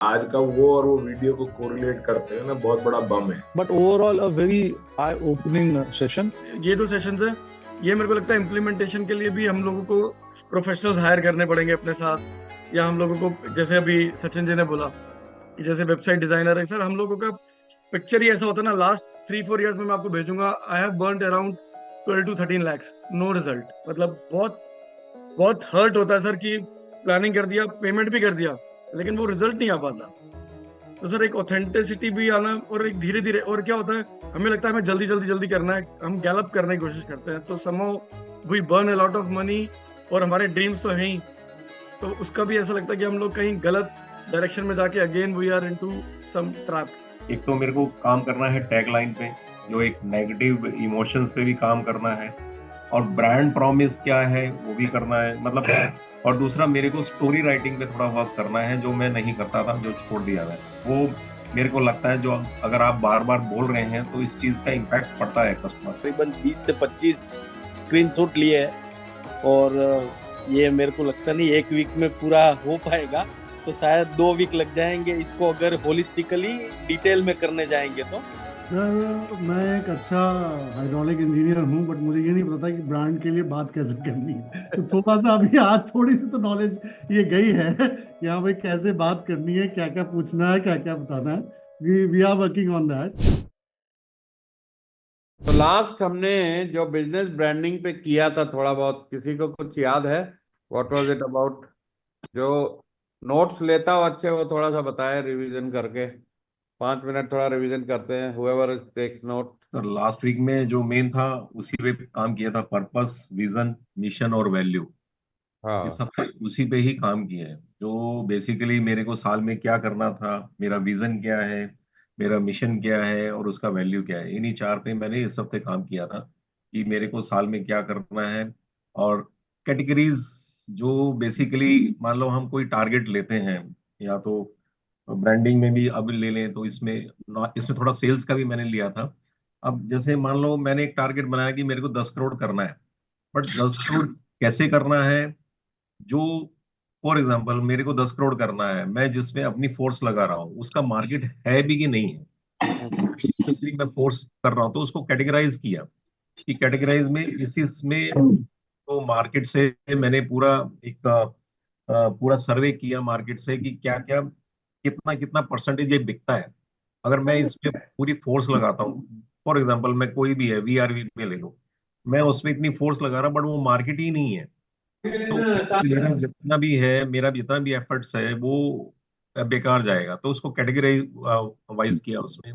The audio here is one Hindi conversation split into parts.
आज का वो और वो वीडियो को कोरिलेट करते हैं ना, बहुत बड़ा बम है। But overall a very eye opening session. ये जो सेशंस है, ये मेरे को लगता है इम्प्लीमेंटेशन के लिए भी हम लोगों को प्रोफेशनल्स हायर करने पड़ेंगे अपने साथ, या हम लोगों को, जैसे अभी सचिन जी ने बोला कि जैसे वेबसाइट डिजाइनर है सर, हम लोगों का पिक्चर ही ऐसा होता है ना, लास्ट 3-4 ईयर्स में मैं आपको भेजूंगा, I have burn around 12 to 13 lakhs, no result. मतलब बहुत बहुत हर्ट होता है सर कि प्लानिंग कर दिया, पेमेंट भी कर दिया, लेकिन वो रिजल्ट नहीं आ पाता। तो सर एक ऑथेंटिसिटी भी आना, और एक धीरे धीरे, और क्या होता है, हमें लगता है हमें जल्दी जल्दी जल्दी करना है, हम गैलअप करने की कोशिश करते हैं, तो somehow we burn a lot of money, और हमारे ड्रीम्स तो हैं ही, तो उसका भी ऐसा लगता है कि हम लोग कहीं गलत डायरेक्शन में जाके again we are into some trap. एक तो मेरे को काम करना है टैगलाइन पे, जो एक नेगेटिव इमोशंस पे भी काम करना है, और ब्रांड प्रॉमिस क्या है वो भी करना है, मतलब। और दूसरा मेरे को स्टोरी राइटिंग पे थोड़ा वर्क करना है, जो मैं नहीं करता था, जो छोड़ दिया मैं। वो मेरे को लगता है, जो अगर आप बार बार बोल रहे हैं तो इस चीज का इम्पैक्ट पड़ता है कस्टमर। तकरीबन 20 से 25 स्क्रीनशॉट लिए हैं, और ये मेरे को लगता नहीं 1 वीक में पूरा हो पाएगा, तो शायद 2 वीक लग जाएंगे इसको, अगर होलिस्टिकली डिटेल में करने जाएंगे तो। सर मैं एक अच्छा हाइड्रोलिक इंजीनियर हूँ, बट मुझे ये नहीं पता था कि ब्रांड के लिए बात कैसे करनी है। तो थोड़ा सा अभी आज थोड़ी सी तो नॉलेज ये गई है कि हाँ भाई कैसे बात करनी है, क्या क्या पूछना है, क्या क्या बताना है। We are working on that. तो लास्ट हमने जो बिजनेस ब्रांडिंग पे किया था, थोड़ा बहुत किसी को कुछ याद है? What was it about? जो नोट्स लेता हो अच्छे, वो थोड़ा सा बताए रिवीजन करके। 5 मिनट थोड़ा रिवीजन करते हैं, whoever takes note. Sir last week में जो मेन था उसी पे काम किया था, पर्पस, विजन, मिशन और वैल्यू। ये हाँ। सब उसी पे ही काम किए हैं। जो बेसिकली मेरे को साल में क्या करना था, मेरा विजन क्या है, मेरा मिशन क्या है और उसका वैल्यू क्या है, इन्हीं चार पे मैंने इस हफ्ते काम किया था कि मेरे को साल में क्या करना है। और कैटेगरीज, जो बेसिकली मान लो हम कोई टारगेट लेते हैं, या तो ब्रांडिंग में भी अब ले लें तो इसमें इसमें थोड़ा सेल्स का भी मैंने लिया था। अब जैसे मान लो मैंने एक टारगेट बनाया कि मेरे को 10 करोड़ करना है, बट 10 करोड़ कैसे करना है। जो फॉर एग्जाम्पल मेरे को 10 करोड़ करना है, मैं जिसमें अपनी फोर्स लगा रहा हूँ उसका मार्केट है भी कि नहीं है, इसलिए मैं फोर्स कर रहा हूँ। तो उसको कैटेगराइज किया कि कैटेगराइज में इसमें तो मार्केट से मैंने पूरा एक पूरा सर्वे किया मार्केट से कि क्या क्या कितना कितना परसेंटेज ये बिकता है। अगर मैं इस पे पूरी फोर्स लगाता हूँ, फॉर एग्जाम्पल मैं कोई भी है वीआरवी में ले लो, मैं उसमें इतनी फोर्स लगा रहा बट वो मार्केट ही नहीं है, तो मेरा जितना भी एफर्ट्स है वो बेकार जाएगा। तो उसको कैटेगरी वाइज किया उसमें,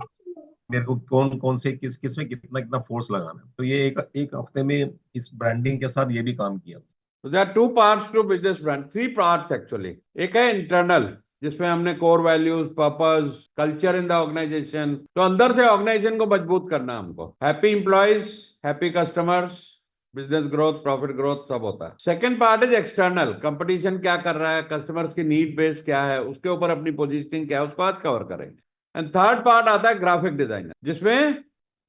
मेरे को कौन कौन से किस किस में कितना कितना फोर्स लगाना है। तो ये एक एक हफ्ते में इस ब्रांडिंग के साथ ये भी काम किया। तो there are 2 parts to business brand, 3 parts actually. एक है इंटरनल, जिसमें हमने core values, purpose, culture in the organization, तो अंदर से ऑर्गेनाइजेशन को मजबूत करना है हमको। Happy employees, happy customers, business growth, profit growth, सब होता है। Second part is external, competition क्या कर रहा है, कस्टमर्स की नीड बेस क्या है, उसके ऊपर अपनी पोजीशनिंग क्या है, उसको आज कवर करेंगे। एंड थर्ड पार्ट आता है ग्राफिक डिजाइनर, जिसमें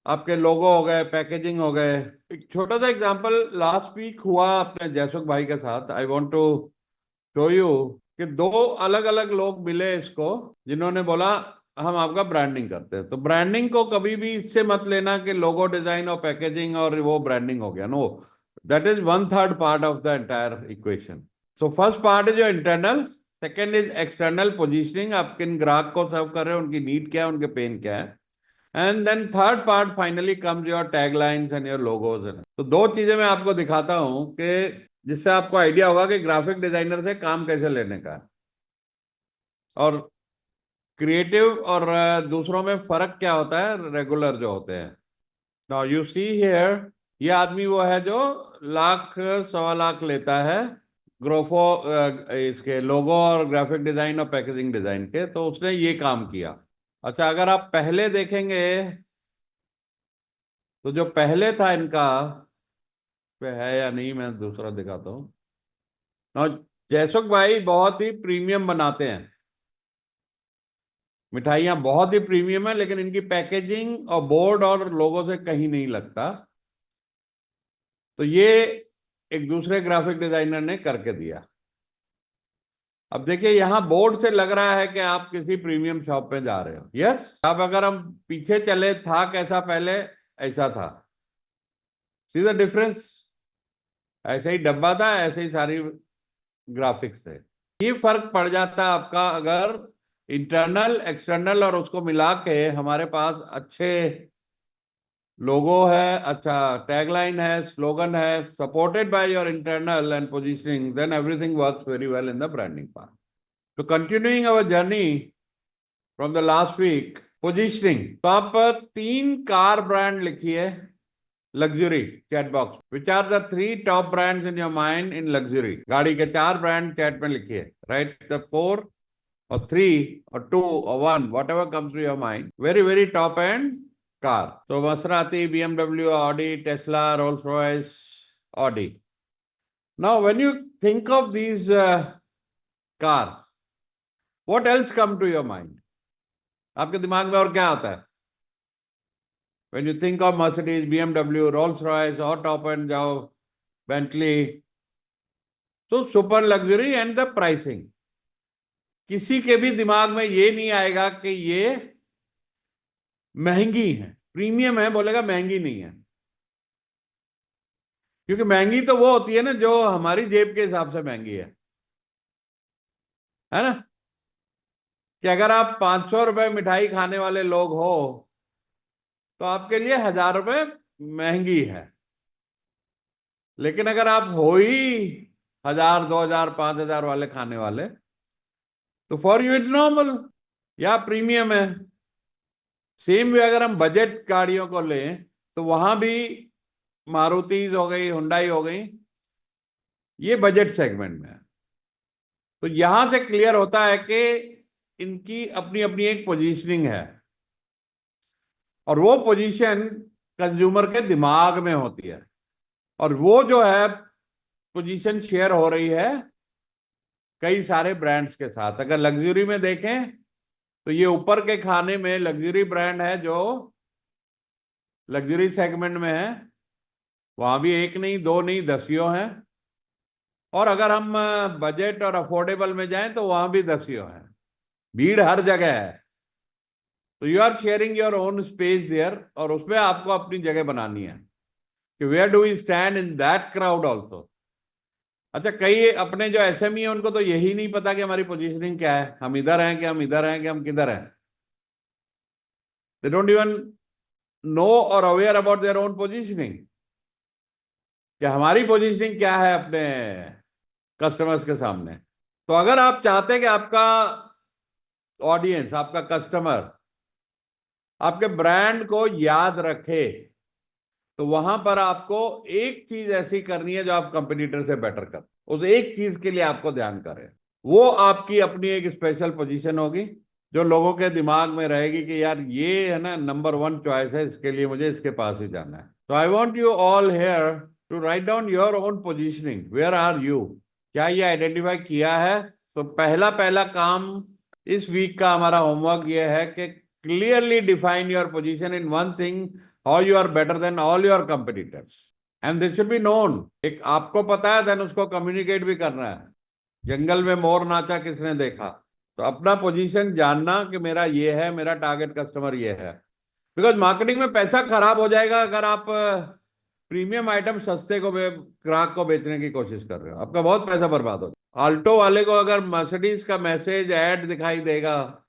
आपके लोगो हो गए, पैकेजिंग हो गए। एक छोटा सा एग्जांपल लास्ट वीक हुआ अपने जयसुख भाई के साथ, I want to show you कि 2 अलग अलग लोग मिले इसको, जिन्होंने बोला हम आपका ब्रांडिंग करते हैं। तो ब्रांडिंग को कभी भी इससे मत लेना कि लोगो डिजाइन और पैकेजिंग और वो ब्रांडिंग हो गया। No, that is 1/3 part of the entire equation. So first part is your internal, second is external positioning, आप किन ग्राहक को सर्व कर रहे हैं, उनकी नीड क्या है, उनके पेन क्या है। And then third part finally comes your taglines and your logos. तो 2 चीजें मैं आपको दिखाता हूं कि जिससे आपको आइडिया होगा कि ग्राफिक डिजाइनर से काम कैसे लेने का है, और क्रिएटिव और दूसरों में फर्क क्या होता है, रेगुलर जो होते हैं। नाउ यू सी हियर, ये आदमी वो है जो 1,00,000 सवा लाख लेता है ग्रोफो, इसके लोगो और ग्राफिक डिजाइन और पैकेजिंग डिजाइन के, तो उसने ये काम किया। अच्छा, अगर आप पहले देखेंगे तो जो पहले था इनका पे है या नहीं, मैं दूसरा दिखाता हूँ ना। जयसुख भाई बहुत ही प्रीमियम बनाते हैं, मिठाइयाँ बहुत ही प्रीमियम है, लेकिन इनकी पैकेजिंग और बोर्ड और लोगो से कहीं नहीं लगता। तो ये एक दूसरे ग्राफिक डिजाइनर ने करके दिया। अब देखिए यहाँ बोर्ड से लग रहा है कि आप किसी प्रीमियम शॉप में जा रहे हो। यस, अब अगर हम पीछे चले, था कैसा पहले, ऐसा था। सी द डिफरेंस, ऐसे ही डब्बा था, ऐसे ही सारी ग्राफिक्स थे। ये फर्क पड़ जाता है आपका अगर इंटरनल एक्सटर्नल और उसको मिला के हमारे पास अच्छे लोगो है, अच्छा टैगलाइन है, स्लोगन है, supported by your internal and positioning, then everything works very well in the branding part. तो continuing our journey from the last week, positioning, तो आप 3 कार ब्रांड लिखिए luxury chat box. Which are the 3 top brands in your mind in luxury? गाड़ी के 4 ब्रांड चैट में लिखिए, write the 4 or 3 or 2 or 1, whatever comes to your mind. Very, very top end car. So Maserati, BMW, Audi, Tesla, Rolls-Royce, Audi. Now, when you think of these cars, what else come to your mind? आपके दिमाग में और क्या आता है? When you think of Mercedes, BMW, Rolls-Royce, और top end जाओ, Bentley. So super luxury and the pricing. किसी के भी दिमाग में ये नहीं आएगा कि ये महंगी है, प्रीमियम है, बोलेगा महंगी नहीं है। क्योंकि महंगी तो वो होती है ना जो हमारी जेब के हिसाब से महंगी है ना। कि अगर आप 500 रुपए मिठाई खाने वाले लोग हो तो आपके लिए 1000 रुपए महंगी है। लेकिन अगर आप हो ही 1000, 2000, 5000 वाले खाने वाले, तो फॉर यू इट्स नॉर्मल या प्रीमियम है। सेम वे अगर हम बजट गाड़ियों को लें तो वहां भी मारुति हो गई, हुंडई हो गई, ये बजट सेगमेंट में है। तो यहां से क्लियर होता है कि इनकी अपनी अपनी एक पोजीशनिंग है और वो पोजीशन कंज्यूमर के दिमाग में होती है और वो जो है पोजीशन शेयर हो रही है कई सारे ब्रांड्स के साथ। अगर लग्जरी में देखें तो ये ऊपर के खाने में लग्जरी ब्रांड है जो लग्जरी सेगमेंट में है, वहां भी 1 नहीं 2 नहीं 10 हैं। और अगर हम बजट और अफोर्डेबल में जाएं तो वहां भी 10 हैं। भीड़ हर जगह है। तो you are sharing your own space there और उसमें आपको अपनी जगह बनानी है कि where do we stand in that crowd also. अच्छा, कई अपने जो एसएमई है उनको तो यही नहीं पता कि हमारी पोजीशनिंग क्या है, हम इधर हैं कि हम इधर हैं कि हम किधर हैं। दे डोंट इवन नो और aware about their own positioning, कि हमारी पोजीशनिंग क्या है अपने कस्टमर्स के सामने। तो अगर आप चाहते हैं कि आपका ऑडियंस, आपका कस्टमर आपके ब्रांड को याद रखे, तो वहां पर आपको एक चीज ऐसी करनी है जो आप कंपटीटर से बेटर कर, उस एक चीज के लिए आपको ध्यान करें। वो आपकी अपनी एक स्पेशल पोजीशन होगी जो लोगों के दिमाग में रहेगी कि यार ये है ना नंबर 1 चॉइस है, इसके लिए मुझे इसके पास ही जाना है। तो I want you all here to write down your own positioning. Where are you? क्या ये आइडेंटिफाई किया है? तो पहला काम इस वीक का हमारा होमवर्क ये है कि clearly define your position in one thing, how you are better than all your competitors and this should be known। एक आपको पता है, देन उसको कम्युनिकेट भी करना है। जंगल में मोर नाचा किसने देखा? तो अपना पोजीशन जानना कि मेरा ये है, मेरा टारगेट कस्टमर ये है। बिकॉज मार्केटिंग में पैसा खराब हो जाएगा अगर आप प्रीमियम आइटम सस्ते को ग्राहक को बेचने की कोशिश कर रहे हो, आपका बहुत पैसा बर्बाद हो जाएगा। आल्टो वाले को अगर मर्सिडीज का मैसेज ऐड दिखाई देगा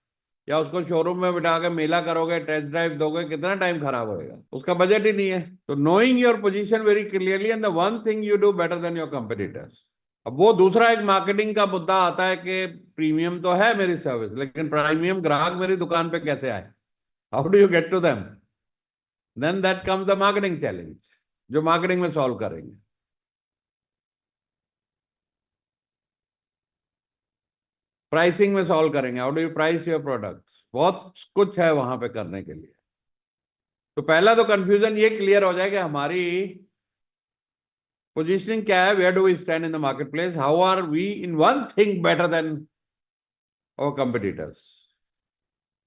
या उसको शोरूम में बिठा के मेला करोगे, टेस्ट ड्राइव दोगे, कितना टाइम खराब होएगा, उसका बजट ही नहीं है। तो knowing your position very clearly and the one thing you do better than your competitors. अब वो दूसरा एक मार्केटिंग का मुद्दा आता है कि प्रीमियम तो है मेरी सर्विस, लेकिन प्रीमियम ग्राहक मेरी दुकान पे कैसे आए? How do you get to them? Then that comes the marketing challenge, जो मार्केटिंग में सॉल्व करेंगे। प्राइसिंग में सॉल्व करेंगे, how do you price your product. बहुत कुछ है वहां पे करने के लिए। तो पहला तो कंफ्यूजन ये क्लियर हो जाए कि हमारी पोजीशनिंग क्या है, where do we stand in the market place, how are we in one thing better than our competitors.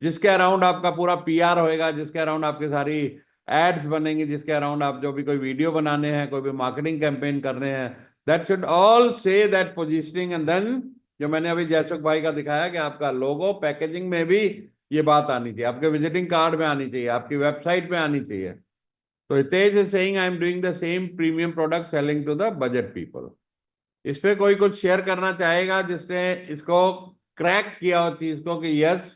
जिसके अराउंड आपका पूरा पीआर होएगा, जिसके अराउंड आपकी सारी एड्स बनेंगी, जिसके अराउंड आप जो भी कोई वीडियो बनाने हैं, कोई भी मार्केटिंग कैंपेन करने हैं, दैट शुड ऑल से दैट पोजीशनिंग एंड देन जो मैंने अभी जयसुख भाई का दिखाया कि आपका लोगो पैकेजिंग में भी ये बात आनी चाहिए, आपके विजिटिंग कार्ड में आनी चाहिए, आपकी वेबसाइट में आनी चाहिए। तो Hitesh is saying I am doing the same premium product selling to the budget people. इस पे कोई कुछ शेयर करना चाहेगा जिसने इसको क्रैक किया हो चीज को कि यस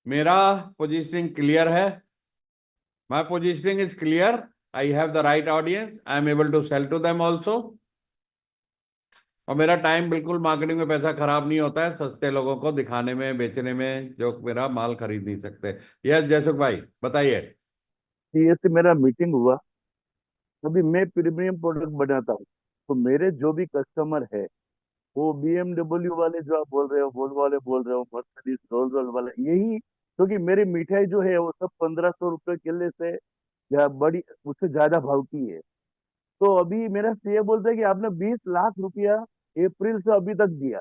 मेरा पोजीशनिंग क्लियर है, my positioning is clear, I have the right audience, I am able to sell to them also, और मेरा टाइम बिल्कुल मार्केटिंग में पैसा खराब नहीं होता है सस्ते लोगों को दिखाने में, बेचने में, जो मेरा माल खरीद नहीं सकते। यस जयसुख भाई बताइए। ये से मेरा मीटिंग हुआ, अभी मैं प्रीमियम प्रोडक्ट बनाता हूँ, तो मेरे जो भी कस्टमर है वो BMW वाले जो आप बोल रहे हो, वोल्वो वाले बोल रहे हो, मर्सिडीज रोल्स रॉयस वाले, यही क्योंकि मेरी मिठाई जो है वो सब 1500 रुपए किले से या बड़ी उससे ज्यादा भाव की है। तो अभी मेरा सीए बोलता है कि आपने 20 लाख रुपया अप्रैल से अभी तक दिया,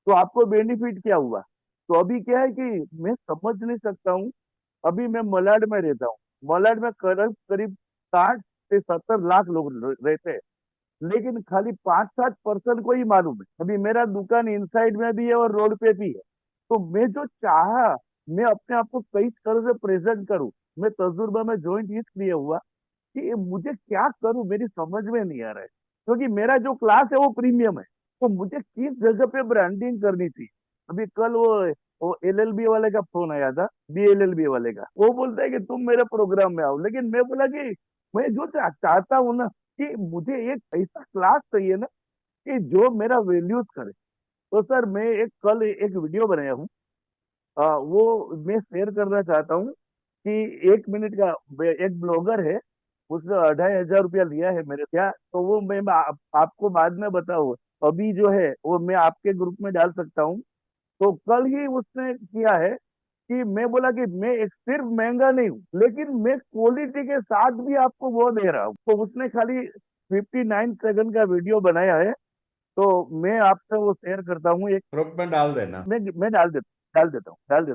तो आपको बेनिफिट क्या हुआ? तो अभी क्या है कि मैं समझ नहीं सकता हूँ। अभी मैं मलाड में रहता हूँ, मलाड में करीब करीब 60 से 70 लाख लोग रहते हैं, लेकिन खाली 5-7% को ही मालूम है। अभी मेरा दुकान इनसाइड में भी है और रोड पे भी है। तो मैं जो चाहा मैं अपने आप को कई तरह से प्रेजेंट करूं। मैं तजुर्बा में ज्वाइंट इसलिए हुआ कि मुझे क्या करूं, मेरी समझ में नहीं आ रहा है, क्योंकि मेरा जो क्लास है वो प्रीमियम है, तो मुझे किस जगह पे ब्रांडिंग करनी थी। अभी कल वो LLB वाले का फोन आया था, BLLB वाले का, वो बोलता है कि तुम मेरे प्रोग्राम में आओ, लेकिन मैं बोला कि मैं जो चाहता हूँ ना कि मुझे एक ऐसा क्लास चाहिए ना कि जो मेरा वैल्यूज करे। तो सर मैं कल एक वीडियो बनाया हूँ, वो मैं शेयर करना चाहता हूँ कि 1 मिनट का। एक ब्लॉगर है, उसने 2500 रुपया लिया है मेरे क्या, तो वो मैं आपको बाद में बताऊँ। अभी जो है वो मैं आपके ग्रुप में डाल सकता हूँ। तो कल ही उसने किया है कि मैं बोला कि मैं एक सिर्फ महंगा नहीं हूँ, लेकिन मैं क्वालिटी के साथ भी आपको वो दे रहा हूँ। तो उसने खाली 59 सेकंड का वीडियो बनाया है, तो मैं आपसे वो शेयर करता हूँ। एक ग्रुप में डाल देना। मैं डाल देता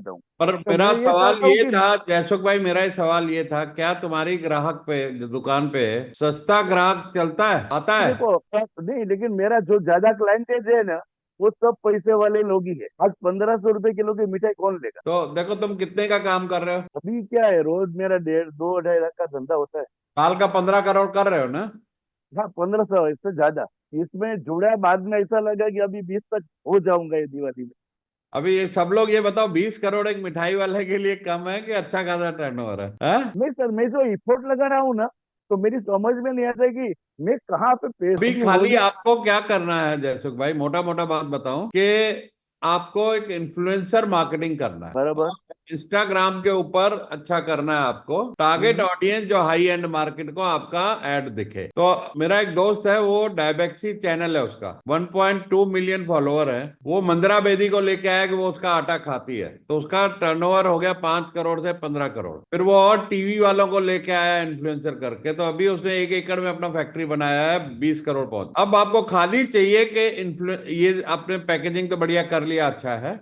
हूँ। पर तो मेरा मैं ये सवाल चाहता हूँ ये कि था जयसुख भाई, मेरा ये सवाल ये था, क्या तुम्हारी ग्राहक पे जो दुकान पे सस्ता ग्राहक चलता है, आता है? देखो नहीं, लेकिन मेरा जो ज्यादा क्लाइंटेज है ना वो सब पैसे वाले लोग ही है। आज 1500 रुपए किलो की मिठाई कौन लेगा? तो देखो तुम कितने का काम कर रहे हो, अभी क्या है, रोज मेरा 1.5-2-2.5 लाख का धंधा होता है। साल का 15 करोड़ कर रहे हो ना? हाँ, 1500, इससे ज्यादा। इसमें जुड़ा, बाद में ऐसा लगा कि अभी 20 तक हो जाऊंगा ये दिवाली में। अभी ये सब लोग ये बताओ 20 करोड़ एक मिठाई वाले के लिए कम है कि अच्छा खासा टर्नओवर है, हाँ? नहीं सर, मैं जो इफोर्ट लगा रहा हूँ ना, तो मेरी समझ में नहीं आता है कि मैं कहाँ पे अभी पैसे की खाली होली। आपको क्या करना है जयसुख भाई, मोटा मोटा बात बताऊं कि आपको एक इन्फ्लुएंसर मार्केटिंग करना है, बराबर। इंस्टाग्राम के ऊपर अच्छा करना है आपको, टारगेट ऑडियंस जो हाई एंड मार्केट को आपका ऐड दिखे। तो मेरा एक दोस्त है, वो डायबेक्सी चैनल है उसका, 1.2 मिलियन फॉलोअर है, वो मंदरा बेदी को लेके आया कि वो उसका आटा खाती है, तो उसका टर्नओवर हो गया 5 करोड़ से 15 करोड़। फिर वो और टीवी वालों को लेके आया इन्फ्लुएंसर करके, तो अभी उसने 1 एकड़ में अपना फैक्ट्री बनाया है, 20 करोड़ पहुंच। अब आपको खाली चाहिए कि ये आपने पैकेजिंग तो बढ़िया कर लिया, अच्छा है,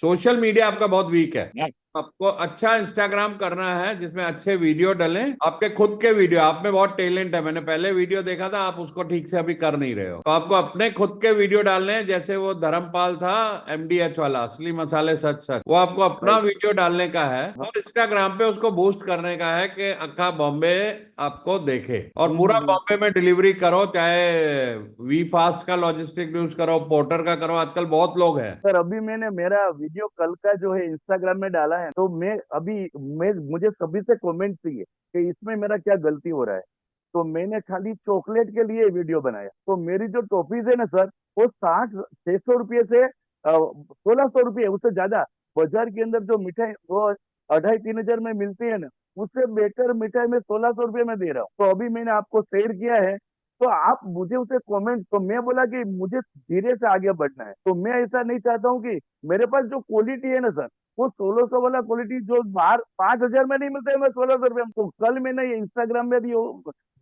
सोशल मीडिया आपका बहुत वीक है, आपको अच्छा इंस्टाग्राम करना है जिसमें अच्छे वीडियो डलें, आपके खुद के वीडियो। आप में बहुत टैलेंट है, मैंने पहले वीडियो देखा था, आप उसको ठीक से अभी कर नहीं रहे हो, तो आपको अपने खुद के वीडियो डालने हैं। जैसे वो धर्मपाल था MDH वाला, असली मसाले सच सच, वो आपको अपना वीडियो डालने का है और इंस्टाग्राम पे उसको बूस्ट करने का है कि अक्खा बॉम्बे आपको देखे, और पूरा बॉम्बे में डिलीवरी करो, चाहे वी फास्ट का लॉजिस्टिक यूज करो, पोर्टर का करो, आजकल बहुत लोग हैं। सर अभी मैंने मेरा वीडियो कल का जो है इंस्टाग्राम में डाला है, तो मुझे सभी से कमेंट चाहिए कि इसमें मेरा क्या गलती हो रहा है। तो मैंने खाली चॉकलेट के लिए वीडियो बनाया, तो मेरी जो टॉफीज है ना सर, वो 600 रुपये से 1600 रुपये, उससे ज्यादा। बाजार के अंदर जो मिठाई वो 2500-3000 में मिलती है ना, उससे बेटर मिठाई मैं 1600 रुपये में दे रहा हूँ। तो अभी मैंने आपको शेयर किया है, तो आप मुझे उसे कमेंट। तो मैं बोला कि मुझे धीरे से आगे बढ़ना है, तो मैं ऐसा नहीं चाहता हूँ कि मेरे पास जो क्वालिटी है ना सर, वो 1600 वाला क्वालिटी जो बाहर 5000 में नहीं मिलता है, मैं 1600 रुपये में। तो कल मैंने ये इंस्टाग्राम में भी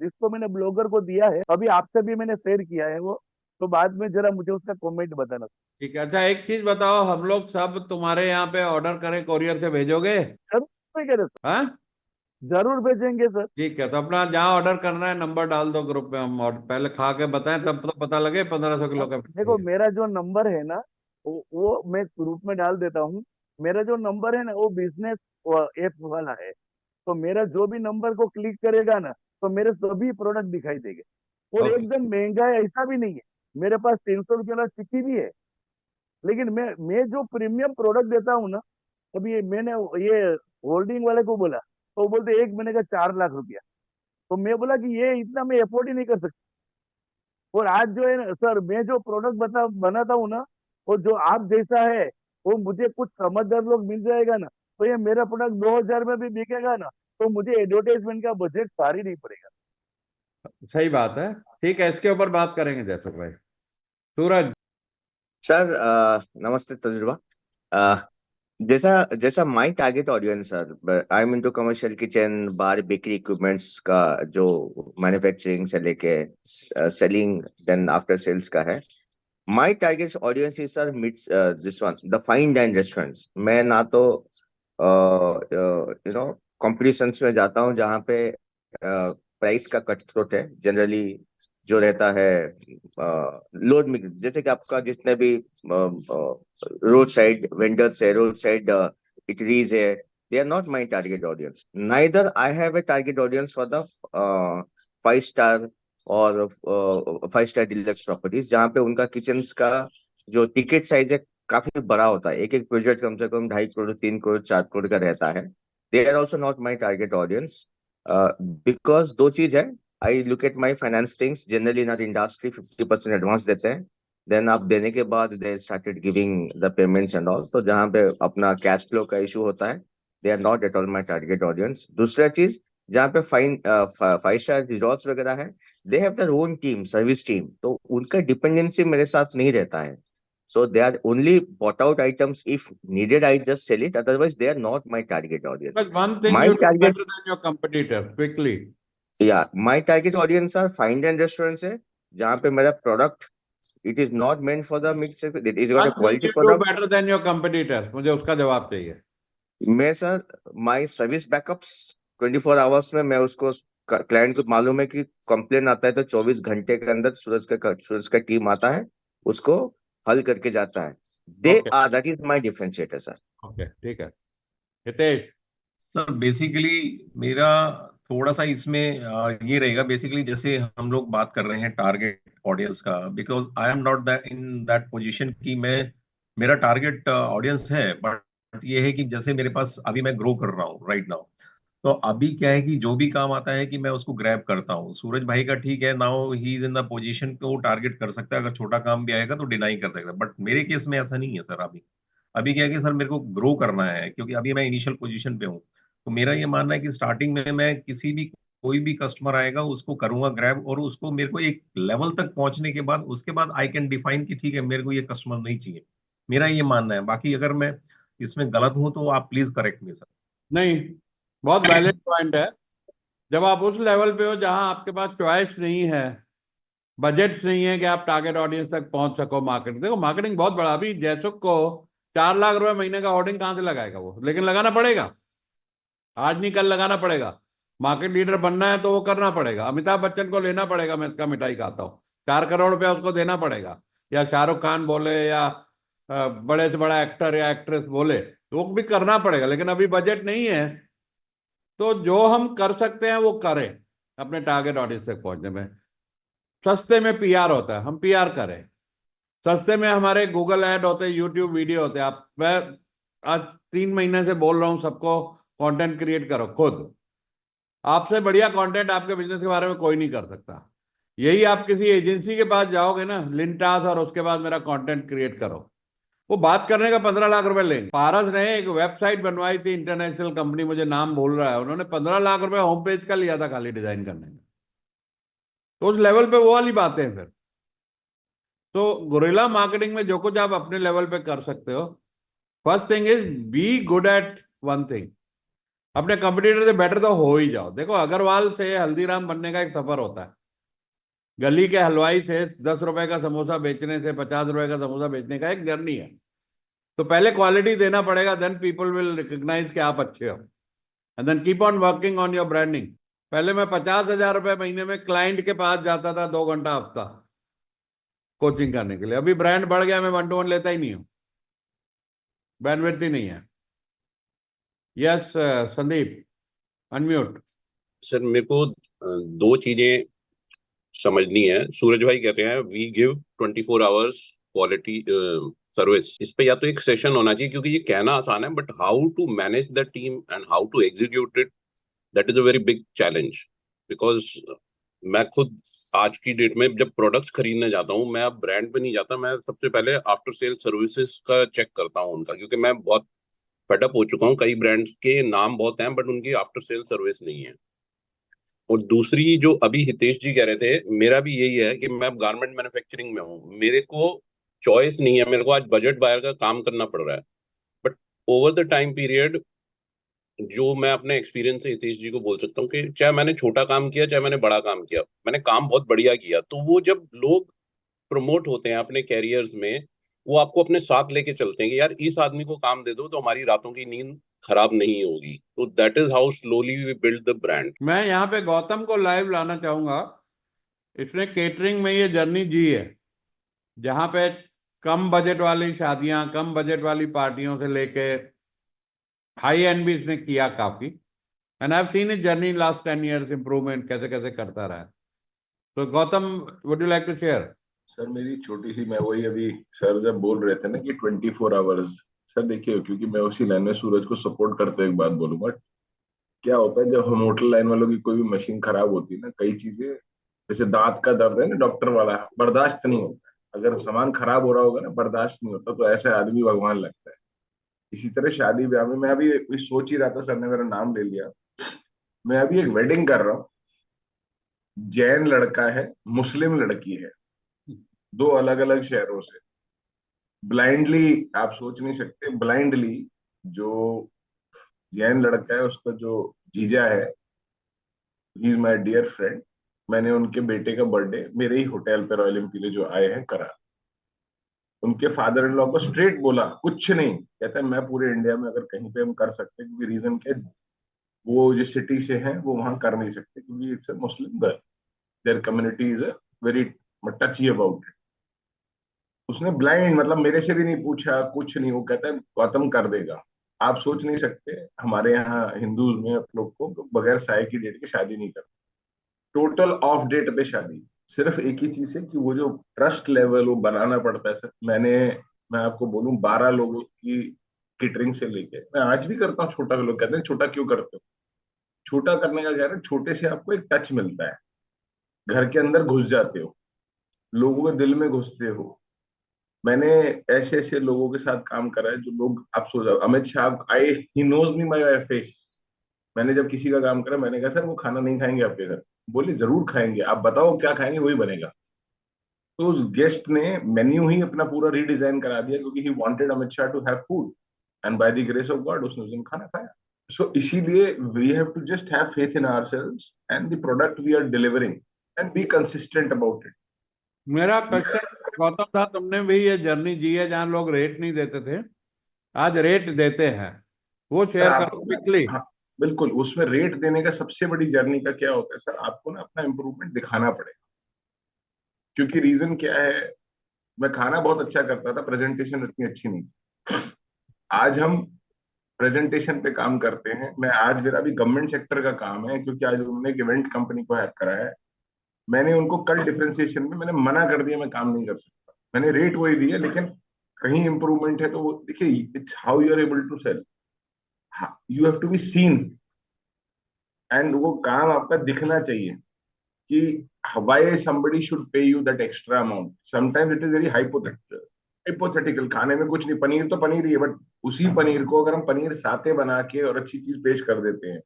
जिसको मैंने ब्लॉगर को दिया है, अभी आपसे भी मैंने शेयर किया है वो, तो बाद में जरा मुझे उसका कमेंट बताना। ठीक है, अच्छा एक चीज बताओ, हम लोग सब तुम्हारे यहाँ पे ऑर्डर करें, कोरियर से भेजोगे? जरूर कह रहे सर। हाँ? जरूर भेजेंगे सर। ठीक है, तो अपना जहाँ ऑर्डर करना है नंबर डाल दो ग्रुप में, हम पहले खा के बताएं तब तो पता लगे 1500 किलो का देखो है। मेरा जो नंबर है ना, वो मैं ग्रुप में डाल देता हूँ। मेरा जो नंबर है ना वो बिजनेस ऐप वाला है। तो मेरा जो भी नंबर को क्लिक करेगा ना, तो मेरे सभी प्रोडक्ट दिखाई देंगे। और ओके। एकदम महंगा है ऐसा भी नहीं है। मेरे पास 300 रुपये वाला चिक्की भी है। लेकिन मैं जो प्रीमियम प्रोडक्ट देता हूँ ना, अभी मैंने ये होल्डिंग वाले को बोला, तो वो बोलते 1 महीने का 4 लाख रुपया। तो मैं बोला कि ये इतना मैं अफोर्ड ही नहीं कर सकता। और आज जो है ना सर, मैं जो प्रोडक्ट बनाता हूँ ना, वो जो आप जैसा है, वो मुझे कुछ समझदार लोग मिल जाएगा ना, तो ये मेरा प्रोडक्ट 2,000 में भी बिकेगा ना, तो मुझे एडवर्टाइजमेंट का बजट सार ही नहीं पड़ेगा। सही बात है। ठीक है, इसके ऊपर बात करेंगे जयसुख भाई। सूरज। सर नमस्ते तजुर्बा। जैसा जैसा माई target audience sir, I am into commercial kitchen bar bakery equipments का जो मैन्युफैक्चरिंग से लेके सेलिंग देन आफ्टर सेल्स का है। My target audience is sir meets this one the fine dine restaurants. मैं ना तो कॉम्पिटिशन्स में जाता हूँ जहाँ पे प्राइस का कट थ्रोट है जनरली, जो रहता है लोड में, जैसे कि आपका जितने भी रोड साइड वेंडर्स है, रोड साइड इटरीज है, they are not my target audience. Neither I have a target audience for the 5 star और 5 स्टार डिलक्स प्रॉपर्टीज, जहाँ पे उनका किचन का जो टिकट साइज है काफी बड़ा होता है। एक एक प्रोजेक्ट कम से कम 2.5 करोड़, 3 करोड़, 4 करोड़ का रहता है। They are also not my target audience because दो चीज है। I look at my finance things generally in our industry 50% advance देते हैं, देन आप देने के बाद they started giving the payments and all. तो जहाँ पे अपना कैश फ्लो का इशू होता है, they are not at all my target audience. दूसरा चीज, जहाँ पे 5 स्टार रिजॉर्ट्स वगैरह है, they have their own team, service team, तो उनका डिपेंडेंसी मेरे साथ नहीं रहता है। So they are only bought out items. If needed, I just sell it. Otherwise, they are not my target audience. But one thing My you do target, better than your competitor, quickly. yeah, my target audience are fine dining restaurants है, जहाँ पे मेरा product, it is not meant for the mixed, it is got One a thing quality you do product. better than your competitor, मुझे उसका जवाब चाहिए। मैं sir my service backups 24 hours में, मैं उसको क्लाइंट को मालूम है कि कंप्लेन आता है तो 24 घंटे के अंदर सूरज का टीम आता है, उसको हल करके जाता है। Okay. That is my differentiator, sir. Okay, ठीक है। हितेश। सर बेसिकली मेरा थोड़ा सा इसमें ये रहेगा, बेसिकली जैसे हम लोग बात कर रहे हैं टारगेट ऑडियंस का, because I am not that in that position कि मैं, मेरा टारगेट ऑडियंस है, बट ये है कि जैसे मेरे पास अभी मैं ग्रो कर रहा हूँ राइट नाउ, तो अभी क्या है कि जो भी काम आता है कि मैं उसको ग्रैब करता हूँ। सूरज भाई का ठीक है, now he is in the position तो वो टारगेट कर सकता है, अगर छोटा काम भी आएगा तो डिनाई कर देगा, बट मेरे केस में ऐसा नहीं है सर। अभी अभी क्या है कि सर मेरे को ग्रो करना है, क्योंकि अभी मैं इनिशियल पोजीशन पे हूँ। तो मेरा ये मानना है कि स्टार्टिंग में मैं किसी भी, कोई भी कस्टमर आएगा उसको करूंगा ग्रैब, और उसको मेरे को एक लेवल तक पहुंचने के बाद, उसके बाद आई कैन डिफाइन कि ठीक है मेरे को ये कस्टमर नहीं चाहिए। मेरा ये मानना है। बाकी अगर मैं इसमें गलत हूं तो आप प्लीज करेक्ट मी सर। नहीं, बहुत वैलिड पॉइंट है। जब आप उस लेवल पे हो जहां आपके पास चॉइस नहीं है, बजट्स नहीं है कि आप टारगेट ऑडियंस तक पहुंच सको, मार्केटिंग, देखो मार्केटिंग बहुत बड़ा, अभी जयसुख को 4 लाख रुपए महीने का होर्डिंग कहां से लगाएगा वो, लेकिन लगाना पड़ेगा, आज नहीं कल लगाना पड़ेगा। मार्केट लीडर बनना है तो वो करना पड़ेगा। अमिताभ बच्चन को लेना पड़ेगा, मैं इसका मिठाई खाता हूँ, 4 करोड़ रुपया उसको देना पड़ेगा, या शाहरुख खान बोले या बड़े से बड़ा एक्टर या एक्ट्रेस बोले, तो वो भी करना पड़ेगा। लेकिन अभी बजट नहीं है, तो जो हम कर सकते हैं वो करें अपने टारगेट ऑडियंस तक पहुंचने में। सस्ते में पीआर होता है, हम पीआर करें। सस्ते में हमारे गूगल ऐड होते हैं, यूट्यूब वीडियो होते हैं। आप, मैं आज 3 महीने से बोल रहा हूं सबको, कंटेंट क्रिएट करो खुद। आपसे बढ़िया कंटेंट आपके बिजनेस के बारे में कोई नहीं कर सकता। यही आप किसी एजेंसी के पास जाओगे ना, लिंटास, और उसके बाद मेरा कंटेंट क्रिएट करो, वो बात करने का 15 लाख रुपए लेंगे। पारस ने एक वेबसाइट बनवाई थी, इंटरनेशनल कंपनी, मुझे नाम भूल रहा है, उन्होंने 15 लाख रुपए होम पेज का लिया था खाली डिजाइन करने का। तो उस लेवल पे वो वाली बातें हैं फिर। तो गुरिल्ला मार्केटिंग में जो कुछ आप अपने लेवल पे कर सकते हो, first thing is be good at one thing. अपने कंपटीटर से बेटर तो हो ही जाओ। देखो, अग्रवाल से हल्दीराम बनने का एक सफर होता है। गली के हलवाई से 10 रुपए का समोसा बेचने से 50 रुपए का समोसा बेचने का एक जर्नी है। तो पहले क्वालिटी देना पड़ेगा, देन पीपल विल रिकॉग्नाइज कि आप अच्छे हो। And then keep on working on your branding. पहले मैं 50,000 रुपए महीने में क्लाइंट के पास जाता था 2 घंटा हफ्ता कोचिंग करने के लिए। अभी ब्रांड बढ़ गया, मैं 1-to-1 लेता ही नहीं हूं, बैंडविड्थ ही नहीं है। Yes Sandeep, unmute. सर मेरे को दो चीजें समझनी है। सूरज भाई कहते हैं we give 24 hours quality service. इस पे या तो एक सेशन होना चाहिए, क्योंकि ये कहना आसान है but how to manage the team and how to execute it, that is a very big challenge. Because मैं खुद आज की डेट में जब प्रोडक्ट्स खरीदने जाता हूँ, मैं अब ब्रांड पे नहीं जाता, मैं सबसे पहले आफ्टर सेल सर्विसेज का चेक करता हूँ उनका, क्योंकि मैं बहुत फेडअप हो चुका हूँ। कई ब्रांड्स के नाम बहुत हैं बट उनकी आफ्टर सेल सर्विस नहीं है। और दूसरी जो अभी हितेश जी कह रहे थे, मेरा भी यही है कि मैं गारमेंट मैन्युफैक्चरिंग में हूँ, मेरे को चॉइस नहीं है, मेरे को आज बजट बायर का काम करना पड़ रहा है। But over the time period जो मैं अपने एक्सपीरियंस से हितेश जी को बोल सकता हूँ कि चाहे मैंने छोटा काम किया चाहे मैंने बड़ा काम किया, मैंने काम बहुत बढ़िया किया, तो वो जब लोग प्रमोट होते हैं अपने कैरियर्स में, वो आपको अपने साथ लेके चलते हैं कि यार इस आदमी को काम दे दो तो हमारी रातों की नींद खराब नहीं होगी। तो that is how slowly we build the brand. मैं यहाँ पे गौतम को लाइव लाना चाहूंगा। इसने केटरिंग में ये जर्नी जी है, जहां पे कम बजट वाली शादियां, कम बजट वाली पार्टियों से लेके हाई एंड भी इसने किया काफी। And I have seen it journey last 10 years improvement कैसे कैसे करता रहा है। तो Gautam, would you like to share? Sir मेरी छोटी सी, मैं वही अभी सर जब बोल रहे थे ना कि 24 आवर्स, सर देखिए क्योंकि मैं उसी लाइन में सूरज को सपोर्ट करते एक बात बोलूंगा। क्या होता है जब हम होटल लाइन वालों की कोई भी मशीन खराब होती है ना, कई चीजें जैसे दांत का दर्द है ना, डॉक्टर वाला बर्दाश्त नहीं होता है। अगर सामान खराब हो रहा होगा ना, बर्दाश्त नहीं होता, तो ऐसा आदमी भगवान लगता है। इसी तरह शादी ब्याह में मैं अभी सोच ही रहा था, सर ने मेरा नाम ले लिया। मैं अभी एक वेडिंग कर रहा हूँ, जैन लड़का है, मुस्लिम लड़की है, दो अलग अलग शहरों से। ब्लाइंडली आप सोच नहीं सकते, ब्लाइंडली जो जैन लड़का है उसका जो जीजा है, he is my dear friend, मैंने उनके बेटे का बर्थडे मेरे ही होटल पे रॉयल एम्पीरियल जो आए हैं करा। उनके फादर इन लॉ को स्ट्रेट बोला कुछ नहीं, कहता है मैं पूरे इंडिया में अगर कहीं पे हम कर सकते हैं, क्योंकि रीजन क्या है, वो जिस सिटी से हैं वो वहां कर नहीं सकते क्योंकि it's a Muslim girl, their community is a very टची about it. उसने ब्लाइंड मतलब मेरे से भी नहीं पूछा कुछ नहीं, वो कहता है गौतम कर देगा। आप सोच नहीं सकते हमारे यहाँ हिंदूज में आप लोग को बगैर साय की डेट की शादी नहीं करते, टोटल ऑफ डेट पे शादी। सिर्फ एक ही चीज है कि वो जो ट्रस्ट लेवल वो बनाना पड़ता है। सर मैं आपको बोलूं 12 लोगों की केटरिंग से लेके, मैं आज भी करता हूँ छोटा। लोग कहते हैं छोटा क्यों करते हो, छोटा करने का क्या है, छोटे से आपको एक टच मिलता है, घर के अंदर घुस जाते हो, लोगों के दिल में घुसते हो। मैंने ऐसे ऐसे लोगों के साथ काम करा है जो लोग, आप सोचो Amit Shah I, he knows me my face. मैंने जब किसी का काम करा, मैंने कहा सर वो खाना नहीं खाएंगे आपके घर, बोले जरूर खाएंगे, आप बताओ क्या खाएंगे वही बनेगा। तो उस गेस्ट ने मेन्यू ही अपना पूरा रीडिजाइन करा दिया क्योंकि he wanted Amit Shah to have food, and by the grace of God उसने उस दिन खाना खाया। सो इसीलिए we have to just have faith in ourselves and the product we are delivering and be consistent about it. मेरा क्वेश्चन गौतम था, तुमने भी ये जर्नी जी है जहां लोग रेट नहीं देते थे, आज रेट देते हैं, वो शेयर करो क्विकली। हाँ बिल्कुल, उसमें रेट देने का सबसे बड़ी जर्नी का क्या होता है सर, आपको ना अपना इंप्रूवमेंट दिखाना पड़ेगा। क्योंकि रीजन क्या है, मैं खाना बहुत अच्छा करता था, प्रेजेंटेशन इतनी अच्छी नहीं थी। आज हम प्रेजेंटेशन पे काम करते हैं। मैं आज मेरा भी गवर्नमेंट सेक्टर का काम है, क्योंकि आज उन्होंने एक इवेंट कंपनी को हायर करा है। मैंने उनको कल डिफरेंशिएशन में मैंने मना कर दिया, मैं काम नहीं कर सकता, मैंने रेट वही दिया, लेकिन कहीं इंप्रूवमेंट है तो वो देखिए, it's how you are able to sell, you have to be seen, and वो काम आपका दिखना चाहिए कि why somebody should pay you that extra amount. Sometimes it is very hypothetical. खाने में कुछ नहीं, पनीर तो पनीर ही है, बट उसी पनीर को अगर हम पनीर साथे बना के और अच्छी चीज पेश कर देते हैं,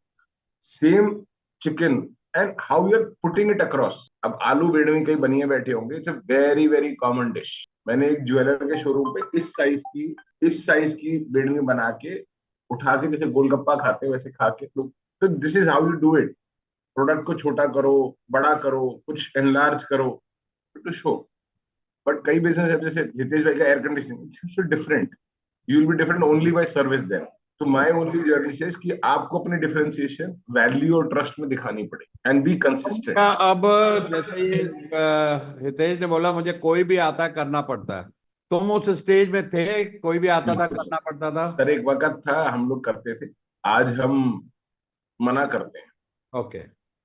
same chicken, and how you are putting it across. अब आलू बेडमी कहीं बनिए बैठे होंगे, it's a very very common dish. मैंने एक ज्वेलर के शोरूम पे इस साइज की बेडमी बना के उठा के, जैसे गोलगप्पा खाते वैसे खा के लोग, तो this is how you do it. Product को छोटा करो, बड़ा करो, कुछ एनलार्ज करो टू शो। बट कई बिजनेस है, जैसे हितेश भाई का air conditioning, different, you will be different only by service there. तो माय ओनली जर्नी सेज कि आपको अपनी डिफरेंशिएशन वैल्यू और ट्रस्ट में दिखानी पड़ेगी एंड बी कंसिस्टेंट। अब जैसे ये हितेश ने बोला मुझे कोई भी आता है करना पड़ता है, तुम उस स्टेज में थे, कोई भी आता था करना पड़ता था? सर एक वक्त था हम लोग करते थे, आज हम मना करते हैं। ओके,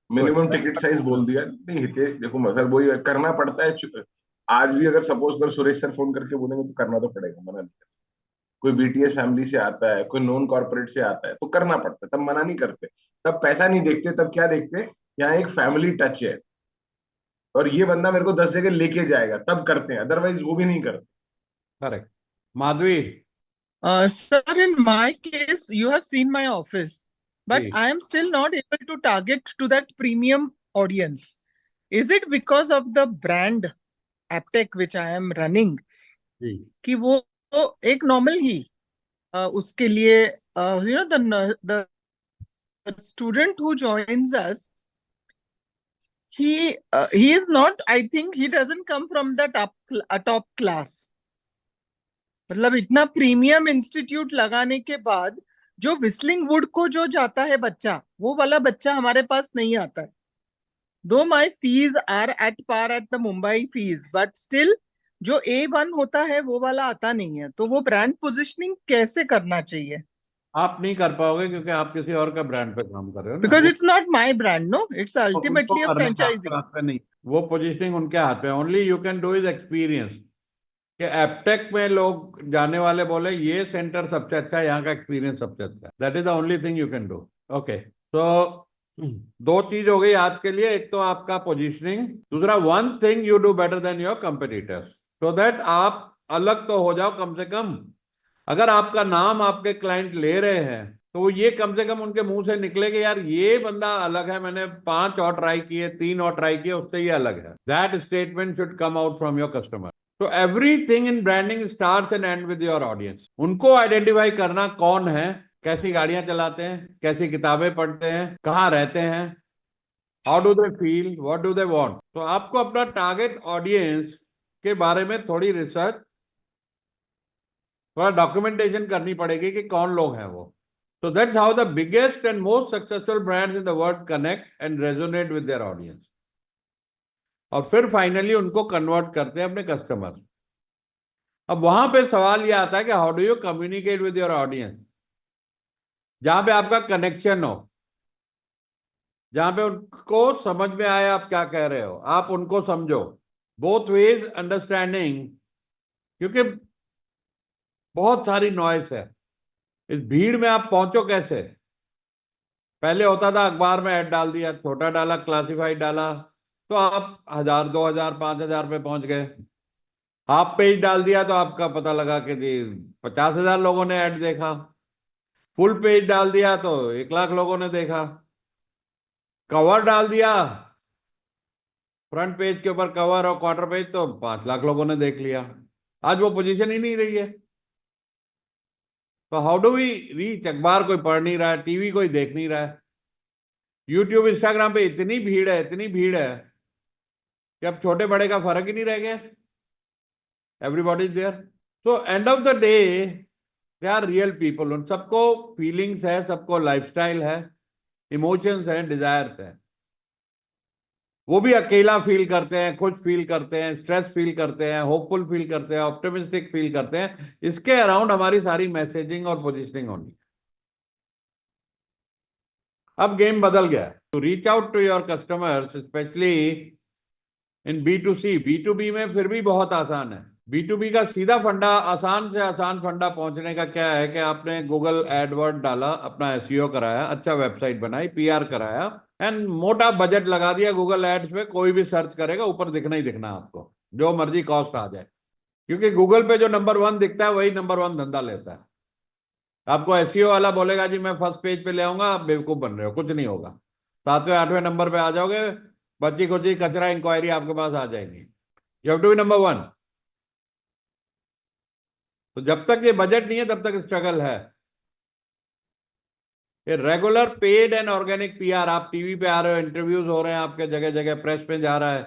मिनिमम टिकट साइज बोल दिया, नहीं हिते देखो मतलब वही करना पड़ता है। आज भी अगर सपोज कर सुरेश सर फोन करके बोलेंगे तो करना तो पड़ेगा, मना नहीं कर सकते। कोई बीटीएस फैमिली से आता है, कोई नॉन कॉर्पोरेट से आता है तो करना पड़ता है, तब मना नहीं करते। तब पैसा नहीं देखते, तब क्या देखते, यहाँ एक फैमिली टच है और ये बंदा मेरे को 10 जगह लेके जाएगा, तब करते हैं, अदरवाइज वो भी नहीं करते। Correct. Madhavi? Sir, in my case, you have seen my office, but ji I am still not able to target to that premium audience. Is it because of the brand Aptech which I am running जी कि वो एक नॉर्मल ही उसके लिए the student who joins us, he is not, I think he doesn't come from the top class. मतलब इतना प्रीमियम इंस्टीट्यूट लगाने के बाद जो विस्लिंग वुड को जो जाता है बच्चा, वो वाला बच्चा हमारे पास नहीं आता है। Though my fees are at par at the Mumbai fees, but still जो A1 होता है वो वाला आता नहीं है। तो वो ब्रांड पोजिशनिंग कैसे करना चाहिए? आप नहीं कर पाओगे क्योंकि आप किसी और का ब्रांड पे काम कर रहे हो ना। Because it's not my brand, no, it's ultimately a उनको करने का आपके फ्रेंचाइजी। हाथ में नहीं, वो पोजीशनिंग उनके हाथ में। Only you can do is experience कि एपटेक में लोग जाने वाले बोले ये सेंटर सबसे अच्छा है, यहाँ का एक्सपीरियंस सबसे अच्छा है। That is the only thing you can do. Okay, तो दो चीज हो गई आज के लिए, एक तो आपका पोजीशनिंग, दूसरा one thing you do better than your competitors, so that आप अलग तो हो जाओ कम से कम। अगर आपका नाम आपके क्लाइंट ले रहे हैं तो ये कम से कम उनके मुंह से निकले कि यार ये बंदा अलग है, मैंने 5 और ट्राई किए, 3 और ट्राई किए, उससे ये अलग है। That statement should come out from your customer. तो everything in branding starts and end with your audience. उनको आइडेंटिफाई करना कौन है, कैसी गाड़ियां चलाते हैं, कैसी किताबें पढ़ते हैं, कहाँ रहते हैं, how do they feel, what do they want. तो आपको अपना टारगेट ऑडियंस के बारे में थोड़ी रिसर्च, थोड़ा डॉक्यूमेंटेशन करनी पड़ेगी कि कौन लोग हैं वो। So that's how the biggest and most successful brands in the world connect and resonate with their audience. और फिर फाइनली उनको कन्वर्ट करते हैं अपने कस्टमर। अब वहां पे सवाल ये आता है कि how do you communicate with your audience, जहां पे आपका कनेक्शन हो, जहां पे उनको समझ में आए आप क्या कह रहे हो, आप उनको समझो, बोथ वेज अंडरस्टैंडिंग। क्योंकि बहुत सारी नॉइस है, इस भीड़ में आप पहुंचो कैसे? पहले होता था अखबार में ऐड डाल दिया, छोटा डाला, क्लासिफाइड डाला, तो आप 1000, 2000, 5000 पे पहुंच गए। हाफ पेज डाल दिया तो आपका पता लगा कि 50,000 लोगों ने ऐड देखा। फुल पेज डाल दिया तो 1 लाख लोगों ने देखा। कवर डाल दिया, फ्रंट पेज के ऊपर कवर और क्वार्टर पेज, तो 5 लाख लोगों ने देख लिया। आज वो पोजीशन ही नहीं रही है। तो हाउ डू वी रीच? अखबार कोई पढ़ नहीं रहा है, टीवी कोई देख नहीं रहा है, यूट्यूब इंस्टाग्राम पे इतनी भीड़ है, इतनी भीड़ है कि अब छोटे बड़े का फर्क ही नहीं रह गया। Everybody is there. So end of the day they are real people. उन सबको फीलिंग्स है, सबको लाइफस्टाइल है, इमोशंस है, डिजायर्स है। वो भी अकेला फील करते हैं, खुश फील करते हैं, स्ट्रेस फील करते हैं, होपफुल फील करते हैं, ऑप्टिमिस्टिक फील करते हैं। इसके अराउंड हमारी सारी मैसेजिंग और पोजीशनिंग होनी है। अब गेम बदल गया। To reach out to your customers, specially in B2C, B2B में फिर भी बहुत आसान है। B2B का सीधा फंडा, आसान से आसान फंडा पहुंचने का क्या है कि आपने गूगल एडवर्ड डाला, अपना SEO कराया, अच्छा वेबसाइट बनाई, PR कराया, एंड मोटा बजट लगा दिया गूगल एड्स पे। कोई भी सर्च करेगा ऊपर दिखना ही दिखना आपको, जो मर्जी कॉस्ट आ जाए, क्योंकि गूगल पे जो नंबर 1 दिखता है वही नंबर 1 धंधा लेता है। आपको SEO वाला बोलेगा जी मैं फर्स्ट पेज पे ले आऊंगा, आप बेवकूफ बन रहे हो, कुछ नहीं होगा। 7वें 8वें नंबर पे आ जाओगे, बच्ची कुची कचरा इंक्वायरी आपके पास आ जाएंगी। You have to be number 1। तो जब तक ये बजट नहीं है तब तक स्ट्रगल है। ये regular paid and organic PR, आप टीवी पे आ रहे हो, इंटरव्यूज हो रहे हैं आपके, जगह जगह प्रेस में जा रहा है,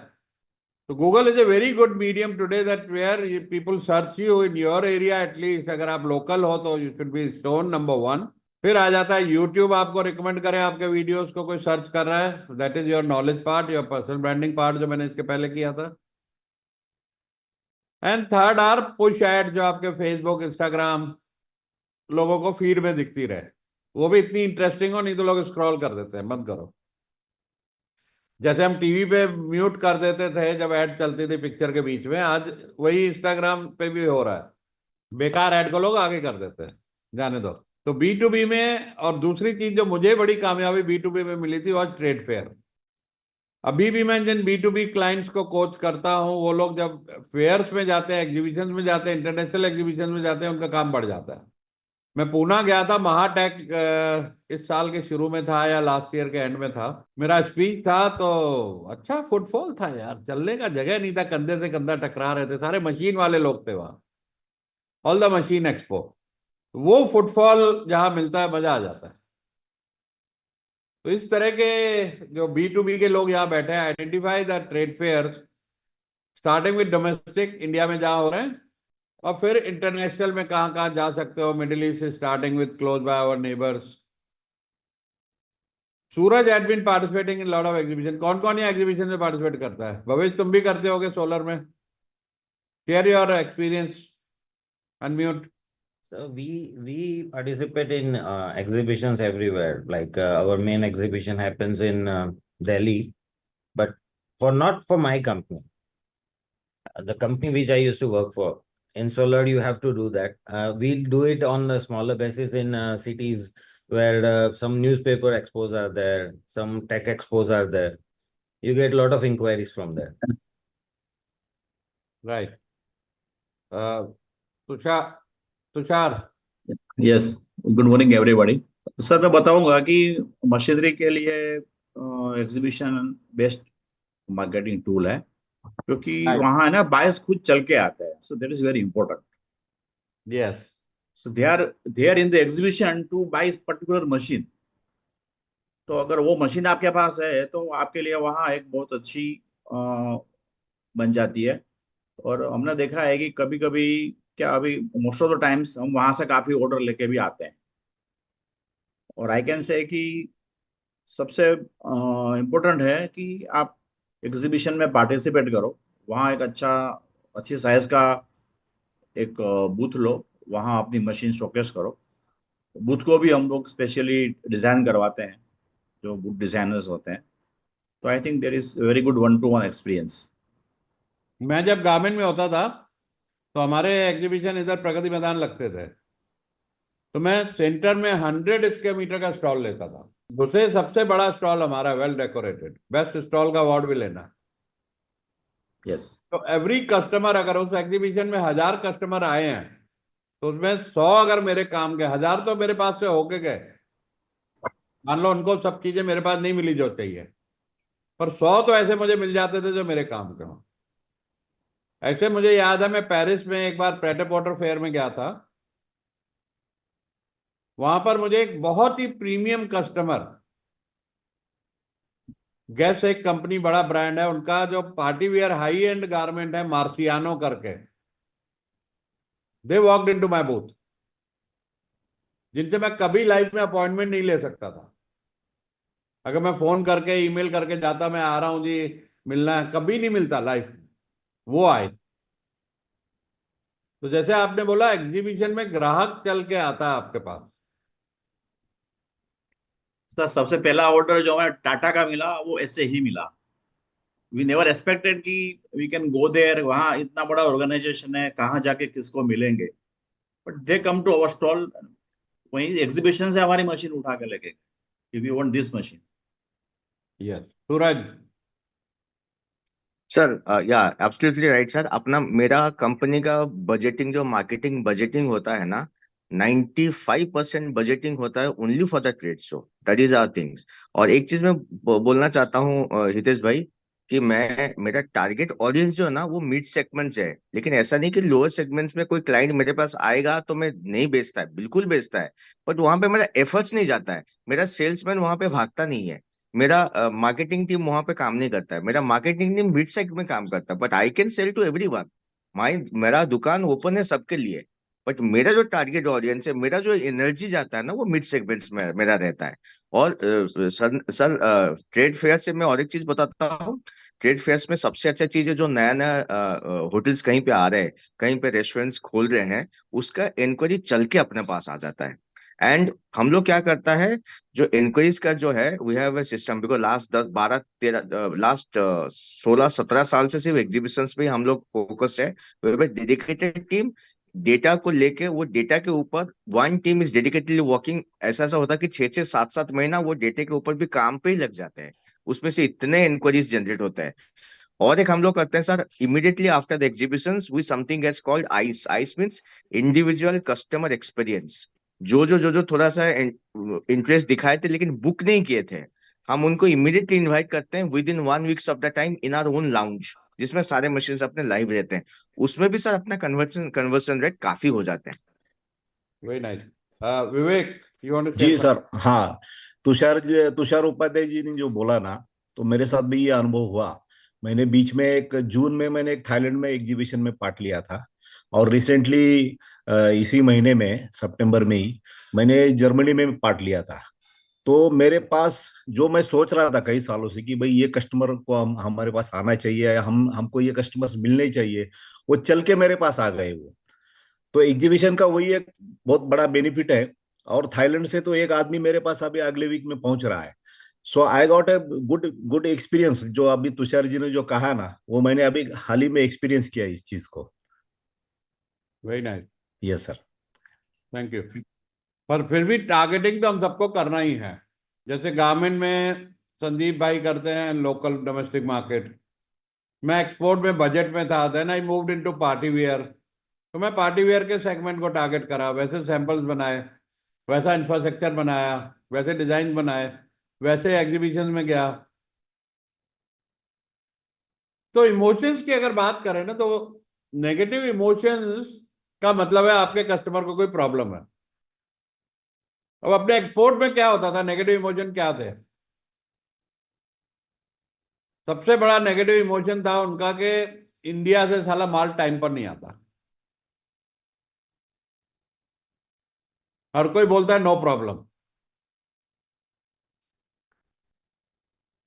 So Google is a very good medium today that where people search you in your area at least. अगर आप लोकल हो तो you should be shown number 1. फिर आ जाता है YouTube आपको रिकमेंड करे आपके वीडियोस को कोई सर्च कर रहा है. That is your knowledge part, your personal branding part जो मैंने इसके पहले किया था. And third are push ad जो आपके फेसबुक इंस्टाग्राम लोगों को फीड में दिखती रहे. वो भी इतनी इंटरेस्टिंग हो, नहीं तो लोग स्क्रॉल कर देते हैं. मत करो. जैसे हम टीवी पे म्यूट कर देते थे जब ऐड चलती थी पिक्चर के बीच में, आज वही इंस्टाग्राम पे भी हो रहा है. बेकार ऐड को लोग आगे कर देते हैं, जाने दो. तो B2B में, और दूसरी चीज जो मुझे बड़ी कामयाबी B2B में मिली थी वो ट्रेड फेयर. अभी भी मैं जिन B2B क्लाइंट्स को कोच करता हूं, वो लोग जब फेयर्स में जाते हैं, एग्जीबिशन में जाते हैं, इंटरनेशनल एग्जीबिशन में जाते हैं, उनका काम बढ़ जाता है. मैं पूना गया था, महाटेक इस साल के शुरू में था या लास्ट ईयर के एंड में था. मेरा स्पीच था तो अच्छा फुटफॉल था यार, चलने का जगह नहीं था, कंधे से कंधा टकरा रहे थे. सारे मशीन वाले लोग थे वहां, ऑल द मशीन एक्सपो. वो फुटफॉल जहां मिलता है मजा आ जाता है. तो इस तरह के जो B2B के लोग यहाँ बैठे हैं, identify the trade fairs starting with domestic India में जहां हो रहे हैं, और फिर इंटरनेशनल में कहां कहां जा सकते हो. Middle East starting with close by our neighbours. Suraj had been participating in lot of exhibition. कौन कौन ये एग्जीबिशन में पार्टिसिपेट करता है? भवेश तुम भी करते होगे सोलर में. Share your experience. Unmute. So we participate in exhibitions everywhere. Like our main exhibition happens in Delhi, but not for my company. The company which I used to work for. In solar, you have to do that. We'll do it on a smaller basis in cities where some newspaper expos are there, some tech expos are there. You get a lot of inquiries from there. Right. Tushar. Yes, good morning everybody. Sir मैं बताऊंगा कि मशीनरी के लिए एग्जीबिशन बेस्ट मार्केटिंग टूल है, क्योंकि वहां है ना बायर्स खुद चल के आते हैं. So that is very important. Yes. So they are in the exhibition to buy particular machine. तो अगर वो मशीन आपके पास है तो आपके लिए वहां एक बहुत अच्छी बन जाती है. और हमने देखा है कि कभी कभी क्या, अभी मोस्ट ऑफ द टाइम्स हम वहां से काफी ऑर्डर लेके भी आते हैं. और आई कैन से कि सबसे इम्पोर्टेंट है कि आप एग्जीबिशन में पार्टिसिपेट करो. वहाँ एक अच्छी साइज का एक बूथ लो, वहाँ अपनी मशीन शोकेस करो. बूथ को भी हम लोग स्पेशली डिजाइन करवाते हैं, जो बूथ डिजाइनर्स होते हैं. तो I think there is very good 1-to-1 experience. मैं जब गार्मेंट में होता था तो हमारे एग्जीबिशन इधर प्रगति मैदान लगते थे, तो मैं सेंटर में 100 स्क्वायर मीटर का स्टॉल लेता था. दूसरे सबसे बड़ा स्टॉल हमारा, वेल डेकोरेटेड, बेस्ट स्टॉल का अवार्ड भी लेना. यस. तो एवरी कस्टमर, अगर उस एग्जीबिशन में 1000 कस्टमर आए हैं तो उसमें 100 अगर मेरे काम के, 1000 तो मेरे पास से होके गए. मान लो उनको सब चीजें मेरे पास नहीं मिली जो चाहिए, पर 100 तो ऐसे मुझे मिल जाते थे जो मेरे काम के हों. ऐसे मुझे याद है, मैं पेरिस में एक बार प्रेट पॉटर फेयर में गया था. वहां पर मुझे एक बहुत ही प्रीमियम कस्टमर, गैस एक कंपनी, बड़ा ब्रांड है उनका, जो party wear high and garment है, मार्सियानो करके, दे वॉक्ड इनटू माय बूथ, जिनसे मैं कभी लाइफ में अपॉइंटमेंट नहीं ले सकता था. अगर मैं फोन करके ईमेल करके जाता, मैं आ रहा हूं जी मिलना है, कभी नहीं मिलता लाइफ में. वो आए. तो जैसे आपने बोला, एग्जीबिशन में ग्राहक चल के आता है आपके पास. सर सबसे पहला ऑर्डर जो है टाटा का मिला, वो ऐसे ही मिला. वी नेवर एक्सपेक्टेड कि वी कैन गो देयर. वहाँ इतना बड़ा ऑर्गेनाइजेशन है, कहाँ जाके किसको मिलेंगे. But they come to our stall. वहीं एग्जीबिशन से हमारी मशीन उठा के लेके, we want this machine. Yes. Suraj. Sir yeah absolutely right sir. अपना मेरा कंपनी का बजटिंग, जो मार्केटिंग बजटिंग होता है ना, 95% बजटिंग होता है only for the trade show. That is our things. और एक चीज मैं बोलना चाहता हूँ हितेश भाई, कि मेरा टारगेट ऑडियंस जो है ना, वो मिड सेगमेंट से है. लेकिन ऐसा नहीं कि लोअर सेगमेंट्स में कोई क्लाइंट मेरे पास आएगा तो मैं नहीं बेचता है, बिल्कुल बेचता है. बट वहां पे मेरा एफर्ट्स नहीं जाता है, मेरा सेल्समैन वहां पे भागता नहीं है. मेरा मार्केटिंग टीम वहां पे काम नहीं करता है, मेरा मार्केटिंग टीम मिड सेगमेंट में काम करता है, but I can sell to everyone. मेरा दुकान ओपन है सबके लिए, बट मेरा जो टारगेट ऑडियंस है, मेरा जो एनर्जी जाता है ना, वो मिड सेगमेंट्स में मेरा रहता है। और सर ट्रेड फेयर से मैं और एक चीज बताता हूँ। ट्रेड फेयर्स में सबसे अच्छा चीज है, जो नया नया होटल्स कहीं पे आ रहे हैं, कहीं पे रेस्टोरेंट्स खोल रहे हैं, उसका इंक्वायरी चल के अपने पास आ जाता है। एंड हम लोग क्या करता है, जो इंक्वायरीज का जो है, we have a system, because last 10 12 13 last 16 17 साल से सिर्फ एग्जीबिशंस पे ही हम लोग फोकस है। डेडिकेटेड टीम डेटा को लेके, वो डेटा के ऊपर one team is dedicatedly working. ऐसा ऐसा होता है कि 6 6 7 7 महीना वो डेटा के ऊपर भी काम पे ही लग जाते हैं, उसमें से इतने इंक्वायरीज जनरेट होते हैं। और एक हम लोग करते हैं sir, immediately after the exhibitions we something as called ICE. ICE means individual customer experience. जो थोड़ा सा इंटरेस्ट दिखाए थे लेकिन बुक नहीं किए थे, हम उनको इमीडिएटली इनवाइट करते हैं within 1 week of the time in our own lounge, जिसमें सारे मशीन अपने लाइव रहते हैं। उसमें भी सर अपना कन्वर्सन रेट काफी हो जाते हैं। Very nice. Vivek, you want to ji sir, हाँ, तुषार उपाध्याय जी ने जो बोला ना, तो मेरे साथ भी ये अनुभव हुआ। मैंने बीच में एक जून में मैंने एक थाईलैंड में एग्जीबिशन में पार्ट लिया था, और रिसेंटली इसी महीने में सितंबर में ही मैंने जर्मनी में पार्ट लिया था। तो मेरे पास जो मैं सोच रहा था कई सालों से कि भाई ये कस्टमर को हमारे पास आना चाहिए, हमको ये कस्टमर्स मिलने चाहिए, वो चल के मेरे पास आ गए वो। तो एग्जीबिशन का वही एक बहुत बड़ा बेनिफिट है। और थाईलैंड से तो एक आदमी मेरे पास अभी अगले वीक में पहुंच रहा है। So I got a good good experience. जो अभी तुषार जी ने जो कहा ना, वो मैंने अभी हाल ही में एक्सपीरियंस किया इस चीज को। Very nice. Yes sir, thank you. पर फिर भी टारगेटिंग तो हम सबको करना ही है। जैसे गारमेंट में संदीप भाई करते हैं लोकल डोमेस्टिक मार्केट, मैं एक्सपोर्ट में बजट में था, then I moved into party wear, तो मैं पार्टी वेयर के सेगमेंट को टारगेट करा, वैसे सैंपल्स बनाए, वैसा इंफ्रास्ट्रक्चर बनाया, वैसे डिजाइन बनाए, वैसे एग्जीबिशन में गया। तो इमोशंस की अगर बात करें ना, तो नेगेटिव इमोशंस का मतलब है आपके कस्टमर को कोई प्रॉब्लम है। अब अपने एक्सपोर्ट में क्या होता था, नेगेटिव इमोशन क्या थे? सबसे बड़ा नेगेटिव इमोशन था उनका कि इंडिया से साला माल टाइम पर नहीं आता। हर कोई बोलता है नो प्रॉब्लम।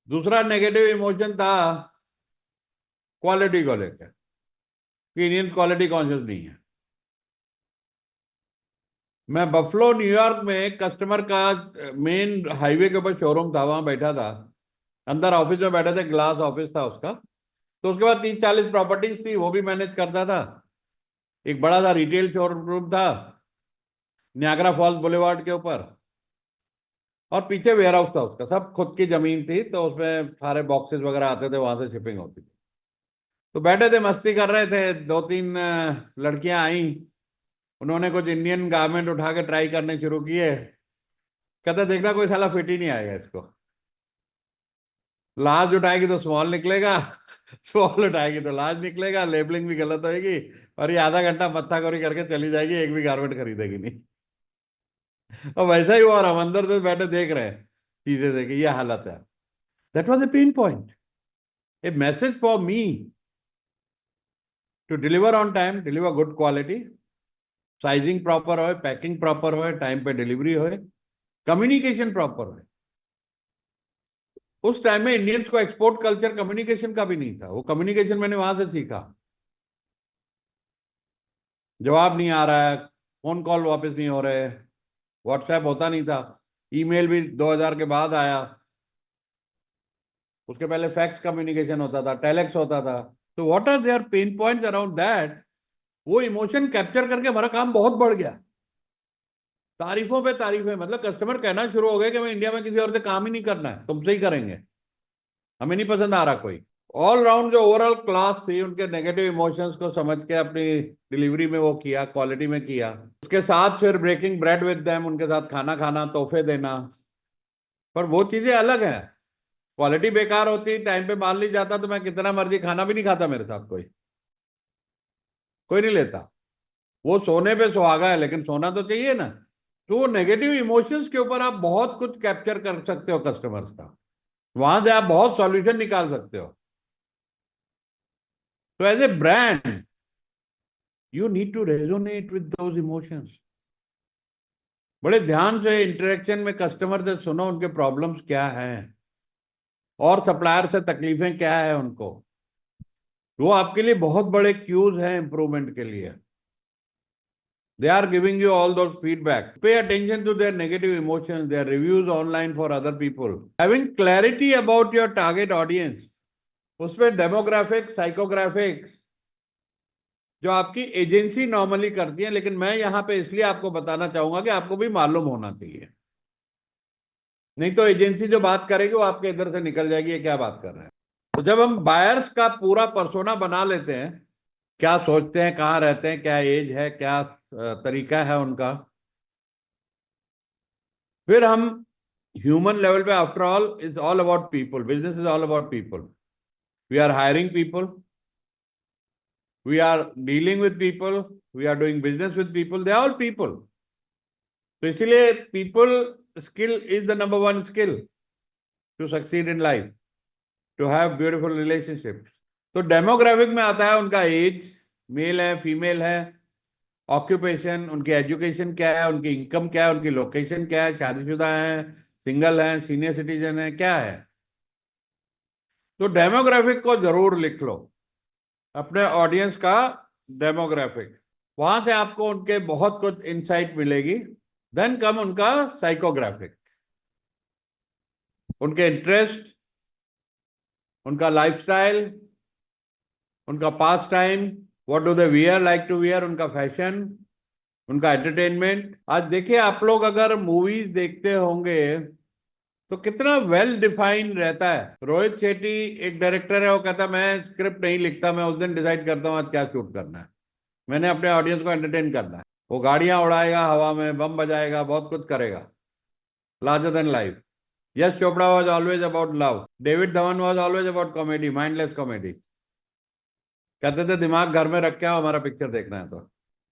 दूसरा नेगेटिव इमोशन था क्वालिटी को लेकर कि इंडियन क्वालिटी कॉन्शियस नहीं है। मैं बफलो न्यूयॉर्क में कस्टमर का मेन हाईवे के ऊपर शोरूम था, वहां बैठा था, अंदर ऑफिस में बैठे थे, ग्लास ऑफिस था उसका। तो उसके बाद 30 40 प्रॉपर्टीज थी, वो भी मैनेज करता था। एक बड़ा सा रिटेल शोरूम था नियाग्रा फॉल्स बुलेवार्ड के ऊपर, और पीछे वेयर हाउस था उसका, सब खुद की जमीन थी, तो उसमें सारे बॉक्सेस वगैरह आते थे, वहां से शिपिंग होती थी। तो बैठे थे, मस्ती कर रहे थे, 2 3 लड़कियां आई, उन्होंने कुछ इंडियन गारमेंट उठा के ट्राई करने शुरू किए। कहते देखना कोई साला फिट ही नहीं आएगा इसको, लार्ज उठाएगी तो स्मॉल निकलेगा, स्मॉल उठाएगी तो लार्ज निकलेगा, लेबलिंग भी गलत होगी, और ये आधा घंटा मत्थाखोरी करके चली जाएगी, एक भी गारमेंट खरीदेगी नहीं। और वैसा ही हुआ, हम अंदर से बैठे देख रहे हैं चीजें से कि ये हालत है। That was a pain point, a message for me to deliver on time, deliver good quality, sizing proper हो, पैकिंग प्रॉपर हो, टाइम पे डिलीवरी हो, कम्युनिकेशन प्रॉपर हो। उस टाइम में इंडियंस को एक्सपोर्ट कल्चर कम्युनिकेशन का भी नहीं था, वो कम्युनिकेशन मैंने वहां से सीखा। जवाब नहीं आ रहा है, फोन कॉल वापस नहीं हो रहे, व्हाट्सएप होता नहीं था, ईमेल भी 2000 के बाद आया, उसके पहले फैक्स कम्युनिकेशन होता था, टेलेक्स होता था। तो what are there pain points around that, वो इमोशन कैप्चर करके हमारा काम बहुत बढ़ गया। तारीफों पे तारीफें, मतलब कस्टमर कहना शुरू हो गए कि मैं इंडिया में किसी और से काम ही नहीं करना है, तुमसे ही करेंगे, हमें नहीं पसंद आ रहा कोई। ऑल राउंड जो ओवरऑल क्लास थी, उनके नेगेटिव इमोशंस को समझ के अपनी डिलीवरी में वो किया, क्वालिटी में किया। उसके साथ फिर ब्रेकिंग ब्रेड विद देम, उनके साथ खाना खाना, तोहफे देना। पर वो चीजें अलग है, क्वालिटी बेकार होती, टाइम पे माल नहीं जाता, तो मैं कितना मर्जी खाना भी नहीं खाता, मेरे साथ कोई नहीं लेता। वो सोने पे सुहागा है, लेकिन सोना तो चाहिए ना। तो वो नेगेटिव इमोशंस के ऊपर आप बहुत कुछ कैप्चर कर सकते हो कस्टमर्स का। वहां से आप बहुत सॉल्यूशन निकाल सकते हो। तो as a brand you need to resonate with those emotions. बड़े ध्यान से इंटरेक्शन में कस्टमर से सुनो उनके प्रॉब्लम्स क्या हैं और सप्लायर से तकलीफें क्या है उनको। वो आपके लिए बहुत बड़े क्यूज हैं इंप्रूवमेंट के लिए। They are giving you all those feedback. Pay attention to their negative emotions, their reviews online for other people. Having clarity about your target audience, उसमें डेमोग्राफिक, साइकोग्राफिक्स जो आपकी एजेंसी नॉर्मली करती है, लेकिन मैं यहां पे इसलिए आपको बताना चाहूंगा कि आपको भी मालूम होना चाहिए। नहीं तो एजेंसी जो बात करेगी वो आपके इधर से निकल जाएगी, ये क्या बात कर रहे हैं। तो जब हम बायर्स का पूरा पर्सोना बना लेते हैं, क्या सोचते हैं, कहाँ रहते हैं, क्या एज है, क्या तरीका है उनका, फिर हम ह्यूमन लेवल पे, after all is all about people, business is all about people. We are hiring people, we are dealing with people, we are doing business with people, they are all people. तो इसीलिए people skill is the number one skill to succeed in life, to have beautiful relationship. तो डेमोग्राफिक में आता है उनका एज, मेल है, फीमेल है, ऑक्यूपेशन, उनकी एजुकेशन क्या है, उनकी इनकम क्या है, उनकी लोकेशन क्या है, शादीशुदा है, सिंगल है, सीनियर सिटीजन है, क्या है। तो डेमोग्राफिक को जरूर लिख लो, अपने ऑडियंस का डेमोग्राफिक। वहां से आपको उनके बहुत कुछ इंसाइट मिलेगी। देन कम उनका साइकोग्राफिक, उनके इंटरेस्ट, उनका लाइफस्टाइल, उनका pastime, what do they wear, like to wear, उनका फैशन, उनका एंटरटेनमेंट। आज देखिए आप लोग अगर मूवीज देखते होंगे तो कितना वेल डिफाइंड रहता है। रोहित शेट्टी एक डायरेक्टर है, वो कहता है मैं स्क्रिप्ट नहीं लिखता, मैं उस दिन डिसाइड करता हूँ आज क्या शूट करना है, मैंने अपने ऑडियंस को एंटरटेन करना है। वो गाड़ियां उड़ाएगा हवा में, बम बजाएगा, बहुत कुछ करेगा, larger than life. Yash Chopra was always about love, David Dhawan was always about comedy, mindless comedy. कहते थे दिमाग घर में रख के आओ, हमारा पिक्चर देखना है।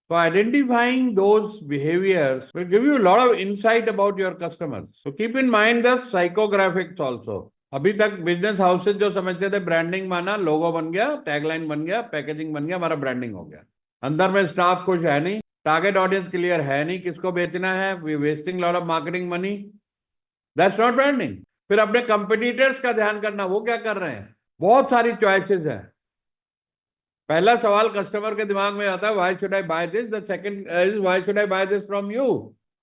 तो identifying those behaviours will give you a lot of insight about your customers. So keep in mind the psychographics also. अभी तक बिजनेस हाउसेज जो समझते थे ब्रांडिंग माना, लोगो बन गया, टैगलाइन बन गया, पैकेजिंग बन गया, हमारा ब्रांडिंग हो गया। अंदर में स्टाफ कुछ है नहीं, टारगेट ऑडियंस क्लियर है नहीं, किसको बेचना है, we wasting lot of marketing money, that's not branding. फिर अपने कंपटीटर्स का ध्यान करना, वो क्या कर रहे हैं, बहुत सारी चॉइसेस है। पहला सवाल कस्टमर के दिमाग में आता है why should I buy this, the second is why should I buy this from you.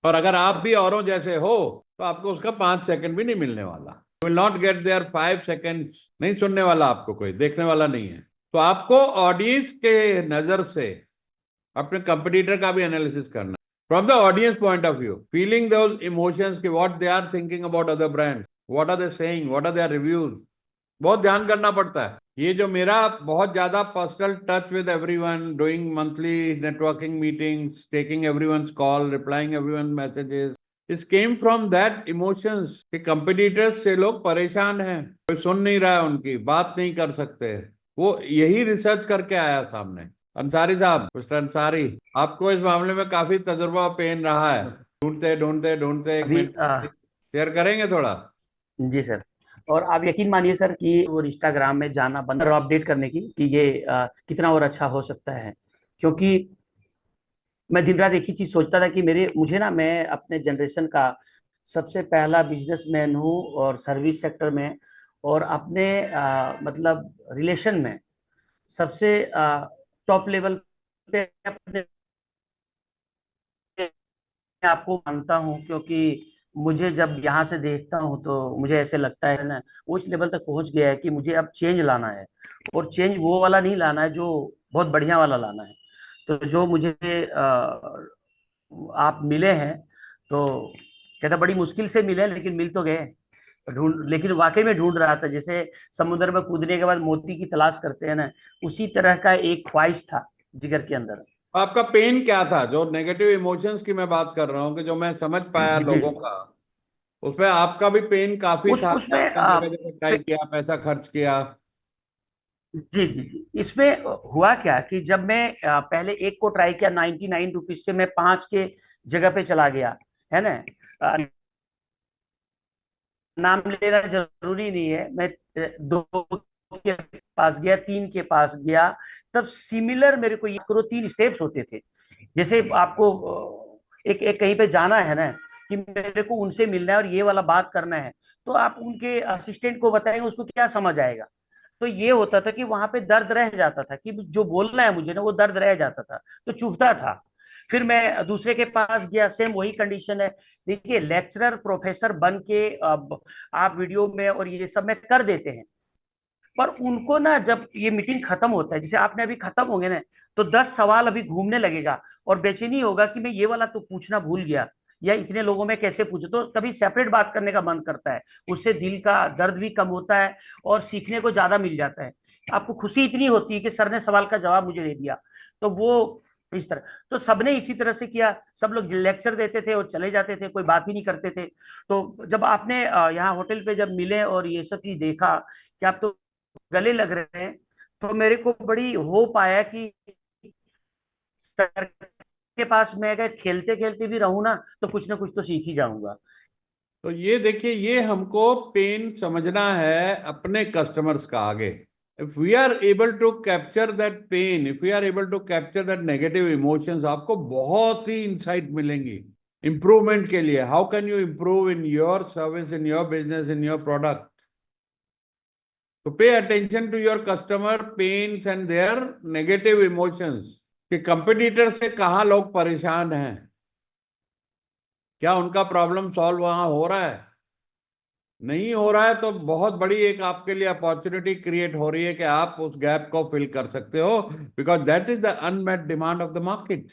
और अगर आप भी औरों जैसे हो तो आपको उसका 5 सेकंड भी नहीं मिलने वाला, you will not get there 5 second, नहीं सुनने वाला आपको कोई, देखने वाला नहीं है। तो आपको ऑडियंस के नजर से अपने कंपटीटर का भी एनालिसिस करना, from the audience point of view, feeling those emotions कि what they are thinking about other brand, what are they saying, what are their reviews. बहुत ध्यान करना पड़ता है। ये जो मेरा बहुत ज्यादा personal touch with everyone, doing monthly networking meetings, taking everyone's call, replying everyone messages, it came from that emotions कि कंपटीटर्स से लोग परेशान हैं, कोई सुन नहीं रहा है उनकी बात, नहीं कर सकते। वो यही रिसर्च करके आया सामने। अंसारी साहब, मिस्टर अंसारी, आपको इस मामले में काफी तजुर्बा पेन रहा है, ढूंढते ढूंढते ढूंढते एक मिनट शेयर करेंगे थोड़ा। जी सर। और आप यकीन मानिए सर कि वो इंस्टाग्राम में जाना बंद और अपडेट करने की कि ये कितना और अच्छा हो सकता है, क्योंकि मैं दिन रात एक ही चीज सोचता था कि मुझे ना, मैं अपने जनरेशन का सबसे पहला बिजनेसमैन हूँ और सर्विस सेक्टर में, और अपने मतलब रिलेशन में सबसे टॉप लेवल पे अपने आपको मानता हूँ, क्योंकि मुझे जब यहाँ से देखता हूँ तो मुझे ऐसे लगता है ना, उस लेवल तक पहुँच गया है कि मुझे अब चेंज लाना है, और चेंज वो वाला नहीं लाना है जो बहुत बढ़िया वाला लाना है। तो जो मुझे आप मिले हैं, तो कहता बड़ी मुश्किल से मिले, लेकिन मिल तो गए, लेकिन वाकई में ढूंढ रहा था, जैसे समुद्र में कूदने के बाद मोती की तलाश करते हैं ना, उसी तरह का एक ख्वाहिश था जिगर के अंदर। आपका पेन क्या था, जो नेगेटिव इमोशंस की मैं बात कर रहा हूँ कि जो मैं समझ पाया लोगों का, उसमें आपका भी पेन काफी था। उसमें ट्राई किया, पैसा खर्च किया। जी जी जी। इसमें हुआ क्या कि जब मैं पहले एक को ट्राई किया 99 रुपीज से, मैं 5 के जगह पे चला गया, है ना। नाम लेना जरूरी नहीं है, मैं 2 के पास गया, 3 के पास गया, तब सिमिलर मेरे को याद करो 3 स्टेप्स होते थे। जैसे आपको एक एक कहीं पे जाना है ना, कि मेरे को उनसे मिलना है और ये वाला बात करना है, तो आप उनके असिस्टेंट को बताएंगे, उसको क्या समझ आएगा। तो ये होता था कि वहां पे दर्द रह जाता था, कि जो बोलना है मुझे ना, वो दर्द रह जाता था, तो चुभता था। फिर मैं दूसरे के पास गया, सेम वही कंडीशन है। देखिए, लेक्चरर प्रोफेसर बन के अब आप वीडियो में और ये सब में कर देते हैं, पर उनको ना जब ये मीटिंग खत्म होता है, जैसे आपने अभी खत्म होंगे ना, तो 10 सवाल अभी घूमने लगेगा और बेचैनी होगा कि मैं ये वाला तो पूछना भूल गया, या इतने लोगों में कैसे पूछे। तो तभी सेपरेट बात करने का मन करता है, उससे दिल का दर्द भी कम होता है और सीखने को ज्यादा मिल जाता है। आपको खुशी इतनी होती है कि सर ने सवाल का जवाब मुझे दे दिया, तो वो इस तरह। तो सबने इसी तरह से किया, सब लोग लेक्चर देते थे और चले जाते थे, कोई बात ही नहीं करते थे। तो जब आपने यहाँ होटल पे जब मिले और ये सब चीज देखा कि आप तो गले लग रहे हैं, तो मेरे को बड़ी होप आया कि सर के पास मैं अगर खेलते खेलते भी रहूं ना, तो कुछ ना कुछ तो सीख ही जाऊंगा। तो ये देखिए, ये हमको पेन समझना है अपने कस्टमर्स का आगे। If we are able to capture that pain, if we are able to capture that negative emotions, आपको बहुत ही इंसाइट मिलेंगी इंप्रूवमेंट के लिए। How can you improve in your service, in your business, in your product? तो pay attention to your customer pains and their negative emotions, कि कंपटीटर से कहाँ लोग परेशान हैं, क्या उनका प्रॉब्लम सॉल्व वहां हो रहा है, नहीं हो रहा है, तो बहुत बड़ी एक आपके लिए अपॉर्चुनिटी क्रिएट हो रही है कि आप उस गैप को फिल कर सकते हो, because that is the unmet demand of the market.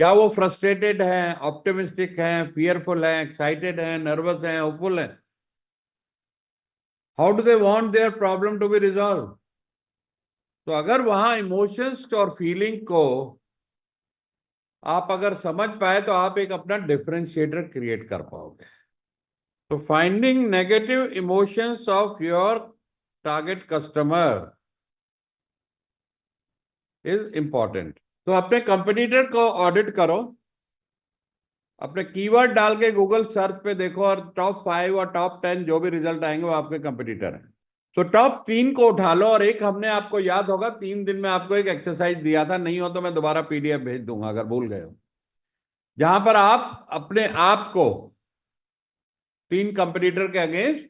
क्या वो फ्रस्ट्रेटेड हैं, ऑप्टिमिस्टिक हैं, फियरफुल हैं, एक्साइटेड हैं, नर्वस हैं, होपफुल हैं? How do they want their problem to be resolve? तो अगर वहां इमोशंस और फीलिंग को आप अगर समझ पाए, तो आप एक अपना डिफरेंशिएटर क्रिएट कर पाओगे। तो finding negative emotions of your target customer is important. तो अपने कंपटीटर को ऑडिट करो, अपने कीवर्ड डाल के गूगल सर्च पे देखो, और टॉप 5 और टॉप 10 जो भी रिजल्ट आएंगे वो आपके कंपटीटर हैं। तो टॉप 3 को उठा लो, और एक हमने आपको याद होगा 3 दिन में आपको एक एक्सरसाइज दिया था, नहीं हो तो मैं दोबारा PDF भेज दूंगा अगर भूल गए हो, जहां पर आप अपने आप को 3 कंपटीटर के अगेंस्ट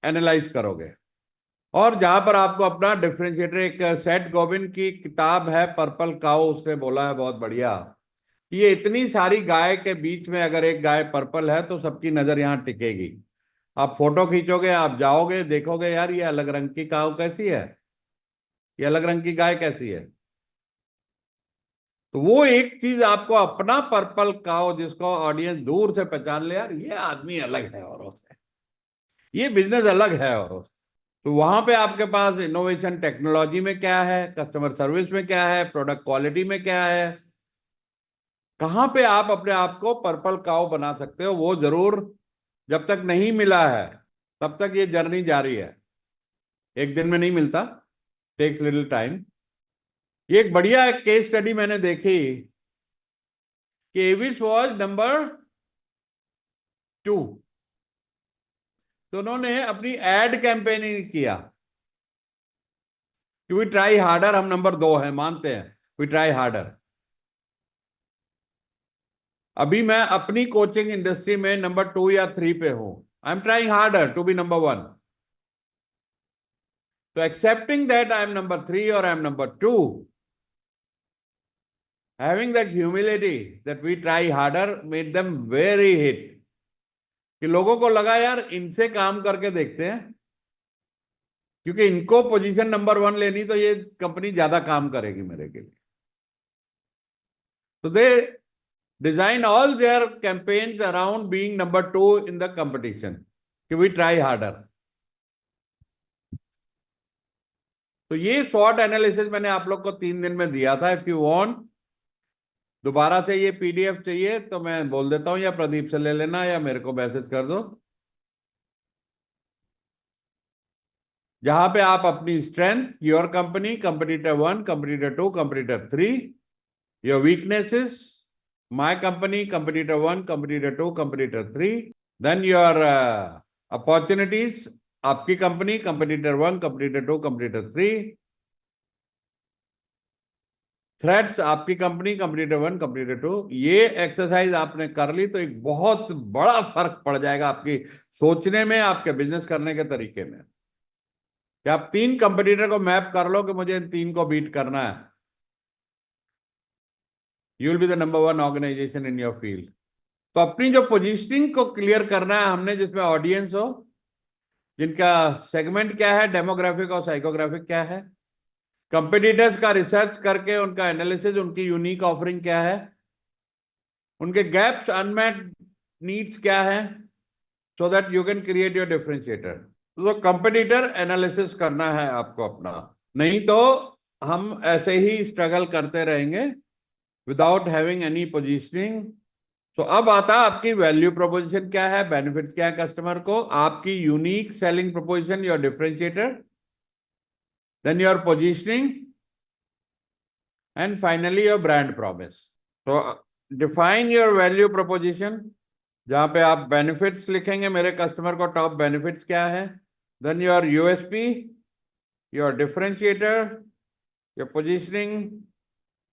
एनालाइज करोगे, और जहां पर आपको अपना डिफरेंशिएटर, एक सेठ गोविंद की किताब है पर्पल काउ, उसने बोला है बहुत बढ़िया, ये इतनी सारी गाय के बीच में अगर एक गाय पर्पल है तो सबकी नजर यहां टिकेगी। आप फोटो खींचोगे, आप जाओगे, देखोगे यार ये अलग रंग की काऊ कैसी है, ये अलग रंग की गाय कैसी है। तो वो एक चीज आपको अपना पर्पल काऊ, जिसको ऑडियंस दूर से पहचान ले, यार ये आदमी अलग है औरों से, ये बिजनेस अलग है औरों से। तो वहां पे आपके पास इनोवेशन टेक्नोलॉजी में क्या है, कस्टमर सर्विस में क्या है, प्रोडक्ट क्वालिटी में क्या है, कहां पे आप अपने आप को पर्पल काऊ बना सकते हो, वो जरूर जब तक नहीं मिला है तब तक ये जर्नी जारी है, एक दिन में नहीं मिलता, टेक्स लिटिल टाइम। ये एक बढ़िया केस स्टडी मैंने देखी कि एविस वॉज नंबर 2, तो उन्होंने अपनी एड कैंपेनिंग किया कि वी ट्राई हार्डर, हम नंबर 2 है मानते हैं, वी ट्राई हार्डर। अभी मैं अपनी कोचिंग इंडस्ट्री में नंबर 2 या 3 पे हूं, I am trying harder to be number 1। तो accepting that I am number 3 और I am number 2, having that humility that we try harder made them very hit, कि लोगों को लगा यार इनसे काम करके देखते हैं, क्योंकि इनको पोजीशन नंबर 1 लेनी तो ये कंपनी ज्यादा काम करेगी मेरे के लिए। तो they design all their campaigns around being number 2 in the competition, कि वी ट्राई हार्डर। तो ये शॉर्ट एनालिसिस मैंने आप लोग को 3 दिन में दिया था। इफ यू वांट दोबारा से ये PDF चाहिए तो मैं बोल देता हूं, या प्रदीप से ले लेना, या मेरे को मैसेज कर दो, जहां पे आप अपनी strength, your company, competitor 1, competitor 2, competitor 3, your weaknesses, my company, competitor 1, competitor 2, competitor 3, then your opportunities, आपकी company, competitor 1, competitor 2, competitor 3। Threats, आपकी कंपनी, कंपटीटर 1, कंपटीटर 2। ये एक्सरसाइज आपने कर ली तो एक बहुत बड़ा फर्क पड़ जाएगा आपकी सोचने में, आपके बिजनेस करने के तरीके में। कि आप 3 कंपटीटर को मैप कर लो कि मुझे इन 3 को बीट करना है, you will be the number 1 organisation in your field. तो अपनी जो पोजीशनिंग को क्लियर करना है हमने, जिसमें ऑडियंस हो, जिनका सेगमेंट क्या है, डेमोग्राफिक और साइकोग्राफिक क्या है, कंपटीटर्स का रिसर्च करके उनका एनालिसिस, उनकी यूनिक ऑफरिंग क्या है, उनके गैप्स, अनमेट नीड्स क्या है, so that you can create your differentiator. तो कंपटीटर एनालिसिस करना है आपको अपना, नहीं तो हम ऐसे ही स्ट्रगल करते रहेंगे विदाउट हैविंग एनी पोजीशनिंग। तो अब आता है आपकी वैल्यू प्रोपोजिशन क्या है, बेनिफिट क्या है कस्टमर को, आपकी unique selling proposition, your differentiator, then your positioning, and finally your brand promise. तो डिफाइन योर वैल्यू प्रोपोजिशन, जहां पे आप बेनिफिट्स लिखेंगे, मेरे कस्टमर को टॉप बेनिफिट्स क्या है, then your USP, your differentiator, your positioning,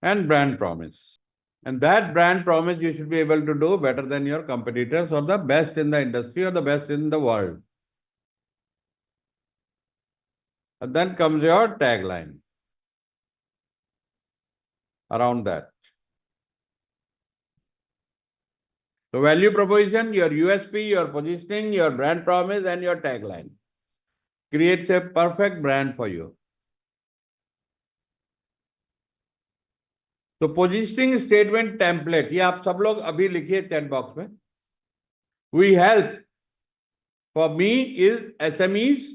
and brand promise. And that brand promise you should be able to do better than your competitors or the best in the industry or the best in the world. And then comes your tagline around that. So value proposition, your USP, your positioning, your brand promise, and your tagline creates a perfect brand for you. तो पोजिशनिंग स्टेटमेंट टेम्पलेट, ये आप सब लोग अभी लिखिए चैट बॉक्स में। We help, for me is SMEs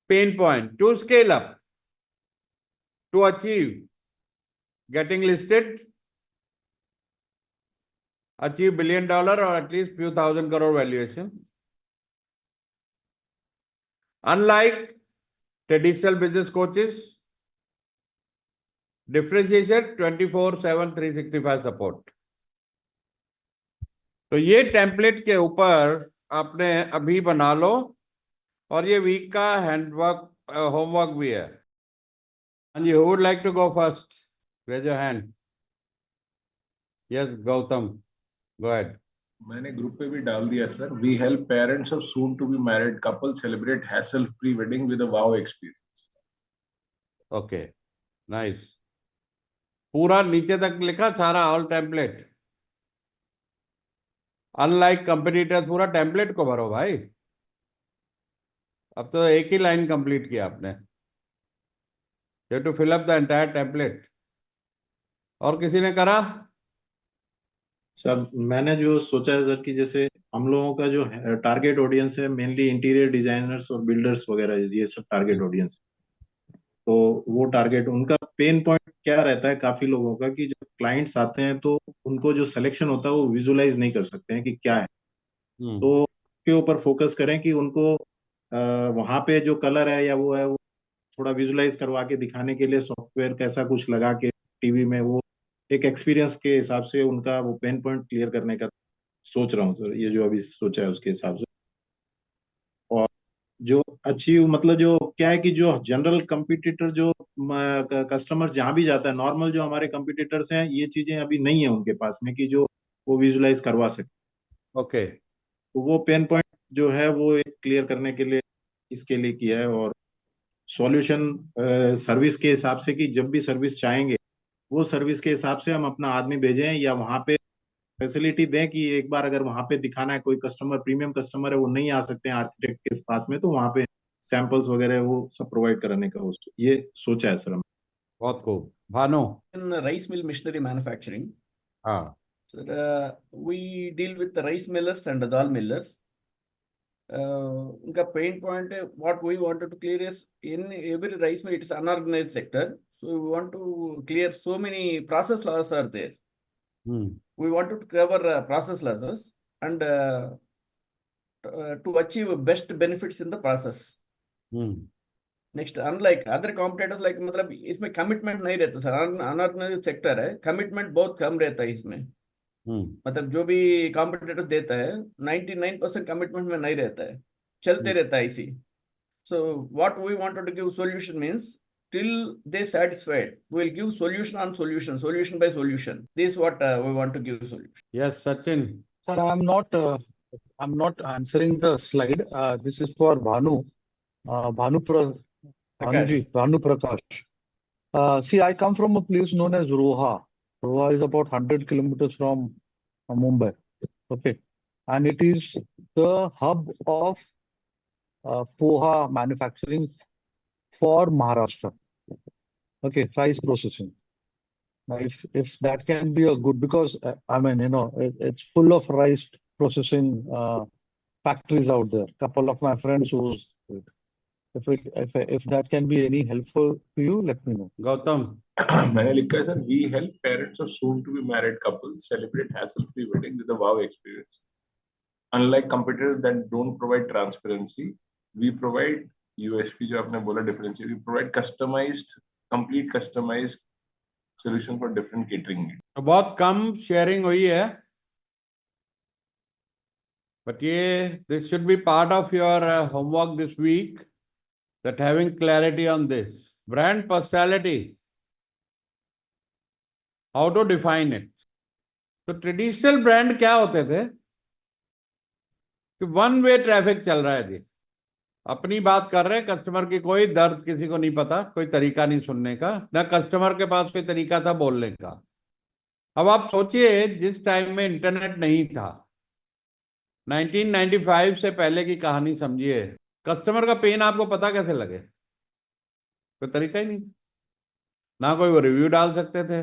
pain point to scale up, to achieve getting listed, achieve $1 billion और एटलीस्ट few thousand crore वैल्यूएशन। Unlike traditional business coaches, differentiation 24/7 365 support. तो ये टेम्पलेट के ऊपर आपने अभी बना लो, और ये वीक का हैंडवर्क होमवर्क भी है। हाँ जी, who would like to go first, raise your hand. Yes Gautam, go ahead. मैंने ग्रुप पे भी डाल दिया sir. We help parents of soon to be married couple celebrate hassle free wedding with a wow experience. Okay, nice. पूरा नीचे तक लिखा सारा, ऑल टेम्पलेट। अनलाइक कंपटीटर, पूरा टेम्पलेट को भरो भाई। अब तो एक ही लाइन कंप्लीट किया आपने। You have to fill up the entire template. और किसी ने करा? सर मैंने जो सोचा है सर कि जैसे हम लोगों का जो टारगेट ऑडियंस है मेनली इंटीरियर डिजाइनर्स और बिल्डर्स वगैरह, ये सब टारगेट ऑडियंस। तो वो टारगेट, उनका पेन पॉइंट क्या रहता है काफी लोगों का, कि जब क्लाइंट्स आते हैं तो उनको जो सिलेक्शन होता है वो विजुलाइज नहीं कर सकते हैं कि क्या है। तो उसके ऊपर फोकस करें कि उनको वहां पे जो कलर है या वो है, वो थोड़ा विजुलाइज करवा के दिखाने के लिए सॉफ्टवेयर कैसा कुछ लगा के टीवी में, वो एक एक्सपीरियंस के हिसाब से उनका वो पेन पॉइंट क्लियर करने का सोच रहा हूँ सर। ये जो अभी सोचा है उसके हिसाब से। और जो अचीव, मतलब जो क्या है कि जो जनरल कंपटीटर, जो कस्टमर जहां भी जाता है, नॉर्मल जो हमारे कंपटीटर्स हैं, ये चीजें अभी नहीं है उनके पास में कि जो वो विजुलाइज करवा सके। ओके, तो वो पेन पॉइंट जो है वो एक क्लियर करने के लिए इसके लिए किया है। और सॉल्यूशन सर्विस के हिसाब से, कि जब भी सर्विस चाहेंगे वो सर्विस के हिसाब से हम अपना आदमी भेजें, या वहां पे फैसिलिटी दें कि एक बार अगर वहां पे दिखाना है, कोई कस्टमर प्रीमियम कस्टमर है वो नहीं आ सकते हैं आर्किटेक्ट के पास में, तो वहां पे सैंपल्स वगैरह वो सब प्रोवाइड कराने का ये सोचा है सर हम। बहुत खूब। Bhanu? In rice mill machinery manufacturing, हाँ, we deal with the rice millers and the dal millers. उनका पेन पॉइंट है, what we wanted to clear is in every rice mill it is unorganized sector, so we want to clear so many process laws are there. We wanted to cover process losses and to achieve best benefits in the process. Next, unlike other competitors like, मतलब इसमें कमिटमेंट नहीं रहता सर। अनऑर्गेनाइज्ड सेक्टर है, कमिटमेंट बहुत कम रहता है इसमें। मतलब जो भी कॉम्पिटिटर देता है 99% कमिटमेंट में नहीं रहता है, चलते रहता है इसी. So what we wanted to give solution means till they satisfied, we will give solution on solution, solution by solution. This is what we want to give solution. Yes, Sachin. Sir, I'm not answering the slide. This is for Bhanu. Bhanu Prakash. See, I come from a place known as Roha. Roha is about 100 kilometers from Mumbai. Okay. And it is the hub of poha manufacturing for Maharashtra. Okay, rice processing. Now, if that can be a good, because I mean, it's full of rice processing factories out there. Couple of my friends who, if that can be any helpful to you, let me know. Gautam. मैंने लिखा है sir, we help parents of soon to be married couples celebrate hassle-free wedding with a wow experience. Unlike competitors that don't provide transparency, we provide USP जो आपने बोला differentiate, we provide complete customized solution for different catering needs. बहुत कम शेयरिंग हुई है, but this should be part of your homework this week, that having clarity on this. Brand personality, how to define it. तो ट्रेडिशनल ब्रांड क्या होते थे कि वन वे ट्रैफिक चल रहा है जी, अपनी बात कर रहे हैं, कस्टमर की कोई दर्द किसी को नहीं पता, कोई तरीका नहीं सुनने का, ना कस्टमर के पास कोई तरीका था बोलने का. अब आप सोचिए जिस टाइम में इंटरनेट नहीं था, 1995 से पहले की कहानी समझिए, कस्टमर का पेन आपको पता कैसे लगे? कोई तरीका ही नहीं, ना कोई वो रिव्यू डाल सकते थे,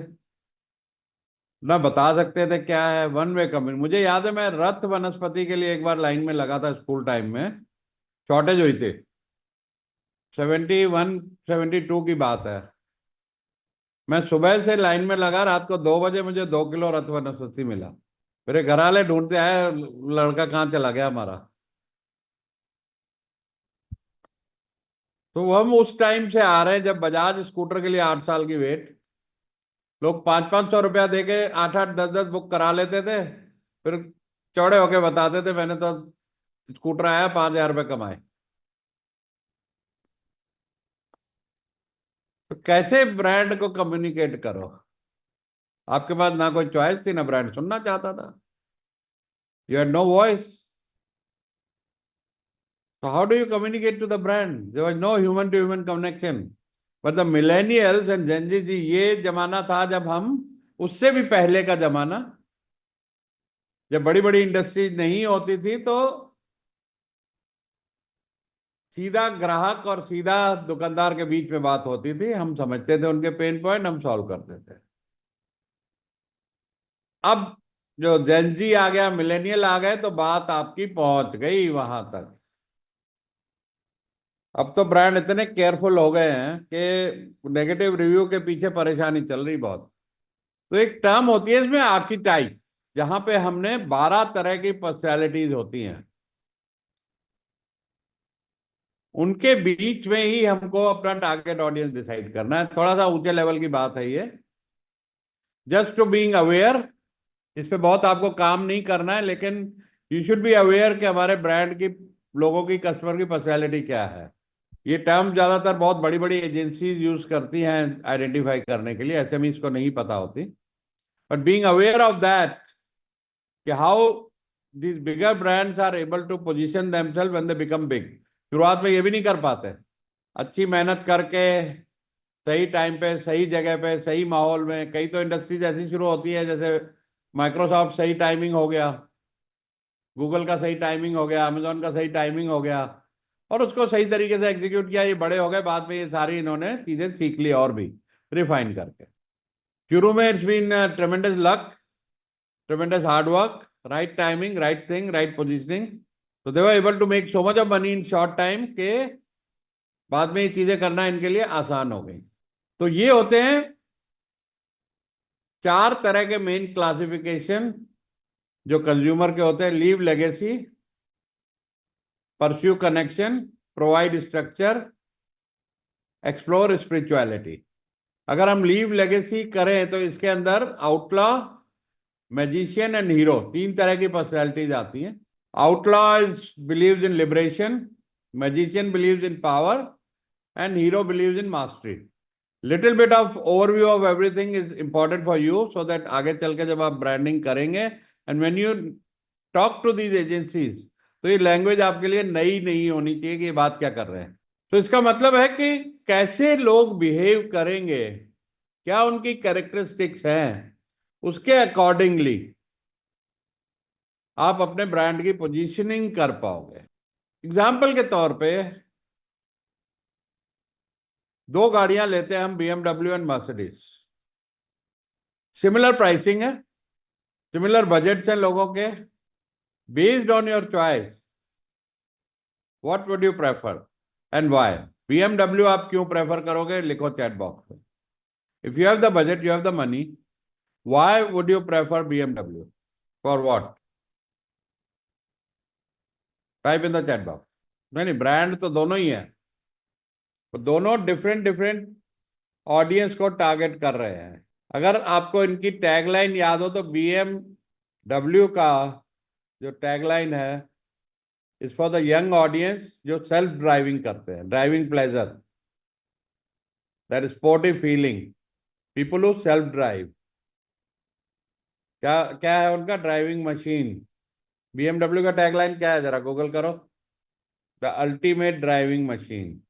ना बता सकते थे क्या है. One way communication. मुझे याद है मैं रथ वनस्पति के लिए एक बार लाइन में लगा था, स्कूल टाइम में शॉर्टेज हुई थी, 71-72 की बात है. मैं सुबह से लाइन में लगा, रात को 2 बजे मुझे 2 किलो रथ वनस्पति मिला. मेरे घर वाले ढूंढते आए लड़का कहाँ चला गया हमारा. तो हम उस टाइम से आ रहे हैं जब बजाज स्कूटर के लिए 8 साल की वेट, लोग 500-500 रुपया दे के 8-8, 10-10 बुक करा लेते थे, फिर चौड़े होके बताते थे मैंने तो स्कूटर आया 5,000 रुपये कमाए. तो कैसे ब्रांड को कम्युनिकेट करो? आपके पास ना कोई चॉइस थी, ना ब्रांड सुनना चाहता था. You had no voice. So how do you communicate to the brand? There was no human to human connection. But the millennials and Gen Z, ये जमाना था जब हम, उससे भी पहले का जमाना, जब बड़ी बड़ी इंडस्ट्रीज नहीं होती थी, तो सीधा ग्राहक और सीधा दुकानदार के बीच में बात होती थी. हम समझते थे उनके पेन पॉइंट, हम सॉल्व करते थे. अब जो जेन जी आ गया, मिलेनियल आ गए, तो बात आपकी पहुंच गई वहां तक. अब तो ब्रांड इतने केयरफुल हो गए हैं कि नेगेटिव रिव्यू के पीछे परेशानी चल रही बहुत. तो एक टर्म होती है इसमें आर्कीटाइप, जहां पे हमने 12 तरह की पर्सनैलिटीज होती हैं, उनके बीच में ही हमको अपना टारगेट ऑडियंस डिसाइड करना है. थोड़ा सा ऊंचे लेवल की बात है ये, जस्ट टू बीइंग अवेयर. इस पे बहुत आपको काम नहीं करना है, लेकिन यू शुड बी अवेयर कि हमारे ब्रांड की, लोगों की, कस्टमर की पर्सनैलिटी क्या है. ये टर्म ज्यादातर बहुत बड़ी बड़ी एजेंसीज यूज करती हैं आइडेंटिफाई करने के लिए, एसएमईज को नहीं पता होती. But being aware of that कि how these bigger brands are able to position themselves when they become big. शुरुआत में ये भी नहीं कर पाते, अच्छी मेहनत करके सही टाइम पे, सही जगह पे, सही माहौल में. कई तो इंडस्ट्रीज ऐसी शुरू होती है, जैसे माइक्रोसॉफ्ट सही टाइमिंग हो गया, गूगल का सही टाइमिंग हो गया, अमेजोन का सही टाइमिंग हो गया, और उसको सही तरीके से एग्जीक्यूट किया. ये बड़े हो गए, बाद में ये सारी इन्होंने चीजें सीख ली और भी रिफाइन करके. शुरू में it's been tremendous luck, tremendous hard work, right timing, right thing, right positioning. So they were able to make so much of money in short time के बाद में ये चीजें करना इनके लिए आसान हो गई. तो ये होते हैं 4 तरह के मेन क्लासिफिकेशन जो कंज्यूमर के होते हैं: leave legacy, pursue connection, provide structure, explore spirituality. अगर हम लीव लेगेसी करें तो इसके अंदर आउटलॉ, मैजिशियन एंड हीरो, 3 तरह की पर्सनैलिटीज आती हैं. Outlaw believes in liberation, magician believes in power and hero believes in mastery. Little bit of overview of everything is important for you, so that आगे चल के जब आप ब्रांडिंग करेंगे and when you talk to these agencies, तो ये लैंग्वेज आपके लिए नई नहीं होनी चाहिए कि ये बात क्या कर रहे हैं. तो इसका मतलब है कि कैसे लोग बिहेव करेंगे, क्या उनकी कैरेक्टरिस्टिक्स हैं, उसके अकॉर्डिंगली आप अपने ब्रांड की पोजीशनिंग कर पाओगे. एग्जाम्पल के तौर पे 2 गाड़ियां लेते हैं हम, BMW and Mercedes. Similar pricing है, सिमिलर बजट्स हैं लोगों के. Based on your choice, what would you prefer and why? BMW आप क्यों प्रेफर करोगे, लिखो चैट बॉक्स में. If you have the budget, you have the money, why would you prefer BMW? For what? Type in the chat box. नहीं, ब्रांड तो दोनों ही है, तो दोनों डिफरेंट डिफरेंट ऑडियंस को टारगेट कर रहे हैं. अगर आपको इनकी टैगलाइन याद हो तो BMW का जो टैगलाइन है, is for the young audience जो सेल्फ ड्राइविंग करते हैं, driving pleasure, that sportive feeling, people who self drive. क्या क्या है उनका? Driving machine. BMW का टैगलाइन क्या है, जरा गूगल करो. The ultimate driving machine.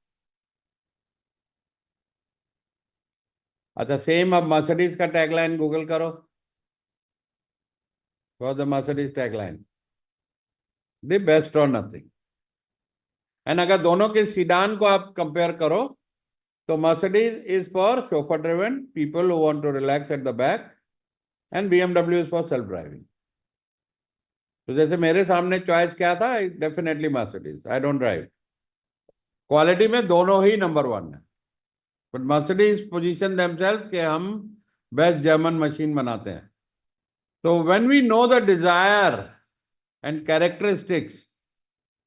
अच्छा, सेम अब मर्सिडीज का टैगलाइन गूगल करो. What's the Mercedes tagline? The best or nothing. And अगर दोनों के सीडान को आप कंपेयर करो तो Mercedes is for chauffeur driven people who want to relax at the back and BMW is for self driving. तो जैसे मेरे सामने चॉइस क्या था, definitely Mercedes. I don't drive. Quality में दोनों ही नंबर 1 है, बट Mercedes पोजीशन देमसेल्फ कि हम बेस्ट जर्मन मशीन बनाते हैं. So when we know the desire and characteristics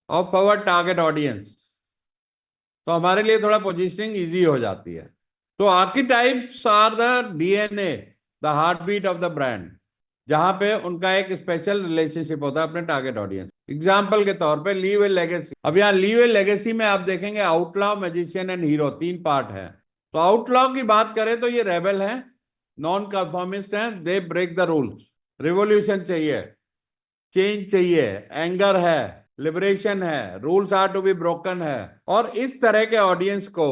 of our target audience, तो हमारे लिए थोड़ा पोजीशनिंग इजी हो जाती है. तो archetypes are the DNA, the heartbeat of the brand, जहां पे उनका एक स्पेशल रिलेशनशिप होता है अपने टारगेट ऑडियंस. एग्जाम्पल के तौर पे लीव ए लेगेसी. अब यहाँ लीव ए लेगेसी में आप देखेंगे outlaw, magician and hero 3 part है. तो आउटलॉ की बात करें तो ये रेबल हैं, नॉन कंफर्मिस्ट हैं, they break the rules. Revolution चाहिए, चेंज चाहिए, एंगर है, लिबरेशन है, rules are to be broken है. और इस तरह के ऑडियंस को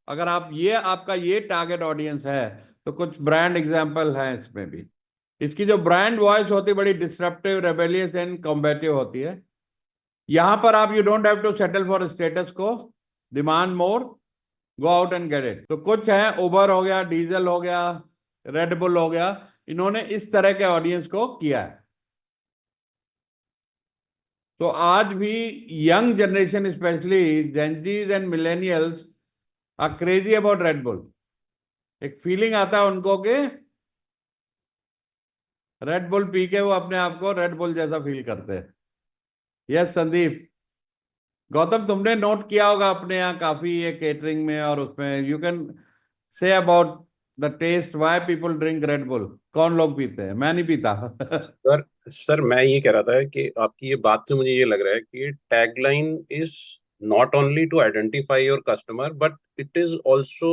अगर आप आपका ये टारगेट ऑडियंस है तो कुछ ब्रांड एग्जांपल हैं इसमें भी. इसकी जो ब्रांड वॉइस होती है बड़ी डिस्ट्रप्टिव, रेबेलियस एंड कॉम्बेटिव होती है. यहां पर आप you don't have to settle for status quo, demand more, go out and get it. तो कुछ है, उबर हो गया, डीजल हो गया, रेड बुल हो गया, इन्होंने इस तरह के ऑडियंस को किया है. तो आज भी young generation, specially Gen Zs and millennials, are crazy about Red Bull. एक फीलिंग आता है उनको कि रेड बुल पी के वो अपने आप को रेड बुल जैसा फील करते हैं. यस संदीप. गौतम, तुमने नोट किया होगा अपने यहाँ काफी ये केटरिंग में और उसमें, you can say about the taste, why people drink Red Bull. कौन लोग पीते हैं? मैं नहीं पीता. सर मैं ये कह रहा था कि आपकी ये बात से मुझे ये लग रहा है कि tagline is not only to identify your customer but it is also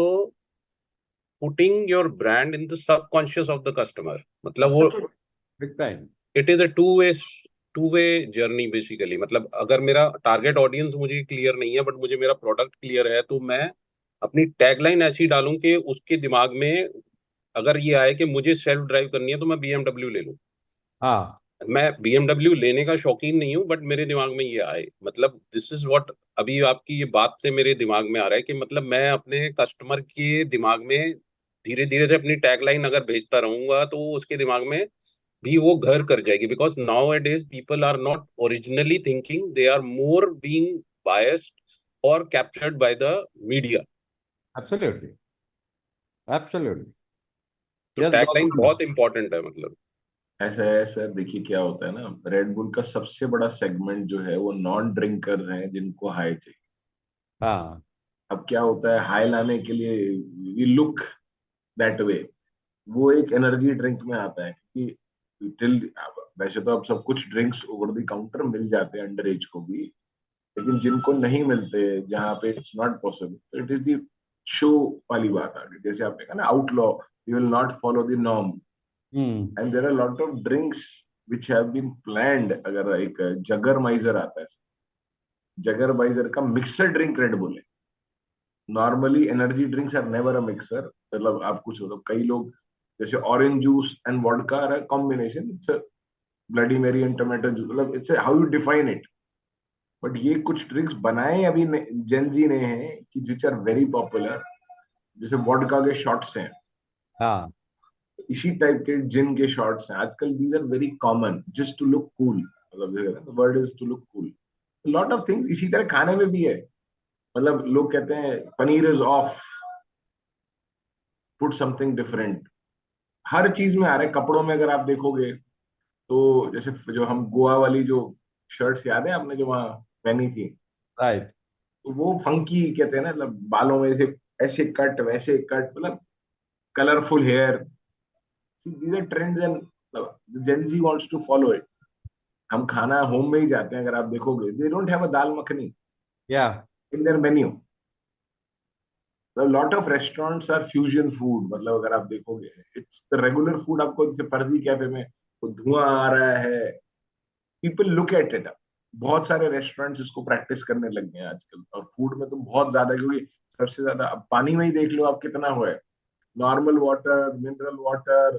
putting your brand in the subconscious of the customer. मतलब वो it is a two way journey basically. मतलब अगर मेरा टारगेट ऑडियंस मुझे क्लियर नहीं है बट मुझे मेरा प्रोडक्ट क्लियर है, तो मैं अपनी टैगलाइन ऐसी डालूं कि उसके दिमाग में अगर ये आए कि मुझे सेल्फ ड्राइव करनी है तो मैं BMW ले लूं. हाँ, मैं BMW लेने का शौकीन नहीं हूं बट मेरे दिमाग में ये आए. मतलब दिस इज व्हाट अभी आपकी ये बात से मेरे दिमाग में आ रहा है कि मतलब मैं अपने कस्टमर के दिमाग में धीरे धीरे से अपनी टैगलाइन अगर भेजता रहूंगा तो उसके दिमाग में भी वो घर कर जाएगी. Because nowadays people are not originally thinking, they are more being biased और captured by the media. Absolutely, absolutely. तो टैगलाइन बहुत इंपॉर्टेंट है. मतलब ऐसा है सर, देखिए क्या होता है ना, रेड बुल का सबसे बड़ा सेगमेंट जो है वो नॉन ड्रिंकर्स हैं जिनको हाई चाहिए. हाँ, अब क्या होता है, हाई लाने के लिए वी लुक दैट वे, वो एक एनर्जी ड्रिंक में आता है. क्योंकि टिल वैसे तो अब सब कुछ ड्रिंक्स ओवर द काउंटर मिल जाते हैं अंडर एज को भी, लेकिन जिनको नहीं मिलते, जहाँ पे it's not possible, it is the show वाली बात आ गई। जैसे आपने कहा ना, outlaw, you will not follow the norm, and there are lot of drinks which have been planned. अगर एक जगर माइजर आता है, जगर माइजर का मिक्सर ड्रिंक रेड बुल है। Normally energy drinks are never a mixer, मतलब आप कुछ मतलब कई लोग जैसे orange juice and vodka are a combination, it's a bloody Mary and tomato juice, मतलब it's how you define it. But ये कुछ ड्रिंक्स बनाए अभी जेंजी ने हैं कि विच आर वेरी पॉपुलर, जैसे वोडका के शॉट्स हैं, हाँ, इसी टाइप के जिन के शॉट्स हैं आजकल। These are very common just to look cool, मतलब the word is to look cool. Lot of things इसी तरह खाने में भी है, मतलब लोग कहते हैं paneer is off, put something different. हर चीज में आ रहा है। कपड़ों में अगर आप देखोगे तो जैसे जो हम गोवा वाली जो शर्ट्स याद है आपने जो वहां पहनी थी, राइट, तो वो फंकी कहते हैं ना, मतलब बालों में से ऐसे कट वैसे कट, मतलब colourful hair. These are trends and Gen Z wants to follow it. हम खाना होम में ही जाते हैं, अगर आप देखोगे they don't have a dal makhani या in their menu. Lot of restaurants are fusion food, मतलब अगर आप देखोगे इट्स द रेगुलर फूड। आपको जैसे फर्जी कैफे में वो धुआं आ रहा है, पीपल लुक एट इट। बहुत सारे रेस्टोरेंट्स इसको प्रैक्टिस करने लग गए हैं आजकल, और फूड में तो बहुत ज्यादा, क्योंकि सबसे ज्यादा अब पानी में ही देख लो आप कितना हुआ है। Normal water, mineral water,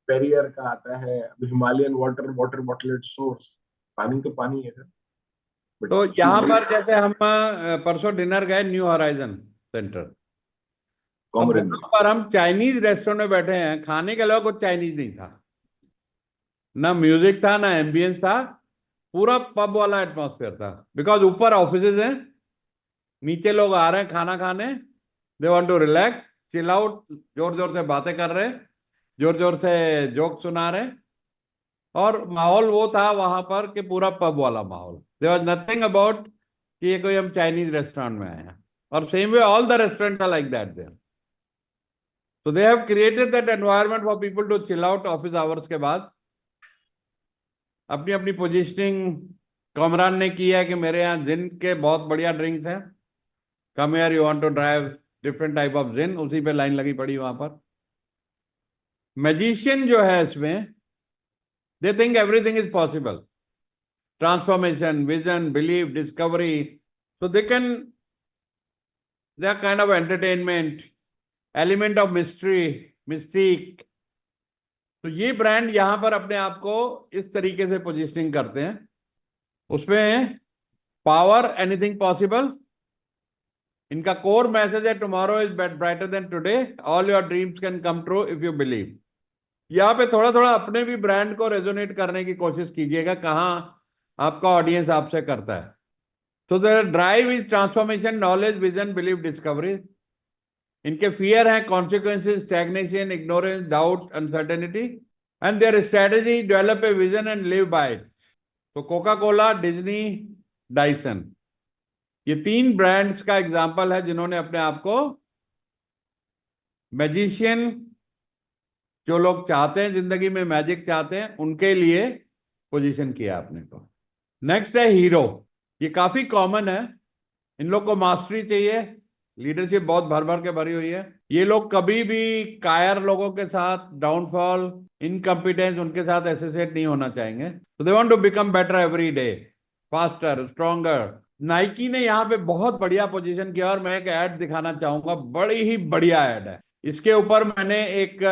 Periyar का आता है, Himalayan water, water bottle source, पानी तो पानी है सर। तो यहाँ पर जैसे हम परसों डिनर गए न्यू हराइजन सेंटर, अब वहां पर हम चाइनीज रेस्टोरेंट में बैठे हैं, खाने के अलावा कुछ चाइनीज नहीं था, ना म्यूजिक था, ना एम्बियंस था, पूरा पब वाला एटमॉस्फेयर था। बिकॉज ऊपर ऑफिसेज हैं, नीचे लोग आ रहे हैं खाना खाने, they want to relax, chill out, जोर जोर से बातें कर रहे, जोर जोर से जोक सुना रहे, और माहौल वो था वहां पर कि पूरा पब वाला माहौल। देयर वाज नथिंग अबाउट कि ये कोई हम चाइनीज रेस्टोरेंट में आए हैं। और same way all the restaurant are like that there. So they have created that environment for people to chill out office hours के बाद। अपनी अपनी पोजीशनिंग कमरान ने की है कि मेरे यहाँ जिन के बहुत बढ़िया ड्रिंक्स हैं, come here you want to drive different type of gin, उसी पे लाइन लगी पड़ी वहां पर। मैजिशियन जो है इसमें, they think everything is possible, transformation, vision, belief, discovery, so they can, they are kind of entertainment, element of mystery, mystique. तो ये ब्रांड यहां पर अपने आप को इस तरीके से पोजीशनिंग करते हैं। उसमें पावर, एनीथिंग पॉसिबल, इनका कोर मैसेज है tomorrow is brighter then today, all your dreams can come true if you believe. यहाँ पे थोड़ा थोड़ा अपने भी ब्रांड को रेजोनेट करने की कोशिश कीजिएगा, कहाँ आपका ऑडियंस आपसे करता है। So the drive is transformation, knowledge, vision, believe, discovery. इनके फियर है consequences, stagnation, ignorance, doubt, uncertainty, and their strategy, develop a vision and live by it. तो कोका कोला, डिज्नी, डाइसन, ये तीन ब्रांड्स का एग्जांपल है जिन्होंने अपने आप को मैजिशियन, जो लोग चाहते हैं जिंदगी में मैजिक चाहते हैं, उनके लिए पोजीशन किया अपने को। नेक्स्ट है हीरो। ये काफी कॉमन है, इन लोग को मास्टरी चाहिए, लीडरशिप बहुत भर भर के भरी हुई है। ये लोग कभी भी कायर लोगों के साथ, डाउनफॉल, इनकम्पिटेंस, उनके साथ एसोसिएट नहीं होना चाहेंगे। तो they want to become better every day, faster, stronger. Nike ने यहाँ पे बहुत बढ़िया पोजीशन किया, और मैं एक ऐड दिखाना चाहूंगा, बड़ी ही बढ़िया ऐड है। इसके ऊपर मैंने एक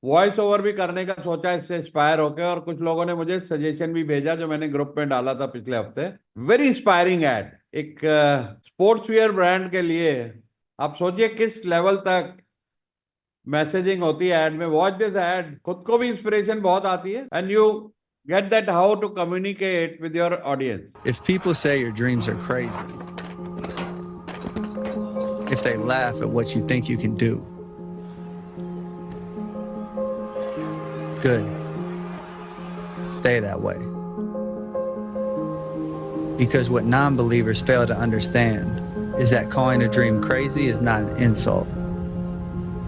वॉइस ओवर भी करने का सोचा इससे इंस्पायर होकर, और कुछ लोगों ने मुझे सजेशन भी भेजा जो मैंने ग्रुप में डाला था पिछले हफ्ते। वेरी इंस्पायरिंग एड, एक स्पोर्ट्स वियर ब्रांड के लिए। आप सोचिए किस लेवल तक मैसेजिंग होती है एड में। वॉच दिस एड, खुद को भी इंस्पिरेशन बहुत आती है, and you get that how to communicate with your audience. If people say your dreams are crazy, if they laugh at what you think you can do, good. Stay that way. Because what non-believers fail to understand is that calling a dream crazy is not an insult.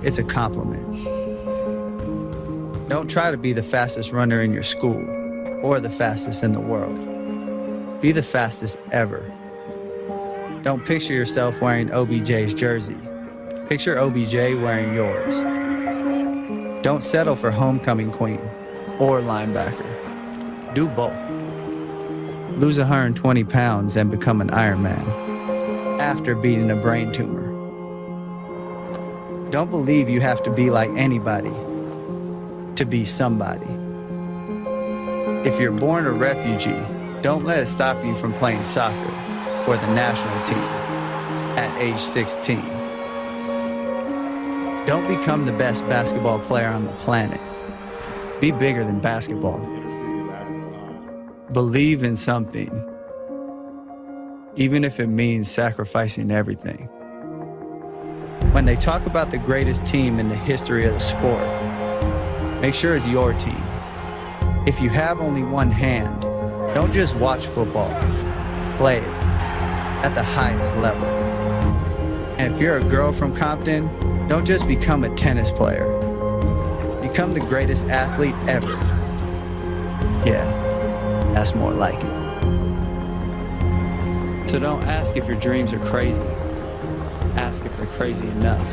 It's a compliment. Don't try to be the fastest runner in your school or the fastest in the world. Be the fastest ever. Don't picture yourself wearing OBJ's jersey. Picture OBJ wearing yours. Don't settle for homecoming queen or linebacker. Do both. Lose 120 pounds and become an Ironman after beating a brain tumor. Don't believe you have to be like anybody to be somebody. If you're born a refugee, don't let it stop you from playing soccer for the national team at age 16. Don't become the best basketball player on the planet. Be bigger than basketball. Believe in something, even if it means sacrificing everything. When they talk about the greatest team in the history of the sport, make sure it's your team. If you have only one hand, don't just watch football, play it at the highest level. And if you're a girl from Compton, don't just become a tennis player. Become the greatest athlete ever. Yeah, that's more like it. So don't ask if your dreams are crazy. Ask if they're crazy enough.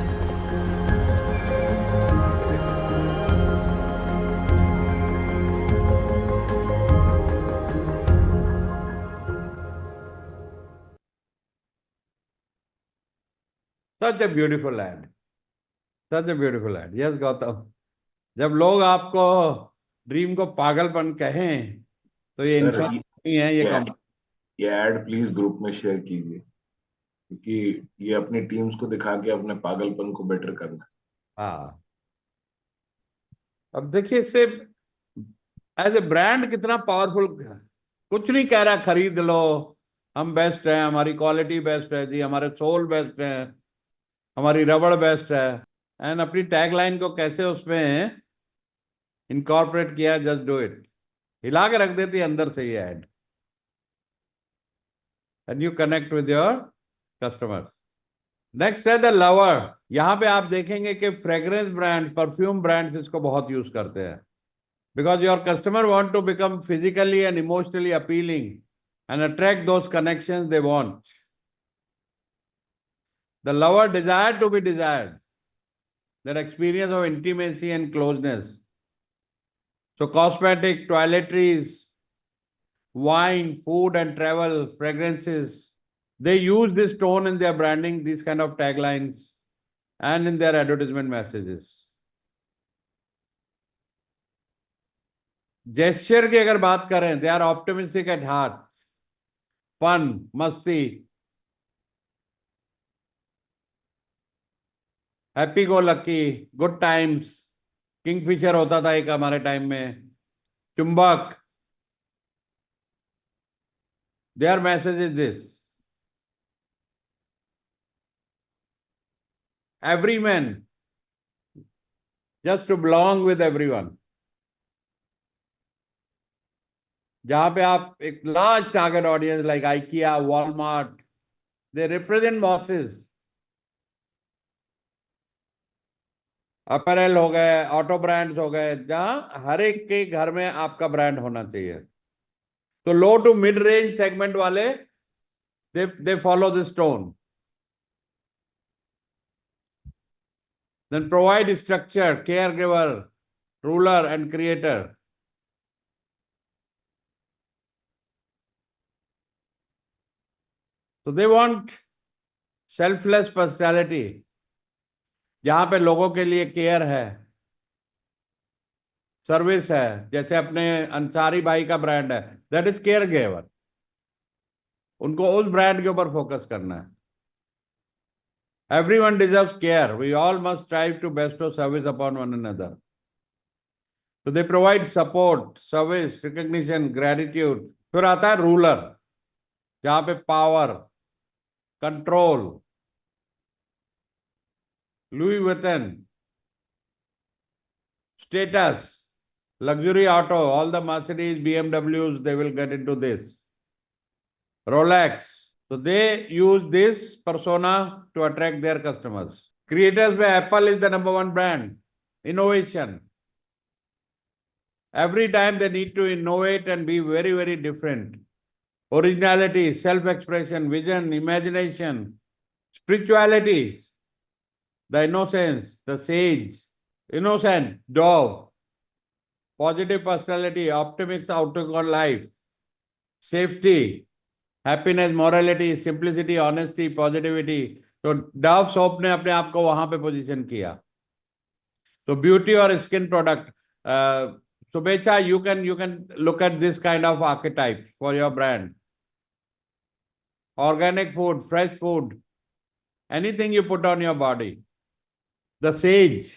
Such a beautiful ad. Such a beautiful ad. Yes, Gautam. जब लोग आपको ड्रीम को पागलपन कहें तो ये इंसान नहीं है, ये ये एड प्लीज ग्रुप में शेयर कीजिए, क्योंकि ये अपनी टीम्स को दिखा के अपने पागलपन को बेटर करना। हाँ, अब देखिए इससे एज ए ब्रांड कितना पावरफुल, कुछ नहीं कह रहा खरीद लो, हम बेस्ट हैं, हमारी क्वालिटी बेस्ट है जी, हमारे सोल बेस्ट है, हमारी रबड़ बेस्ट है, एंड अपनी टैगलाइन को कैसे उसमें इनकॉर्पोरेट किया, जस्ट डू इट, हिला के रख देती है अंदर से ये add, and you connect with your customer. Next है द लवर। यहां पे आप देखेंगे कि फ्रेग्रेंस ब्रांड, परफ्यूम ब्रांड्स इसको बहुत यूज करते हैं, because your customer want to become physically and emotionally appealing and attract those connections they want. The lover desire to be desired, that experience of intimacy and closeness. So cosmetic, toiletries, wine, food and travel, fragrances, they use this tone in their branding, these kind of taglines, and in their advertisement messages. Gesture की अगर बात करें, they are optimistic at heart, fun, मस्ती, happy go lucky, good times, Kingfisher होता था एक हमारे टाइम में, Chumbak. Their message is this, every man just to belong with everyone. जहां पे आप एक large target audience like IKEA, Walmart, they represent bosses, apparel हो गए, ऑटो ब्रांड्स हो गए, जहां हर एक के घर में आपका ब्रांड होना चाहिए। तो low to mid range segment वाले they follow this tone. Then provide structure, care giver, ruler and creator. तो दे वांट सेल्फलेस पर्सनैलिटी, जहां पे लोगों के लिए केयर है, सर्विस है। जैसे अपने अंसारी भाई का ब्रांड है, दैट इज केयर गिवर, उनको उस ब्रांड के ऊपर फोकस करना है। Everyone deserves care, we all must strive to bestow service upon one another. तो they provide support, service, recognition, gratitude. फिर आता है रूलर, जहां पे power, control, Louis Vuitton, status, luxury auto, all the Mercedes, BMWs, they will get into this. Rolex. So they use this persona to attract their customers. Creators by Apple is the #1 brand. Innovation. Every time they need to innovate and be very, very different. Originality, self-expression, vision, imagination, spirituality, the innocence, the sage, innocent, dove, positive personality, optimistic outlook on life, safety, happiness, morality, simplicity, honesty, positivity. तो डव सोप ने अपने आप को वहां पे पोजीशन किया. तो ब्यूटी और skin product, Subhecha, you can look at this kind of archetype for your brand. Organic food, fresh food, anything you put on your body. The Sage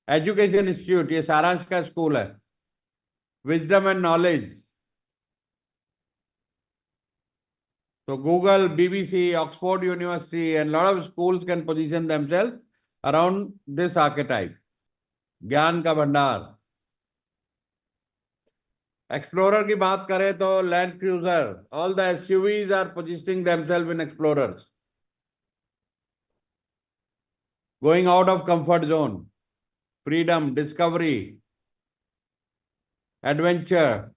Education Institute, ये सारांश का स्कूल है. Wisdom and knowledge. So Google, BBC, Oxford University, and a lot of schools can position themselves around this archetype. ज्ञान का भंडार. एक्सप्लोरर की बात करें तो Land Cruiser, all the SUVs are positioning themselves in explorers, going out of comfort zone, freedom, discovery, adventure.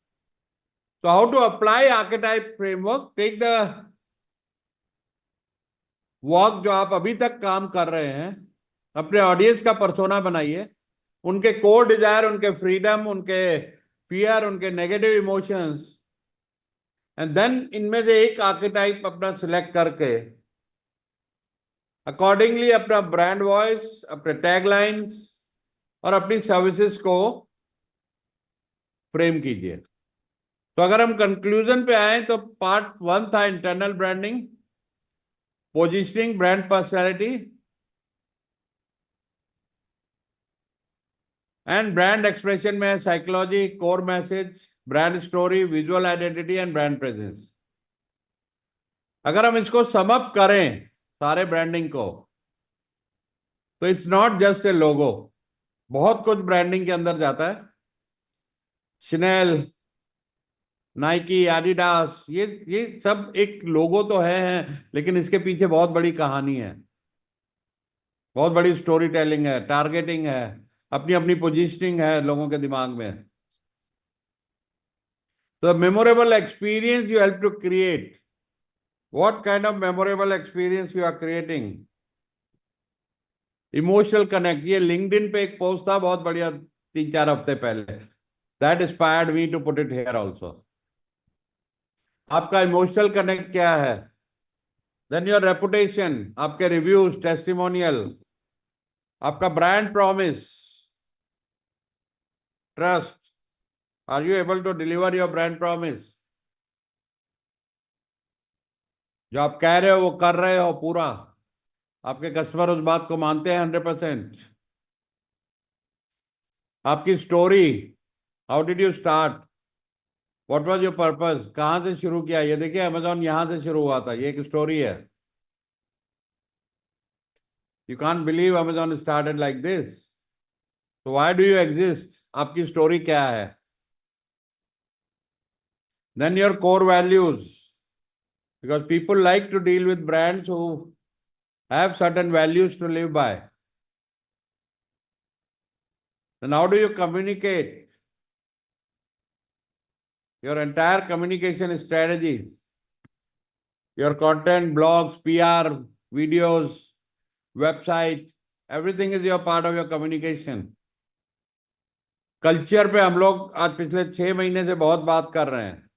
So how to apply archetype framework? Take the work जो आप अभी तक काम कर रहे हैं, अपने ऑडियंस का पर्सोना बनाइए, उनके कोर डिजायर, उनके फ्रीडम, उनके फियर, उनके नेगेटिव इमोशंस, एंड देन इनमें से एक आर्केटाइप अपना सिलेक्ट करके अकॉर्डिंगली अपना ब्रांड वॉइस, अपने टैगलाइंस और अपनी सर्विसेज को फ्रेम कीजिए. तो अगर हम कंक्लूजन पे आए तो पार्ट 1 था internal branding, positioning, brand personality and brand expression में psychology, core message, brand story, visual identity and brand presence. अगर हम इसको सम अप करें सारे ब्रांडिंग को, तो इट्स नॉट जस्ट ए लोगो. बहुत कुछ ब्रांडिंग के अंदर जाता है. शनेल, नाइकी, एडिडास, ये सब एक लोगो तो है, लेकिन इसके पीछे बहुत बड़ी कहानी है, बहुत बड़ी स्टोरी टेलिंग है, टारगेटिंग है, अपनी अपनी पोजीशनिंग है लोगों के दिमाग में. तो memorable experience you help to create. What kind of memorable experience you are creating? Emotional connect. ये लिंक्डइन पे एक पोस्ट था बहुत बढ़िया 3-4 हफ्ते पहले. That inspired me to put it here also. आपका इमोशनल कनेक्ट क्या है? देन योर रेपुटेशन, आपके रिव्यूज, टेस्टिमोनियल, आपका brand promise, trust. Are you able to deliver your brand promise? जो आप कह रहे हो वो कर रहे हो पूरा? आपके कस्टमर उस बात को मानते हैं 100%? आपकी story, how did you start, what was your purpose, कहां से शुरू किया? ये देखिए अमेजॉन यहां से शुरू हुआ था, ये एक स्टोरी है. You can't believe Amazon started like this. तो व्हाई डू यू एग्जिस्ट? आपकी स्टोरी क्या है? Then your core values, because people like to deal with brands who have certain values to live by. Then how do you communicate? Your entire communication strategy, your content, blogs, PR, videos, website, everything is your part of your communication. Culture पे हम लोग आज पिछले 6 महीने से बहुत बात कर रहे हैं.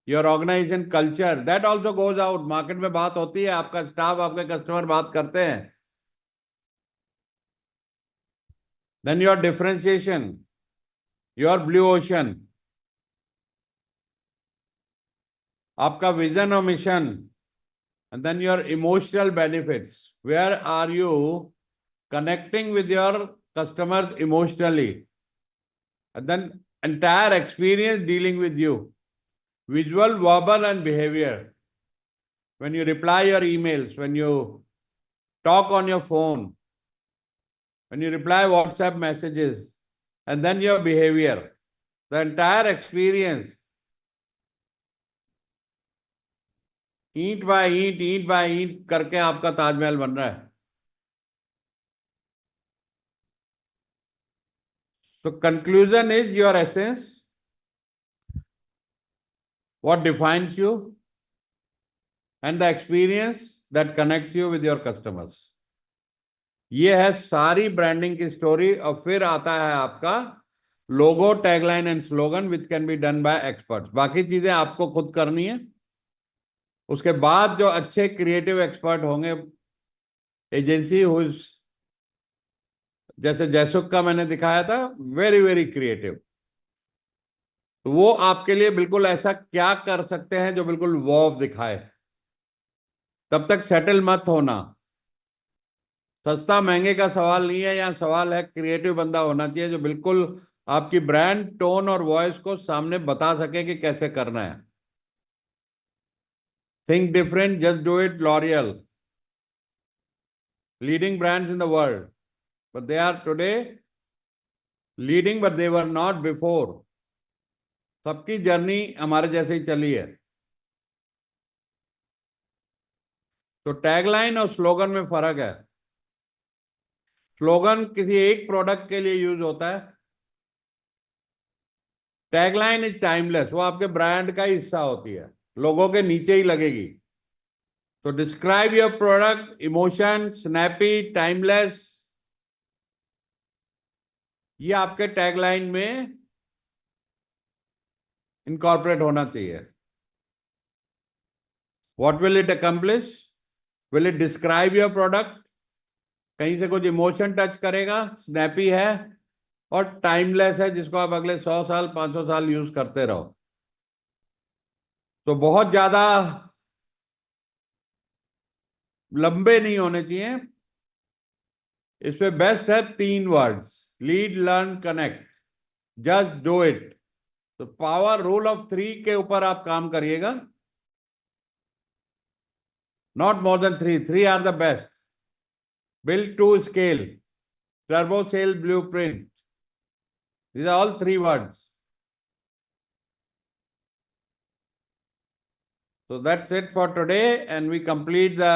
Your organization culture, that also goes out. Market में बात होती है, आपका स्टाफ, आपके कस्टमर बात करते हैं. Then your differentiation, your blue ocean, आपका विजन और mission, and then your emotional benefits. Where are you connecting with your customers emotionally? And then entire experience dealing with you, visual, verbal, and behavior. When you reply your emails, when you talk on your phone, when you reply WhatsApp messages, and then your behavior, the entire experience, ईंट बाय ईंट करके आपका ताजमहल बन रहा है. So conclusion is your essence, what defines you, and the experience that connects you with your customers. ये है सारी ब्रांडिंग की स्टोरी। और फिर आता है आपका logo, tagline and slogan which can be done by experts. बाकी चीजें आपको खुद करनी है। उसके बाद जो अच्छे क्रिएटिव एक्सपर्ट होंगे, एजेंसी हुज, जैसे जयसुख का मैंने दिखाया था, वेरी वेरी क्रिएटिव, तो वो आपके लिए बिल्कुल ऐसा क्या कर सकते हैं जो बिल्कुल वॉव दिखाए। तब तक सेटल मत होना। सस्ता महंगे का सवाल नहीं है, यहाँ सवाल है क्रिएटिव बंदा होना चाहिए जो बिल्कुल आपकी ब्रांड टोन और वॉइस को सामने बता सके कि कैसे करना है। Think different, just do it. L'Oreal, leading brands in the world, but they are today leading, but they were not before. सबकी जर्नी हमारे जैसे ही चली है। तो टैगलाइन और स्लोगन में फर्क है। स्लोगन किसी एक प्रोडक्ट के लिए यूज होता है, टैगलाइन इज टाइमलेस, वो आपके ब्रांड का हिस्सा होती है, लोगों के नीचे ही लगेगी। तो describe your product, emotion, snappy, timeless, ये आपके टैगलाइन में इनकॉर्पोरेट होना चाहिए। What will it accomplish? Will it describe your product? कहीं से कुछ इमोशन टच करेगा, स्नैपी है और टाइमलेस है, जिसको आप अगले 100 साल 500 साल यूज करते रहो। तो बहुत ज्यादा लंबे नहीं होने चाहिए। इसमें बेस्ट है 3 words: lead, learn, connect, just do it. तो पावर रूल ऑफ 3 के ऊपर आप काम करिएगा, not more than 3 are the best. Build to scale, turbo sale blueprint. These are all 3 words. So that's it for today, and we complete the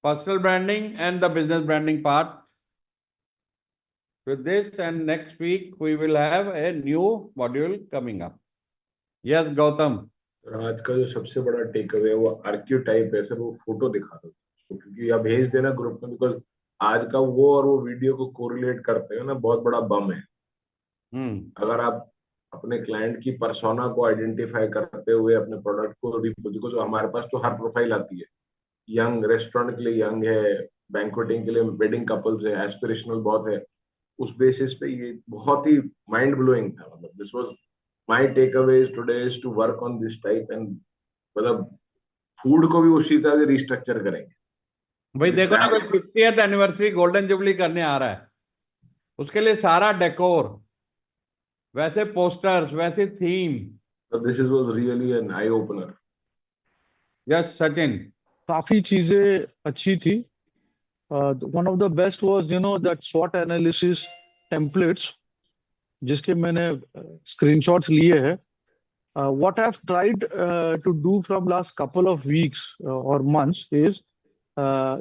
personal branding and the business branding part with this, and next week we will have a new module coming up. Yes, Gautam. आज का जो सबसे बड़ा टेक अवे है वो आर्क्यूटाइप है सर, वो फोटो दिखा दो क्योंकि आप भेज देना ग्रुप में, बिकॉज आज का वो और वो वीडियो को कोरिलेट करते हैं ना, बहुत बड़ा बम है। अगर आप अपने क्लाइंट की पर्सोना को आइडेंटिफाई करते हुए अपने प्रोडक्ट को बिकॉज हमारे पास तो हर प्रोफाइल आती है, यंग रेस्टोरेंट के लिए यंग है, बैंक्वेटिंग के लिए वेडिंग कपल्स है, एस्पिरेशनल बहुत है, उस बेसिस पे ये बहुत ही माइंड ब्लोइंग था। मतलब this was my take away today is to work on this type, and मतलब फूड को भी उसी तरह से रिस्ट्रक्चर करेंगे। भाई देखो ना, कोई 50th एनिवर्सरी गोल्डन जुबली करने आ रहा है, उसके लिए सारा डेकोर, वैसे पोस्टर्स, वैसे theme. This was really an eye opener. Yes Sachin, काफी चीजें अच्छी थी। One of the best was that SWOT analysis templates, जिसके मैंने स्क्रीनशॉट्स लिए हैं। What I have tried to do from last couple of weeks और मंथ्स इज,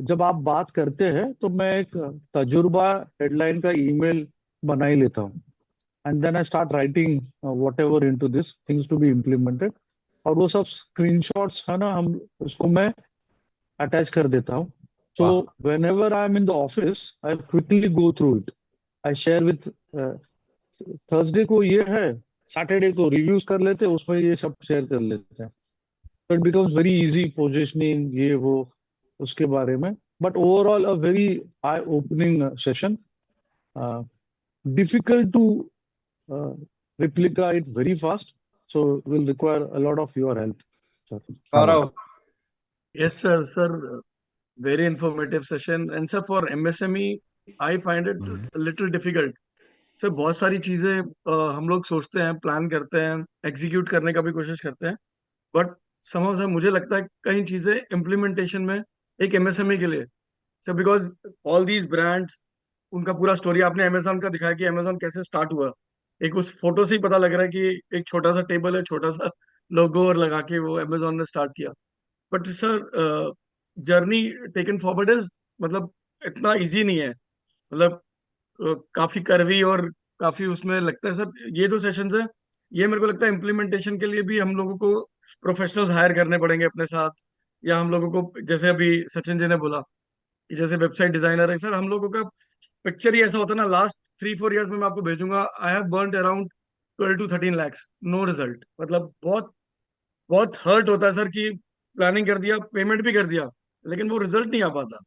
जब आप बात करते हैं तो मैं एक तजुर्बा हेडलाइन का ईमेल बना ही लेता हूँ, and then I start writing whatever into this things to be implemented, और वो सब स्क्रीनशॉट्स है ना, हम उसको मैं अटैच कर देता हूँ। So whenever I am in the office I quickly go through it, I share with, Thursday को ये है, सैटरडे को रिव्यूज कर लेते हैं, उसमें ये सब शेयर कर लेते हैं। तो it becomes very easy, positioning ये वो उसके बारे में। But overall a very eye opening session, difficult to replicate very fast, so will require a lot of your help, sir. Yes sir, very informative session, and sir for MSME I find it a little difficult sir. बहुत सारी चीजें हम लोग सोचते हैं, प्लान करते हैं, एग्जीक्यूट करने का भी कोशिश करते हैं, बट समहाउ सर मुझे लगता है कई चीजें इम्प्लीमेंटेशन में एक MSME के लिए sir, because all these brands, उनका पूरा स्टोरी आपने अमेजोन का दिखाया कि अमेजोन कैसे स्टार्ट हुआ, एक उस फोटो से ही पता लग रहा है कि एक छोटा सा टेबल है, छोटा सा लोगो और लगा के वो अमेजोन ने स्टार्ट किया। But sir journey taken forward is मतलब इतना इजी नहीं है। मतलब काफी कर्वी और काफी उसमें लगता है सर ये जो सेशंस है ये मेरे को लगता है इम्प्लीमेंटेशन के लिए भी हम लोगों को प्रोफेशनल्स हायर करने पड़ेंगे अपने साथ, या हम लोगों को जैसे अभी सचिन जी ने बोला कि जैसे वेबसाइट डिजाइनर है सर, हम लोगों का पिक्चर ही ऐसा होता है ना, लास्ट 3-4 ईयर्स में मैं आपको भेजूंगा, I have burn around 12 to 13 lakhs, no result. मतलब बहुत बहुत हर्ट होता है सर कि प्लानिंग कर दिया, पेमेंट भी कर दिया, लेकिन वो रिजल्ट नहीं आ पाता।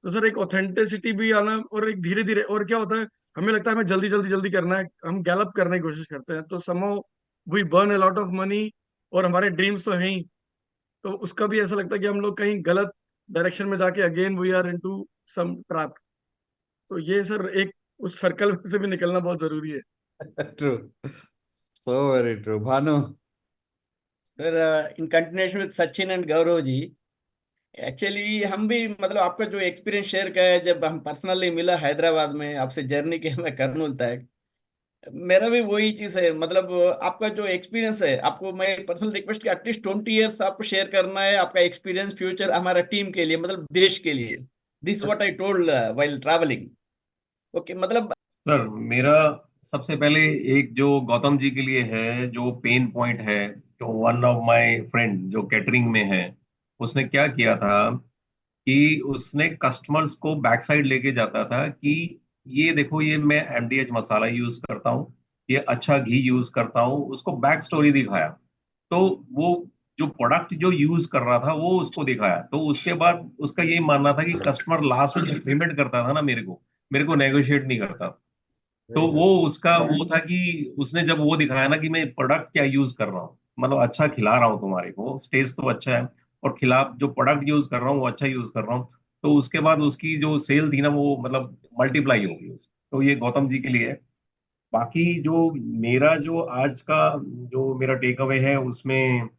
तो सर एक ऑथेंटिसिटी भी आना, और एक धीरे धीरे, और क्या होता है हमें लगता है हमें जल्दी जल्दी जल्दी करना है, हम गैलअप करने की कोशिश करते हैं, तो somehow we burn a lot of money, और हमारे ड्रीम्स तो हैं ही, तो उसका भी ऐसा लगता है कि हम लोग कहीं गलत डायरेक्शन में जाके again we are into some trap. तो ये सर एक उस सर्कल से भी निकलना बहुत जरूरी है। True, so very true. Bhanu? Sir in continuation with Sachin and Gaurav ji, actually हम भी मतलब आपका जो एक्सपीरियंस शेयर किया है, जब हम पर्सनली मिला हैदराबाद में आपसे जर्नी के मैं कर्नूल तक, मेरा भी वही चीज है। मतलब आपका जो एक्सपीरियंस है, आपको मैं पर्सनल रिक्वेस्ट की एटलीस्ट 20 years आपको शेयर करना है, आपका एक्सपीरियंस फ्यूचर हमारा टीम के लिए, मतलब देश के लिए। This what I told while travelling. Okay, मतलब सर मेरा सबसे पहले एक जो गौतम जी के लिए है, जो पेन पॉइंट है, जो वन ऑफ माय फ्रेंड जो कैटरिंग में है, उसने क्या किया था कि उसने कस्टमर्स को बैक साइड लेके जाता था कि ये देखो, ये मैं एमडीएच मसाला यूज करता हूँ, ये अच्छा घी यूज करता हूँ, उसको बैक स्टोरी दिखाया। तो वो जो प्रोडक्ट जो यूज कर रहा था वो उसको दिखाया, तो उसके बाद उसका यही मानना था कि कस्टमर लास्ट में जो पेमेंट करता था ना, मेरे को नेगोशिएट नहीं करता। तो वो उसका वो था कि उसने जब वो दिखाया ना कि मैं प्रोडक्ट क्या यूज कर रहा हूँ, मतलब अच्छा खिला रहा हूँ तुम्हारे को, टेस्ट तो अच्छा है, और खिला जो प्रोडक्ट यूज कर रहा हूँ वो अच्छा यूज कर रहा हूँ, तो उसके बाद उसकी जो सेल थी ना वो मतलब मल्टीप्लाई हो गई तो ये गौतम जी के लिए है। बाकी जो मेरा जो आज का जो मेरा टेक अवे है उसमें,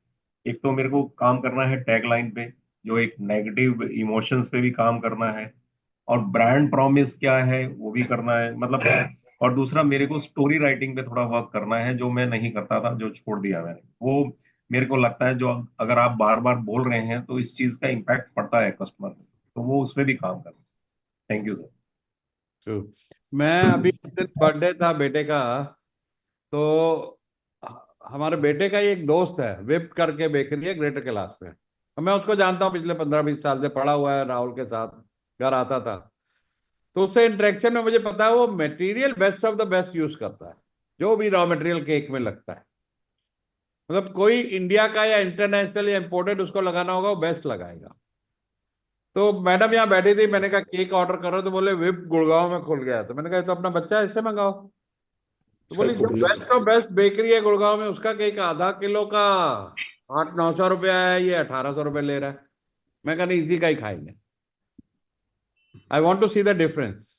एक तो मेरे को काम करना है टैग लाइन पे, जो एक नेगेटिव इमोशंस पे भी काम करना है, और ब्रांड प्रॉमिस क्या है वो भी करना है, मतलब। और दूसरा मेरे को स्टोरी राइटिंग पे थोड़ा वर्क करना है, जो मैं नहीं करता था, जो छोड़ दिया मैंने वो। मेरे को लगता है जो अगर आप बार बार बोल रहे हैं तो इस चीज का इम्पैक्ट पड़ता है कस्टमर पे, तो वो उसमें भी काम करना। Thank you sir. ट्रू। मैं अभी बर्थडे था बेटे का, तो हमारे बेटे का ही एक दोस्त है, विप करके बेकरी है ग्रेटर कैलाश में, और मैं उसको जानता हूँ, पिछले 15-20 साल से पढ़ा हुआ है, राहुल के साथ घर आता था। तो उससे इंटरेक्शन में मुझे पता है वो material best of the best use करता है, जो भी रॉ मटेरियल केक में लगता है। मतलब कोई इंडिया का या इंटरनेशनल या इम्पोर्टेड उसको लगाना होगा, वो बेस्ट लगाएगा। तो मैडम यहाँ बैठी थी, मैंने कहा केक ऑर्डर करो, तो बोले विप गुड़गांव में खुल गया। तो मैंने कहा तो अपना बच्चा ऐसे मंगाओ। तो बोली जो बेस्ट ऑफ बेस्ट बेकरी है गुड़गांव में, उसका केक आधा किलो का 800-900 रुपया है, ये 1800 रुपये ले रहा है। मैं कहा नहीं, इसी का ही खाएंगे। I want to see the difference.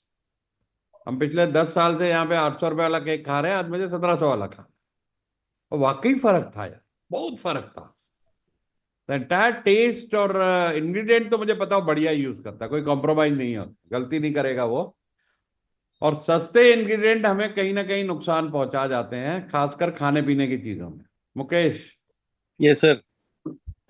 हम पिछले 10 साल से यहाँ पे 800 रुपये वाला केक खा रहे हैं, आज मुझे 1700 वाला खा, और वाकई फर्क था यार, बहुत फर्क था। एंटायर टेस्ट और इंग्रेडिएंट तो मुझे पता हो बढ़िया यूज करता है, कोई कॉम्प्रोमाइज नहीं है, गलती नहीं करेगा वो। और सस्ते इंग्रेडिएंट हमें कहीं ना कहीं नुकसान पहुंचा जाते हैं, खासकर खाने पीने की चीजों में। मुकेश? ये सर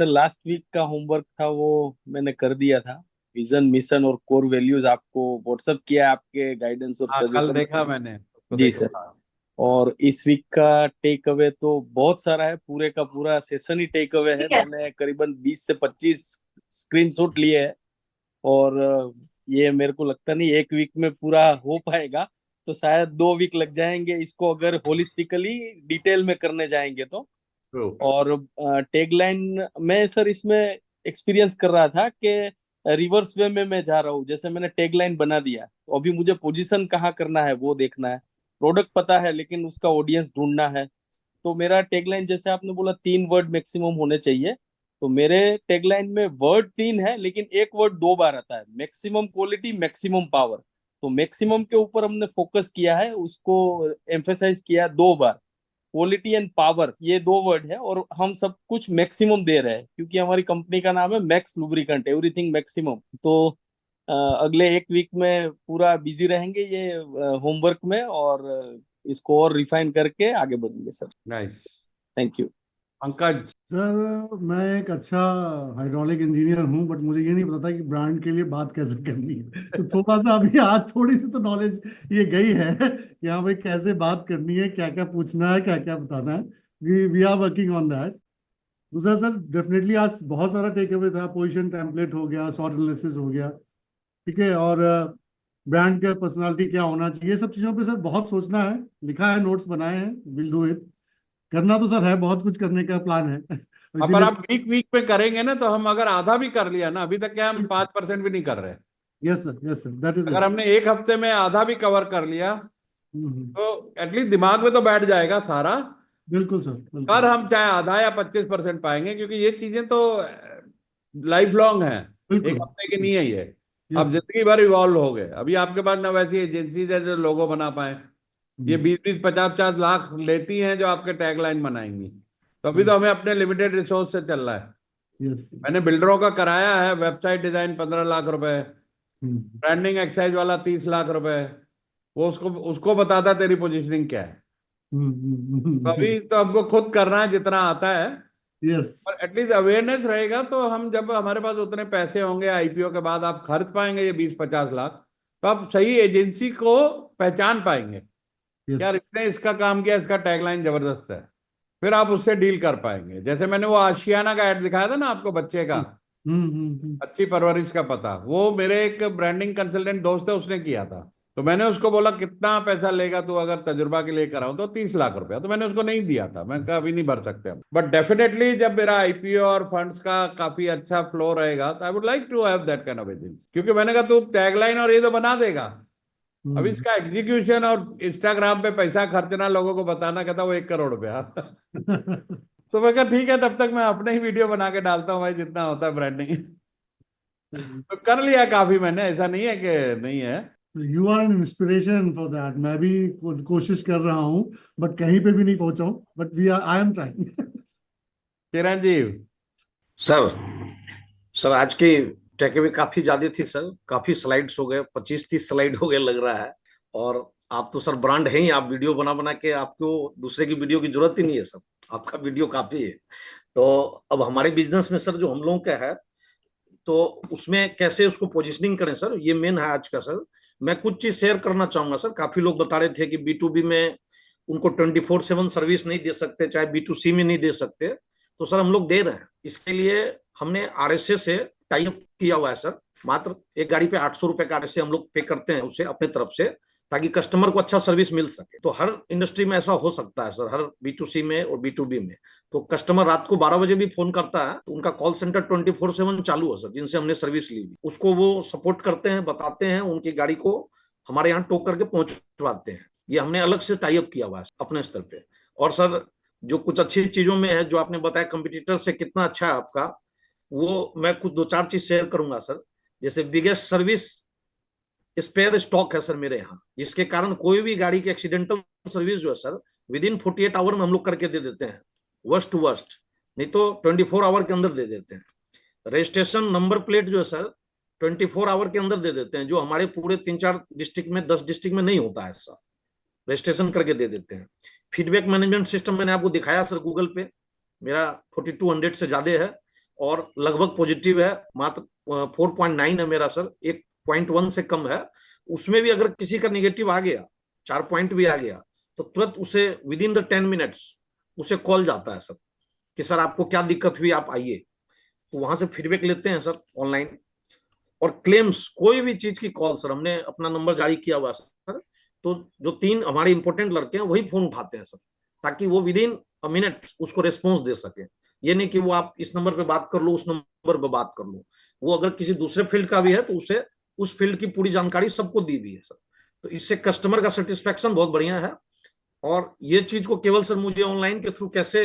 लास्ट वीक का होमवर्क था वो मैंने कर दिया था। विजन, मिशन और कोर वैल्यूज आपको व्हाट्सएप किया, आपके गाइडेंस और हाँ, कल सजेशन। देखा मैंने तो जी देखा। सर। और इस वीक का टेक अवे तो बहुत सारा है, पूरे का पूरा सेशन ही टेक अवे है। मैंने करीबन 20 से 25 स्क्रीनशॉट लिए हैं, और ये मेरे को लगता नहीं एक वीक में पूरा हो पाएगा, तो शायद 2 वीक लग जाएंगे इसको अगर होलिस्टिकली डिटेल में करने जाएंगे तो। और टैगलाइन में सर इसमें एक्सपीरियंस कर रहा था कि रिवर्स वे में मैं जा रहा हूँ। जैसे मैंने टैगलाइन बना दिया, तो अभी मुझे पोजीशन कहाँ करना है वो देखना है। प्रोडक्ट पता है लेकिन उसका ऑडियंस ढूंढना है। तो मेरा टैगलाइन, जैसे आपने बोला 3 वर्ड मैक्सिमम होने चाहिए, तो मेरे टैगलाइन में वर्ड 3 है, लेकिन एक वर्ड 2 बार आता है, मैक्सिमम क्वालिटी मैक्सिमम पावर। तो मैक्सिमम के ऊपर हमने फोकस किया है, उसको एम्फेसाइज किया 2 बार। क्वालिटी एंड पावर ये 2 वर्ड है, और हम सब कुछ मैक्सिमम दे रहे हैं क्योंकि हमारी कंपनी का नाम है मैक्स लुब्रिकेंट, एवरीथिंग मैक्सिमम। तो अगले 1 वीक में पूरा बिजी रहेंगे ये होमवर्क में, और इसको और रिफाइन करके आगे बढ़ेंगे sir. Nice, thank you. Pankaj? Sir मैं एक अच्छा हाइड्रोलिक इंजीनियर हूं, बट मुझे ये नहीं पता था कि ब्रांड के लिए बात कैसे करनी है। तो थोड़ा सा अभी आज थोड़ी सी तो नॉलेज ये गई है कि हाँ भाई कैसे बात करनी है, क्या क्या पूछना है, क्या क्या बताना है। We are working on that. दूसरा सर, डेफिनेटली आज बहुत सारा टेक अवे था। पोजीशन टेम्पलेट हो गया, सॉर्ट एनालिसिस हो गया, ठीक है, और ब्रांड का पर्सनालिटी क्या होना चाहिए, ये सब चीजों पे सर बहुत सोचना है। लिखा है, नोट्स बनाए हैं, विल डू इट। करना तो सर है, बहुत कुछ करने का प्लान है। पर इसीलिए आप वीक वीक पे करेंगे ना, तो हम अगर आधा भी कर लिया ना, अभी तक क्या हम 5% भी नहीं कर रहे। यस सर, दैट इज अगर हमने एक हफ्ते में आधा भी कवर कर लिया तो एटलीस्ट दिमाग में तो बैठ जाएगा सारा। बिल्कुल सर, कर बिल्कुल हम चाहे आधा या 25% पाएंगे, क्योंकि ये चीजें तो लाइफ लॉन्ग है, बिल्कुल। एक हफ्ते की नहीं है ये। यस अब जिंदगी भर इवॉल्व हो गए। अभी आपके पास ना वैसी एजेंसीज है जो लोगो बना पाए। ये 20-20, 50-50 लाख लेती हैं जो आपके टैगलाइन बनाएंगी। तो अभी तो हमें अपने लिमिटेड रिसोर्स से चल रहा है। यस मैंने बिल्डरों का कराया है वेबसाइट डिजाइन 15 लाख रुपए, ब्रांडिंग एक्सरसाइज वाला 30 लाख रुपए। वो उसको बताता तेरी पोजीशनिंग क्या है। तो अभी तो हमको खुद करना है जितना आता है। यस पर एटलीस्ट अवेयरनेस रहेगा तो हम, जब हमारे पास उतने पैसे होंगे आईपीओ के बाद, आप खर्च पाएंगे ये 20-50 लाख, तो आप सही एजेंसी को पहचान पाएंगे। यार इसने इसका काम किया, इसका टैगलाइन जबरदस्त है, फिर आप उससे डील कर पाएंगे। जैसे मैंने वो आशियाना का ऐड दिखाया था ना आपको, बच्चे का अच्छी परवरिश का पता, वो मेरे एक ब्रांडिंग कंसल्टेंट दोस्त है, उसने किया था। तो मैंने उसको बोला कितना पैसा लेगा तू अगर तजुर्बा के लिए कराऊं, तो 30 लाख रुपया। तो मैंने उसको नहीं दिया था, मैं कहा अभी नहीं भर सकते हम। बट डेफिनेटली जब मेरा आईपीओ और फंड्स का काफी अच्छा फ्लो रहेगा, तो I would like to have that kind of agency. क्योंकि मैंने कहा तू टैगलाइन और ये तो बना देगा, अब इसका एग्जीक्यूशन और इंस्टाग्राम पे पैसा खर्चना, लोगों को बताना, कहता वो 1 करोड़ रुपया। तो मैं कहा ठीक है, तब तक मैं अपने ही वीडियो बना के डालता हूँ भाई, जितना होता है ब्रांडिंग। तो कर लिया काफी मैंने, ऐसा नहीं है कि नहीं है। You are an inspiration for that. मैं भी कोशिश कर रहा हूँ, बट कहीं पे भी नहीं पहुंचा हूँ, but I am trying. Chiranjeev sir आज की टेकअवे काफी ज्यादा थी सर, काफी स्लाइड्स हो गए, 25-30 स्लाइड हो गए लग रहा है। और आप तो सर ब्रांड है ही, आप वीडियो बना बना के आपको दूसरे की वीडियो की जरूरत ही नहीं है सर, आपका वीडियो काफी है। तो अब हमारे बिजनेस में सर जो हम लोगों का है, तो उसमें कैसे उसको पोजिशनिंग करें सर, ये मेन है आज का सर। मैं कुछ चीज शेयर करना चाहूंगा सर। काफी लोग बता रहे थे कि B2B में उनको 24/7 सर्विस नहीं दे सकते, चाहे B2C में नहीं दे सकते। तो सर हम लोग दे रहे हैं। इसके लिए हमने RSA से टाई अप किया हुआ है सर। मात्र एक गाड़ी पे 800 रुपए का RSA हम लोग पे करते हैं उसे अपने तरफ से, ताकि कस्टमर को अच्छा सर्विस मिल सके। तो हर इंडस्ट्री में ऐसा हो सकता है सर, हर B2C में और B2B में। तो कस्टमर रात को 12 बजे भी फोन करता है, तो उनका कॉल सेंटर 24/7 चालू है सर, जिनसे हमने सर्विस ली हुई, उसको वो सपोर्ट करते हैं, बताते हैं, उनकी गाड़ी को हमारे यहाँ टो करके पहुंचवाते हैं। ये हमने अलग से टाई अप किया हुआ है अपने स्तर पे। और सर जो कुछ अच्छी चीजों में है, जो आपने बताया कंपटीटर से कितना अच्छा है आपका, वो मैं कुछ 2-4 चीज शेयर करूंगा सर। जैसे बिगेस्ट सर्विस स्पेयर स्टॉक है सर मेरे यहाँ, जिसके कारण कोई भी गाड़ी की एक्सीडेंटल सर्विस जो है सर, विदिन 48 आवर में हम लोग करके दे देते हैं, वर्स्ट टू वर्स्ट, नहीं तो 24 आवर के अंदर दे देते हैं। रजिस्ट्रेशन नंबर प्लेट जो है सर 24 आवर के अंदर दे देते हैं, जो हमारे पूरे 3-4 डिस्ट्रिक्ट में, 10 डिस्ट्रिक्ट में नहीं होता है ऐसा, रजिस्ट्रेशन करके दे देते हैं। फीडबैक मैनेजमेंट सिस्टम मैंने आपको दिखाया सर, गूगल पे मेरा 4200 से ज्यादा है और लगभग पॉजिटिव है। मात्र 4.9 है मेरा सर, 1.1 से कम है। उसमें भी अगर किसी का निगेटिव आ गया, 4 पॉइंट भी आ गया, तो तुरंत उसे विदिन द 10 मिनट्स उसे कॉल जाता है सर कि सर आपको क्या दिक्कत हुई, आप आइए। तो वहां से फीडबैक लेते हैं सर ऑनलाइन। और क्लेम्स, कोई भी चीज की कॉल सर, हमने अपना नंबर जारी किया हुआ सर। तो जो 3 हमारे इंपॉर्टेंट लड़के हैं वही फोन उठाते हैं सर, ताकि वो विदिन अ मिनट उसको रेस्पॉन्स दे सके। ये नहीं कि वो आप इस नंबर पे बात कर लो, उस नंबर पे बात कर लो। वो अगर किसी दूसरे फील्ड का भी है तो उसे उस फील्ड की पूरी जानकारी सबको दी हुई है सर। तो इससे कस्टमर का सेटिस्फेक्शन बहुत बढ़िया है। और ये चीज को केवल सर मुझे ऑनलाइन के थ्रू कैसे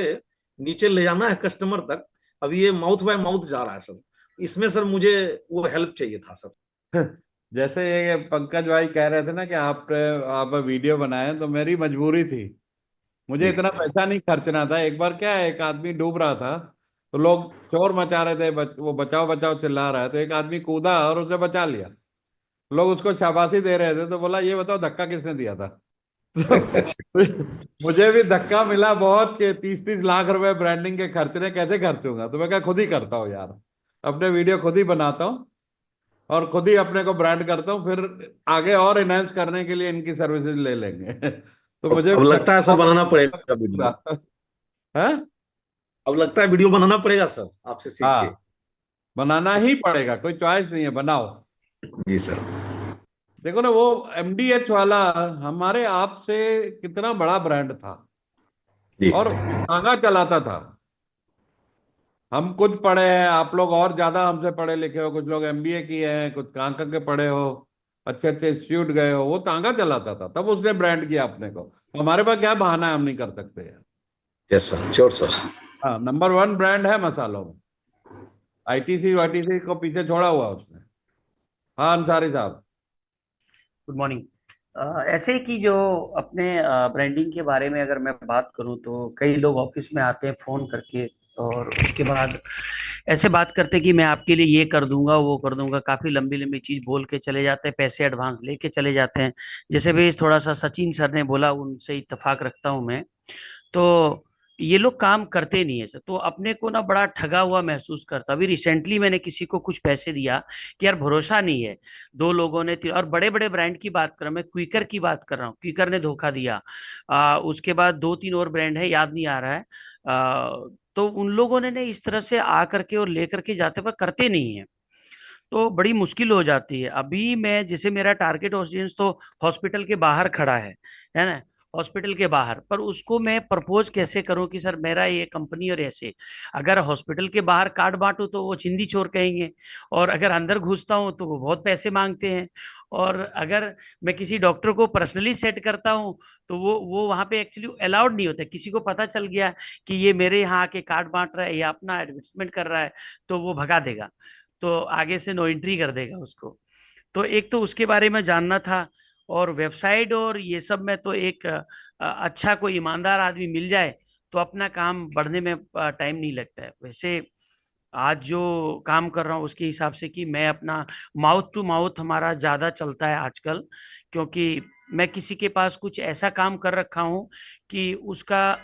नीचे ले जाना है कस्टमर तक, अभी ये माउथ बाय माउथ जा रहा है सर। इसमें सर मुझे वो हेल्प चाहिए था सर। जैसे ये पंकज भाई कह रहे थे ना कि आप वीडियो बनाए, तो मेरी मजबूरी थी, मुझे इतना पैसा नहीं खर्चना था। एक बार क्या है, एक आदमी डूब रहा था, तो लोग शोर मचा रहे थे, वो बचाओ बचाओ चिल्ला रहा है, तो एक आदमी कूदा और उसे बचा लिया। लोग उसको शाबाशी दे रहे थे, तो बोला ये बताओ धक्का किसने दिया था। मुझे भी धक्का मिला बहुत कि 30-30 लाख रुपए ब्रांडिंग के खर्चने, कैसे खर्चूंगा? तो मैं क्या खुद ही करता हूँ यार, अपने वीडियो खुद ही बनाता हूँ और खुद ही अपने को ब्रांड करता हूँ, फिर आगे और इनहेंस करने के लिए इनकी सर्विसेज ले लेंगे। तो मुझे अब लगता है सर बनाना पड़ेगा वीडियो। है, अब लगता है वीडियो बनाना पड़ेगा सर आपसे सीख के। हाँ, बनाना ही पड़ेगा, कोई चॉइस नहीं है, बनाओ। जी सर। देखो ना, वो MDH वाला हमारे आप से कितना बड़ा ब्रांड था जी। और तांगा चलाता था। हम कुछ पढ़े हैं, आप लोग और ज्यादा हमसे पढ़े लिखे हो, कुछ लोग MBA किए हैं, कुछ कांका के पढ़े हो, अच्छे अच्छे इंस्टीट्यूट गए हो। वो तांगा चलाता था, तब उसने ब्रांड किया अपने को। हमारे पास क्या बहाना है, हम नहीं कर सकते यार। Yes sir, sure sir. हाँ, नंबर 1 ब्रांड है मसालों में। ITC वाईटीसी को पीछे छोड़ा हुआ उसने। हाँ अंसारी साहब। Good morning. ऐसे ही कि जो अपने ब्रांडिंग के बारे में अगर मैं बात करूं तो कई लोग ऑफिस में आते हैं फोन करके और उसके बाद ऐसे बात करते कि मैं आपके लिए ये कर दूंगा वो कर दूंगा, काफी लंबी लंबी चीज बोल के चले जाते हैं, पैसे एडवांस लेके चले जाते हैं। जैसे भी थोड़ा सा सचिन सर ने बोला उनसे इत्तेफाक रखता हूं मैं, तो ये लोग काम करते नहीं है सर, तो अपने को ना बड़ा ठगा हुआ महसूस करता। अभी रिसेंटली मैंने किसी को कुछ पैसे दिया कि यार भरोसा नहीं है, 2 लोगों ने और बड़े बड़े ब्रांड की बात कर रहा हूं मैं, क्विकर की बात कर रहा हूँ, क्विकर ने धोखा दिया। उसके बाद 2-3 और ब्रांड है, याद नहीं आ रहा है। तो उन लोगों ने इस तरह से आ करके और लेकर के जाते पर करते नहीं है, तो बड़ी मुश्किल हो जाती है। अभी मैं जैसे मेरा टारगेट ऑडियंस तो हॉस्पिटल के बाहर खड़ा है ना, हॉस्पिटल के बाहर, पर उसको मैं प्रपोज कैसे करूं कि सर मेरा ये कंपनी और ऐसे। अगर हॉस्पिटल के बाहर कार्ड बांटू तो वो चिंदी चोर कहेंगे, और अगर अंदर घुसता हूं तो वो बहुत पैसे मांगते हैं, और अगर मैं किसी डॉक्टर को पर्सनली सेट करता हूं तो वो वहां पे एक्चुअली अलाउड नहीं होता। किसी को पता चल गया कि ये मेरे यहाँ आके कार्ड बांट रहा है या अपना एडवर्टाइजमेंट कर रहा है तो वो भगा देगा, तो आगे से नो एंट्री कर देगा उसको। तो एक तो उसके बारे में जानना था, और वेबसाइट और ये सब में तो एक अच्छा कोई ईमानदार आदमी मिल जाए तो अपना काम बढ़ने में टाइम नहीं लगता है। वैसे आज जो काम कर रहा हूँ उसके हिसाब से कि मैं अपना माउथ टू माउथ हमारा ज्यादा चलता है आजकल, क्योंकि मैं किसी के पास कुछ ऐसा काम कर रखा हूँ कि उसका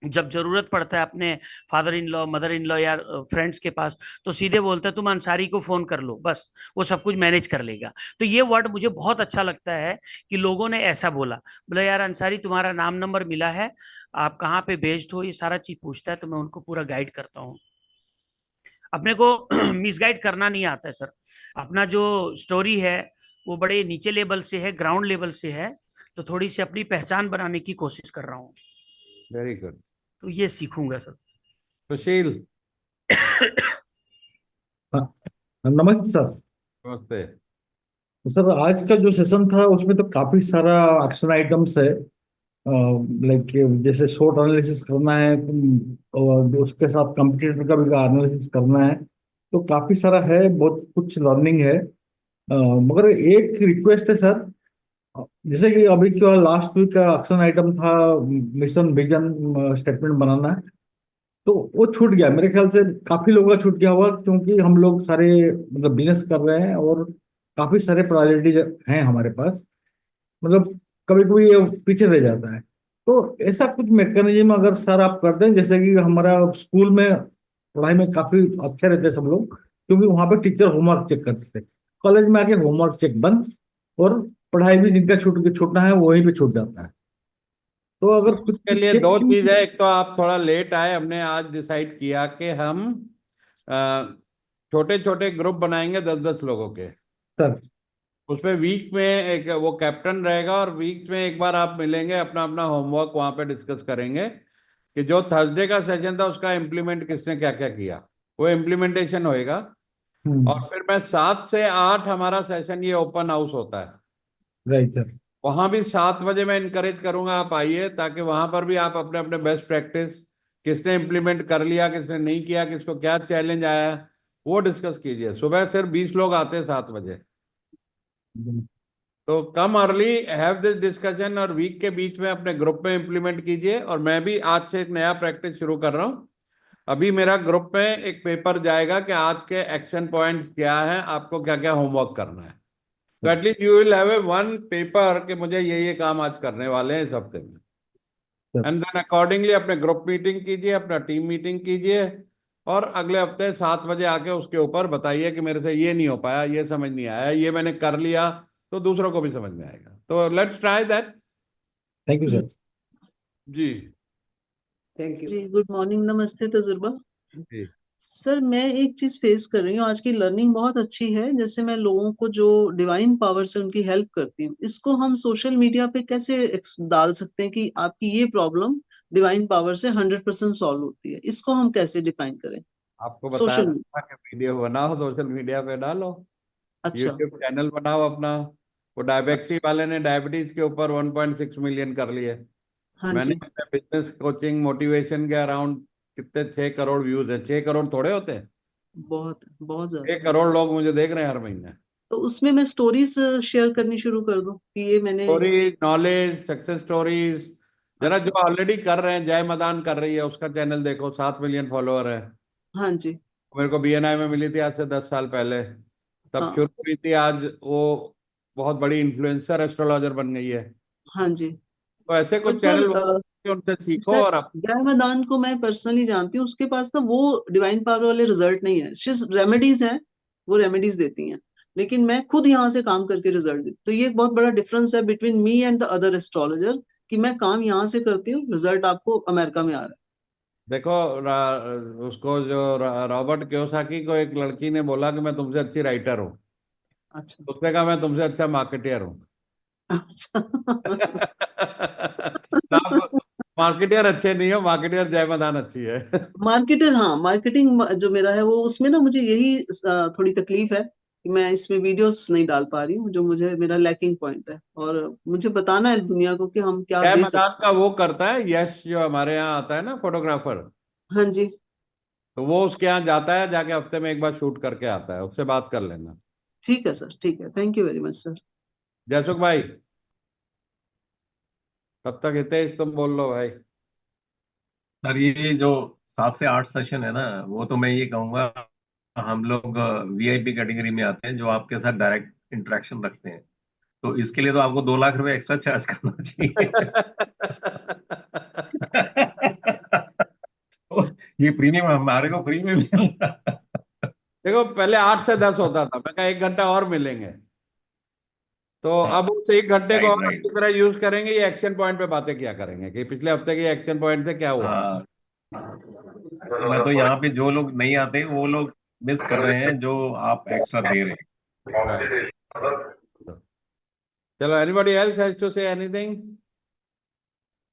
जब जरूरत पड़ता है अपने father in law mother in law या फ्रेंड्स के पास, तो सीधे बोलता है तुम अंसारी को फोन कर लो, बस वो सब कुछ मैनेज कर लेगा। तो ये वर्ड मुझे बहुत अच्छा लगता है कि लोगों ने ऐसा बोला, बोला यार अंसारी तुम्हारा नाम नंबर मिला है, आप कहाँ पे बेस्ड हो, ये सारा चीज पूछता है, तो मैं उनको पूरा गाइड करता हूँ। अपने को मिसगाइड करना नहीं आता है सर। अपना जो स्टोरी है वो बड़े नीचे लेवल से है, ग्राउंड लेवल से है, तो थोड़ी सी अपनी पहचान बनाने की कोशिश कर रहा हूँ। Very good. तो ये सीखूंगा सर। सुशील। नमस्ते सर। नमस्ते सर, आज का जो सेशन था उसमें तो काफी सारा एक्शन आइटम्स है, लाइक जैसे शॉर्ट एनालिसिस करना है, और उसके साथ कंप्यूटर का भी एनालिसिस करना है, तो काफी सारा है, बहुत कुछ लर्निंग है। मगर एक रिक्वेस्ट है सर, जैसे कि अभी क्या लास्ट वीक का एक्शन आइटम था, मिशन विजन स्टेटमेंट बनाना है, तो वो छूट गया मेरे ख्याल से, काफी लोगों का छूट गया हुआ, क्योंकि हम लोग सारे मतलब बिजनेस कर रहे हैं और काफी सारे प्रायोरिटीज हैं हमारे पास, मतलब कभी कभी ये पीछे रह जाता है। तो ऐसा कुछ मैकेनिज्म अगर सर आप कर दें, जैसे कि हमारा स्कूल में पढ़ाई में काफी अच्छे रहते सब लोग, क्योंकि वहां पे टीचर होमवर्क चेक करते थे, कॉलेज में आके होमवर्क चेक बंद, और पढ़ाई भी जिनका छूटना है वहीं पे छूट जाता है। तो अगर कुछ के लिए चेक 2 चीज है। एक तो आप थोड़ा लेट आए, हमने आज डिसाइड किया कि हम छोटे छोटे ग्रुप बनाएंगे 10-10 लोगों के सर। उसमें वीक में एक वो कैप्टन रहेगा, और वीक में एक बार आप मिलेंगे, अपना अपना होमवर्क वहां पे डिस्कस करेंगे कि जो थर्सडे का सेशन था उसका इम्प्लीमेंट किसने क्या क्या किया, वो इम्प्लीमेंटेशन होएगा। और फिर मैं 7 से 8 हमारा सेशन ये ओपन हाउस होता है, राइट सर। वहां भी 7 बजे मैं इनकरेज करूंगा आप आइए, ताकि वहां पर भी आप अपने अपने बेस्ट प्रैक्टिस, किसने इम्प्लीमेंट कर लिया किसने नहीं किया, किसको क्या चैलेंज आया, वो डिस्कस कीजिए। सुबह सिर्फ 20 लोग आते हैं 7 बजे, तो कम अर्ली, हैव दिस डिस्कशन, और वीक के बीच में अपने ग्रुप में इम्प्लीमेंट कीजिए। और मैं भी आज से एक नया प्रैक्टिस शुरू कर रहा हूँ। अभी मेरा ग्रुप में एक पेपर जाएगा कि आज के एक्शन पॉइंट्स क्या है, आपको क्या क्या होमवर्क करना है। तो at least you will have a one paper कि मुझे ये काम आज करने वाले हैं इस हफ्ते में, एंड देन अकॉर्डिंगली अपने ग्रुप मीटिंग कीजिए, अपना टीम मीटिंग कीजिए, और अगले हफ्ते 7 बजे आके उसके ऊपर बताइए कि मेरे से ये नहीं हो पाया, ये समझ नहीं आया, ये मैंने कर लिया, तो दूसरों को भी समझ में आएगा। तो let's try that. Thank you sir. जी थैंक यू जी, गुड मॉर्निंग, नमस्ते तजुर्बा। जी। सर, मैं एक चीज फेस कर रही हूँ, आज की लर्निंग बहुत अच्छी है, जैसे मैं लोगों को जो डिवाइन पावर से उनकी हेल्प करती हूँ, इसको हम सोशल मीडिया पे कैसे डाल सकते हैं कि आपकी ये प्रॉब्लम डिवाइन पावर से 100% सॉल्व होती है, इसको हम कैसे डिफाइन करें? आपको बताया सोशल था कि वीडियो बनाओ, सोशल मीडिया पे डालो, अच्छा, यूट्यूब चैनल बनाओ अपना। वो डायबेक्सी वाले ने डायबिटीज के ऊपर 1.6 मिलियन कर लिए। हाँ मैंने जी, अपने बिजनेस कोचिंग मोटिवेशन के अराउंड कितने 6 करोड़ व्यूज है। 6 करोड़ थोड़े होते हैं, बहुत बहुत 6 ज्यादा। करोड़ लोग मुझे देख रहे हैं हर महीने। तो उसमें मैं स्टोरीज शेयर करनी शुरू कर दूं कि ये मैंने स्टोरी, नॉलेज, सक्सेस स्टोरीज। जरा अच्छा, जो ऑलरेडी कर रहे हैं, जय मदान कर रही है, उसका चैनल देखो, 7 मिलियन फॉलोअर है। हाँ जी, मेरे को BNI में मिली थी आज से 10 साल पहले, तब हाँ शुरू हुई थी, आज वो बहुत बड़ी इन्फ्लुएंसर एस्ट्रोलॉजर बन गई है। हाँ जी। तो ऐसे बट कुछ सर, चैनल उनसे सीखो। सर, और जय मदान को मैं पर्सनली जानती हूँ, उसके पास ना वो डिवाइन पावर वाले रिजल्ट नहीं है, सिर्फ रेमेडीज हैं, वो रेमेडीज देती हैं, लेकिन मैं खुद यहाँ से काम करके रिजल्ट देती हूँ। तो ये एक बहुत बड़ा डिफरेंस है between me and the other astrologer, कि मैं काम यहाँ से करती हूँ, रिजल्ट आपको अमेरिका में आ रहा है। देखो, उसको जो रॉबर्ट कियोसाकी को एक लड़की ने बोला कि मैं तुमसे अच्छी राइटर हूँ, अच्छा उसने कहा मैं तुमसे अच्छा मार्केटियर हूँ। अच्छा। आप मार्केटियर अच्छे नहीं हो, मार्केटियर जय मदान अच्छी है। मार्केटर, हाँ, मार्केटिंग जो मेरा है वो, उसमें ना मुझे यही थोड़ी तकलीफ है कि मैं इसमें वीडियोस नहीं डाल पा रही हूँ, जो मुझे मेरा लैकिंग पॉइंट है, और मुझे बताना है दुनिया को कि हम क्या जय दे मदान सकते का वो करता है यश, जो हमारे यहाँ आता है ना फोटोग्राफर, हैं। हाँ जी, तो वो उसके यहाँ जाता है, जाके हफ्ते में एक बार शूट करके आता है, उससे बात कर लेना। ठीक है सर, ठीक है, thank you very much sir. Jaysukh भाई, तब तक हितेश तुम बोल लो भाई। सर ये जो 7 से 8 सेशन है ना, वो तो मैं ये कहूंगा हम लोग VIP कैटेगरी में आते हैं, जो आपके साथ डायरेक्ट इंटरेक्शन रखते हैं। तो इसके लिए तो आपको 2 लाख रुपए एक्स्ट्रा चार्ज करना चाहिए। ये प्रीमियम हमारे को फ्री में मिल रहा है। देखो, पहले 8 से 10 होता था, मैं कहा 1 घंटा और मिलेंगे, तो अब उस 1 घंटे को राइट और राइट। अच्छी तरह यूज करेंगे। ये एक्शन पॉइंट पे बातें क्या करेंगे कि पिछले हफ्ते के एक्शन पॉइंट से क्या हुआ। हाँ, मैं तो यहाँ पे जो लोग नहीं आते वो लोग मिस कर रहे हैं जो आप एक्स्ट्रा दे रहे हैं। चलो, anybody else has to say anything?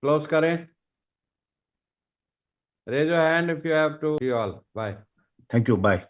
Close करें। Raise your hand if you have to. You all bye. Thank you, bye.